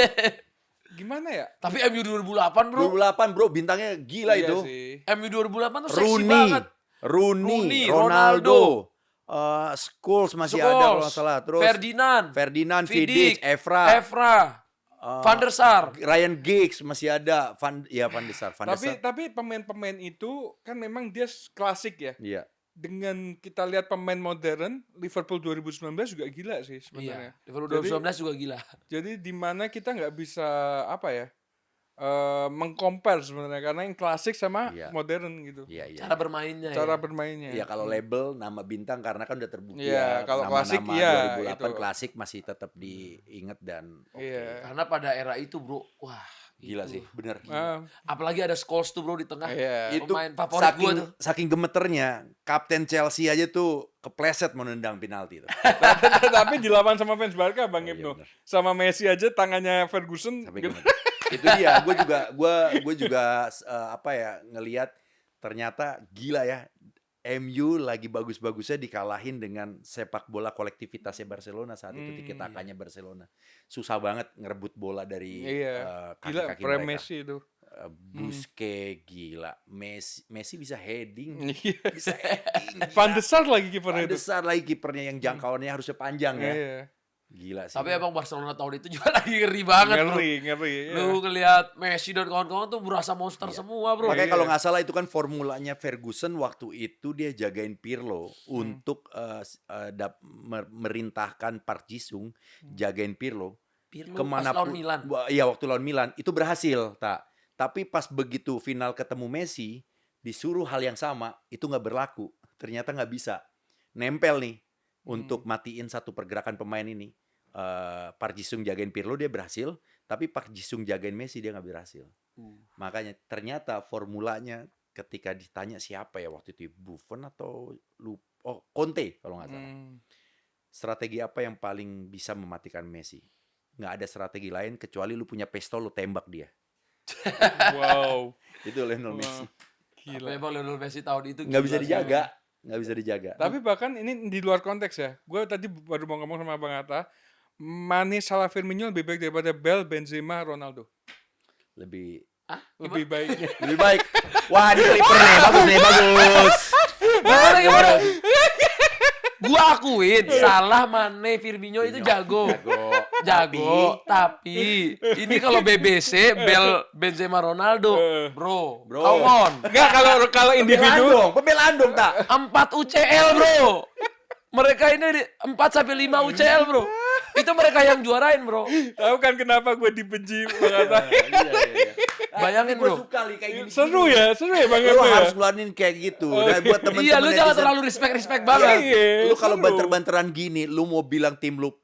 Gimana ya? Tapi MU 2008, bro. 2008 bro, bintangnya gila Iya itu. sih. MU 2008 tuh seksi Rooney, banget. Rooney, Ronaldo. Ronaldo, Scholes masih ada kalau nggak salah. Terus Ferdinand, Vidic, Evra, Van der Sar. Ryan Giggs masih ada. Van der Sar. Tapi pemain-pemain itu kan memang dia klasik ya. Iya. Dengan kita lihat pemain modern, Liverpool 2019 juga gila sih sebenarnya. Iya, Liverpool 2019 juga gila. Jadi di mana kita nggak bisa apa ya mengcompare sebenarnya karena yang klasik sama Iya. modern gitu. Iya. Cara bermainnya Cara ya. bermainnya. Iya kalau label nama bintang karena kan udah terbukti Iya, ya. kalau Nama-nama klasik, iya, 2008 itu. klasik masih tetap diingat dan oke. Iya. Karena pada era itu, bro, wah, Gila itu. sih, bener. Ah, Apalagi ada Scholes tuh, bro, di tengah. iya. Itu Pemain favorit gua tuh. saking gemeternya kapten Chelsea aja tuh kepleset mau nendang penalti tuh. Tapi dilawan sama fans Barca Bang Oh, iya Ibnu. bener. Sama Messi aja tangannya Ferguson. Sampai gitu. gemeter. Itu dia, gue juga apa ya ngelihat ternyata gila ya. MU lagi bagus-bagusnya dikalahin dengan sepak bola kolektivitasnya Barcelona saat itu tiki-takanya Barcelona. Susah banget ngerebut bola dari Iya. Gila, kaki-kaki prem mereka. Messi itu. Busquets gila. Messi bisa heading. Iya. Bisa heading. Van der Sar lagi kipernya itu. Besar lagi kipernya yang jangkauannya harusnya panjang ya. Iya. Gila sih. Tapi emang Barcelona tahun itu juga lagi ngeri banget, bro. Ngeri. Iya. Lu ngeliat Messi dan kawan-kawan tuh berasa monster semua, bro. Makanya Iya. kalau nggak salah itu kan formulanya Ferguson waktu itu dia jagain Pirlo untuk merintahkan Park Ji-sung jagain Pirlo Pirlo kemana pas lawan Milan. Iya waktu lawan Milan itu berhasil tak. Tapi pas begitu final ketemu Messi disuruh hal yang sama itu nggak berlaku. Ternyata nggak bisa. Nempel nih untuk matiin satu pergerakan pemain ini. Park Ji-sung jagain Pirlo dia berhasil, tapi Park Ji-sung jagain Messi dia nggak berhasil. Makanya ternyata formulanya ketika ditanya siapa ya waktu itu Buffon atau Conte kalau nggak salah. Strategi apa yang paling bisa mematikan Messi? Nggak ada strategi lain kecuali lu punya pistol lu tembak dia. Wow. Itu Lionel Messi. Tapi Gila. emang Lionel Messi tahun itu Nggak gila bisa sih, dijaga, nggak bisa dijaga. Tapi bahkan ini di luar konteks ya. Gue tadi baru mau ngomong sama Bang Atta. Mane, Salah, Firmino lebih baik daripada Bale, Benzema, Ronaldo. Lebih Lebih baik. lebih baik. Wah, ini clipper nih, bagus. Gimana? Gua akuin Salah, Mane, Firmino itu jago. Jago, tapi ini kalau BBC Benzema, Ronaldo, bro. Come on. Enggak, kalau individu Pembelaan dong tak. 4 UCL, bro. Mereka ini 4 sampai 5 UCL, bro. Itu mereka yang juarain, bro. tahu kan kenapa gue dibenci Bang Atta? Bayangin, Gue bro. suka nih kayak gini. Seru ya Bang Lu Ibnu ya. harus ngeluarin kayak gitu. Dan buat temen-temen Iya, lu jangan netizen, terlalu respect banget. Iya, lu kalau seru. banter-banteran gini, lu mau bilang tim lu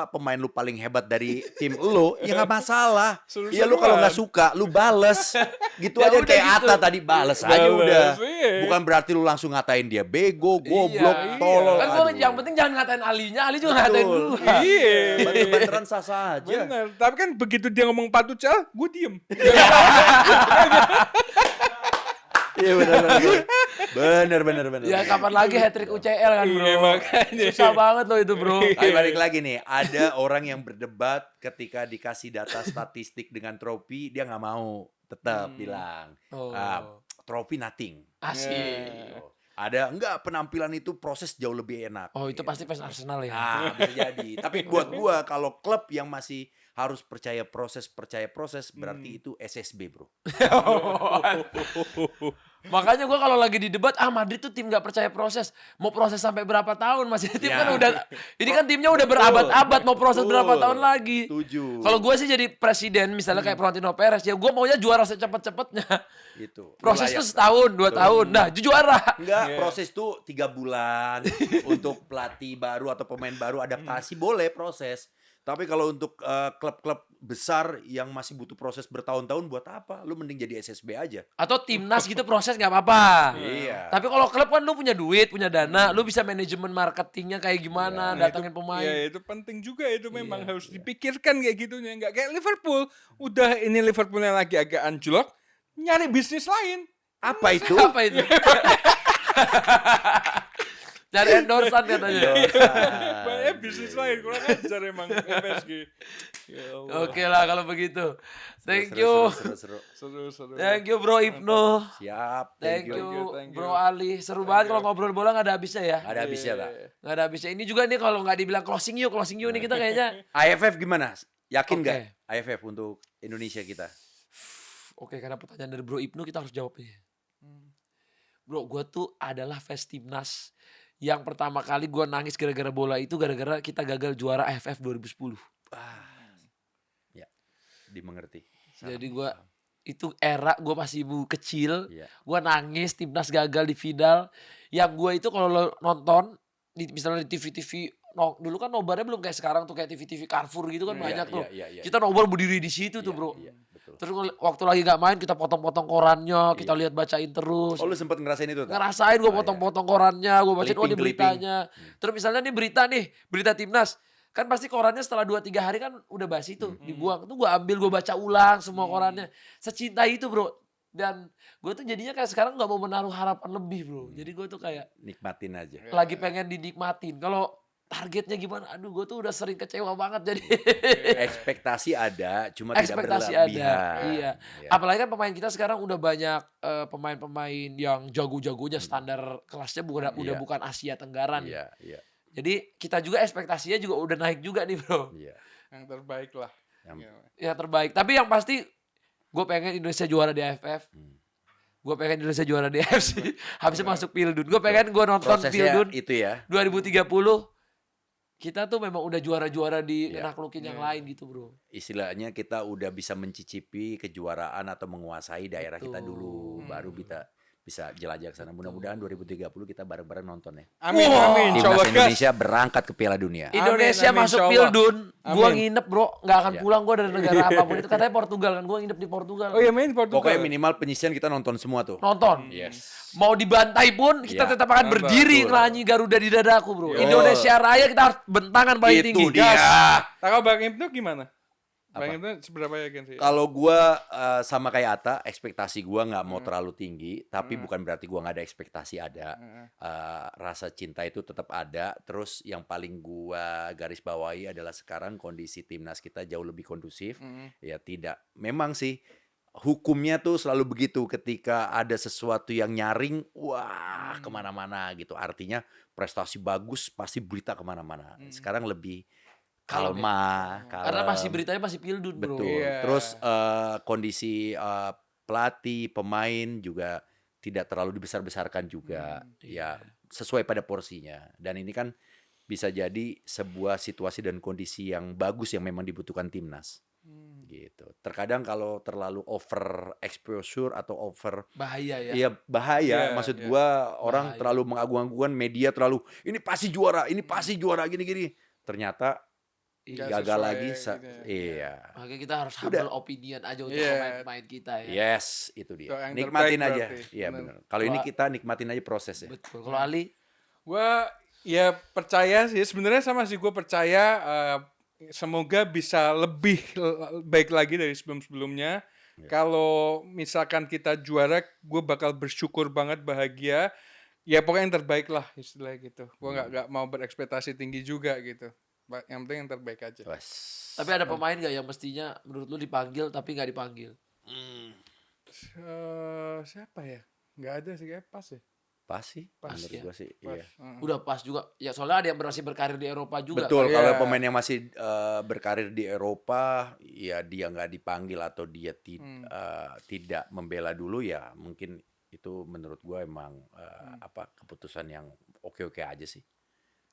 pemain lu paling hebat dari tim lu, ya nggak masalah. Seru-seruan. Iya lu kalau nggak suka, lu bales. Gitu Ya aja udah kayak gitu. Atta tadi bales aja Bales, udah. iya. Bukan berarti lu langsung ngatain dia bego, goblok, Iya. tolol. Kan gua Aduh. yang penting jangan ngatain Alinya, Ali juga ngatain Betul. gua. Iya. Banter-banteran sah-sah aja. Bener. Tapi kan begitu dia ngomong 4 UCL, gue diem. Iya benar. Ya kapan lagi hat-trick UCL kan, bro. Iya, makanya. Susah banget loh itu, bro. Tapi balik lagi nih, ada orang yang berdebat ketika dikasih data statistik dengan trofi, dia nggak mau, tetap bilang, Oh. trofi nothing. Asik. Ada enggak penampilan itu proses jauh lebih enak. Oh, itu pasti fans Arsenal ya. Nah, bisa jadi. Tapi buat gua kalau klub yang masih harus percaya proses berarti itu SSB, Bro. Makanya gue kalau lagi di debat, Madrid tuh tim gak percaya proses. Mau proses sampai berapa tahun? Masih tim Ya. kan udah, ini kan timnya udah berabad-abad, mau proses berapa tahun lagi. Setuju. Kalau gue sih jadi presiden, misalnya kayak Florentino Perez, ya gue maunya juara secepat-cepatnya. Gitu. Proses Layak. tuh setahun, 2 tahun, nah juara. Enggak, Iya. proses tuh 3 bulan untuk pelatih baru atau pemain baru adaptasi boleh proses. Tapi kalau untuk klub-klub besar yang masih butuh proses bertahun-tahun buat apa? Lu mending jadi SSB aja. Atau timnas gitu proses nggak apa-apa. Iya. Tapi kalau klub kan lu punya duit, punya dana, lu bisa manajemen marketingnya kayak gimana, Nah, datangin pemain. Ya itu penting juga itu memang Iya. harus dipikirkan kayak gitunya. Nggak kayak Liverpool. Udah ini Liverpoolnya lagi agak anjlok, nyari bisnis lain. Apa itu? Apa itu? Cari endorsan katanya. Banyak bisnis lain, kurang ajar emang PSG. Ya Allah. Oke lah kalau begitu. Thank you. Seru. Seru. Thank you Bro Ibnu. Siap. Thank Thank you. you Bro Ali. Seru banget kalau ngobrol bola gak ada habisnya ya. Ada habisnya tak? Gak ada habisnya. Ini juga nih kalau nggak dibilang closing you nih kita kayaknya. AFF gimana? Yakin Oke. nggak AFF untuk Indonesia kita? Oke, karena pertanyaan dari Bro Ibnu kita harus jawab nih. Bro, gue tuh adalah fans timnas yang pertama kali gue nangis gara-gara bola itu gara-gara kita gagal juara AFF 2010. Ya, dimengerti. Jadi gue itu era gue masih kecil, Iya. gue nangis timnas gagal di final. Yang gue itu kalau lo nonton misalnya di TV-TV, dulu kan nobarnya belum kayak sekarang tuh kayak TV-TV Carrefour gitu kan banyak tuh. Iya. Kita nobar berdiri di situ tuh Iya, bro. Iya, betul. Terus waktu lagi gak main kita potong-potong korannya, kita lihat bacain terus. Oh, lu sempet ngerasain itu? Tak? Ngerasain gue Oh, potong-potong korannya, gue bacain oh ini Clipping. beritanya. Terus misalnya nih, berita timnas. Kan pasti korannya setelah 2-3 hari kan udah basi tuh, dibuang. Itu gue ambil, gue baca ulang semua korannya. Secinta itu bro. Dan gue tuh jadinya kayak sekarang gak mau menaruh harapan lebih bro. Jadi gue tuh kayak Nikmatin aja. lagi pengen dinikmatin. Kalau targetnya gimana? Aduh gue tuh udah sering kecewa banget jadi. Ekspektasi ada, cuma Ekspektasi tidak ada, berlebihan. iya. Ya. Apalagi kan pemain kita sekarang udah banyak pemain-pemain yang jago-jagonya standar kelasnya udah Iya. bukan Asia Tenggara nih. Iya. Jadi kita juga ekspektasinya juga udah naik juga nih bro. Iya. Yang terbaik lah. Yang- Ya. Ya terbaik. Tapi yang pasti gue pengen Indonesia juara di AFF. Gue pengen Indonesia juara di AFC. Habisnya masuk Pildun. Gue pengen gue nonton Prosesnya Pildun itu ya. 2030. Kita tuh memang udah juara-juara di Iya. naklukin yang lain gitu bro. Istilahnya kita udah bisa mencicipi kejuaraan atau menguasai daerah kita Betul. dulu, baru bisa jelajah ke sana. Mudah-mudahan 2030 kita bareng-bareng nonton ya. Amin, Wah. amin. Timnas Insyaallah gas. Indonesia berangkat ke Piala Dunia. Indonesia amin, masuk insyaallah. Pildun, gua Amin. nginep bro, nggak akan Ya. pulang gua dari negara apapun itu. Katanya Portugal kan, gua nginep di Portugal. Oh iya main Portugal. Pokoknya minimal penyisian kita nonton semua tuh. Nonton. Yes. Mau dibantai pun kita Ya. tetap akan Nonton. berdiri Betul. ngelanyi Garuda di dadaku bro. Yo. Indonesia Raya kita harus bentangan paling Itu tinggi. dia. Gas. Kalau Bang Ibnu gimana? Apa? Bang Ibnu seberapa yakin sih? Kalau gua sama kayak Atta, ekspektasi gua nggak mau terlalu tinggi, tapi bukan berarti gua nggak ada ekspektasi ada. Rasa cinta itu tetap ada. Terus yang paling gua garis bawahi adalah sekarang kondisi timnas kita jauh lebih kondusif. Ya tidak. Memang sih hukumnya tuh selalu begitu. Ketika ada sesuatu yang nyaring, wah kemana-mana gitu. Artinya prestasi bagus pasti berita kemana-mana. Sekarang lebih Kalem kalma, Karena kalem. masih beritanya masih Pildun bro. Betul. Iya. Terus kondisi pelatih, pemain juga tidak terlalu dibesar-besarkan juga. Ya, sesuai pada porsinya. Dan ini kan bisa jadi sebuah situasi dan kondisi yang bagus yang memang dibutuhkan timnas. Gitu. Terkadang kalau terlalu over exposure atau over Bahaya ya. iya bahaya. Iya, Maksud iya. gua orang Bahaya. terlalu mengagung-agungkan, media terlalu ini pasti juara gini-gini. Ternyata Nggak gagal sesuai lagi. gitu ya. Iya. Makanya kita harus Udah. humble opinion aja untuk Iya. pemain-pemain kita ya. Yes, itu dia. Itu yang Nikmatin terbaik aja. berarti. Iya Benar. benar. Kalau ini Kalau- kita nikmatin aja prosesnya. Betul. Kalau Ali, Gua ya percaya sih sebenarnya sama sih gue percaya semoga bisa lebih baik lagi dari sebelum-sebelumnya. Kalau misalkan kita juara, gue bakal bersyukur banget, bahagia. Ya pokoknya yang terbaik lah istilahnya gitu. Gue nggak mau berekspektasi tinggi juga gitu. Yang penting yang terbaik aja. Wes. tapi ada pemain gak yang mestinya menurut lu dipanggil tapi nggak dipanggil? Siapa ya? Nggak ada sih kayak pas ya. Pas sih, Pas, menurut ya. gua sih. Pas. Iya. Udah pas juga. Ya soalnya ada yang masih berkarir di Eropa juga. Betul, Iya. kalau pemain yang masih berkarir di Eropa, ya dia nggak dipanggil atau dia tidak membela dulu, ya mungkin Itu menurut gue emang keputusan yang oke-oke aja sih.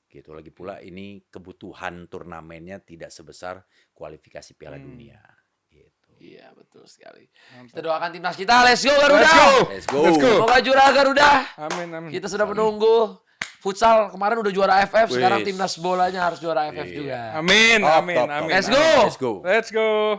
Gitu. Lagi pula ini kebutuhan turnamennya tidak sebesar kualifikasi Piala Dunia. Gitu. Iya, betul sekali. Kita doakan timnas kita. Let's go Garuda. Let's go. Let's go. Semoga juara Garuda. Amin. Kita sudah menunggu. Futsal kemarin udah juara AFF, sekarang Wis. timnas bolanya harus juara AFF juga. Amin. Top. Let's go. Let's go. Let's go.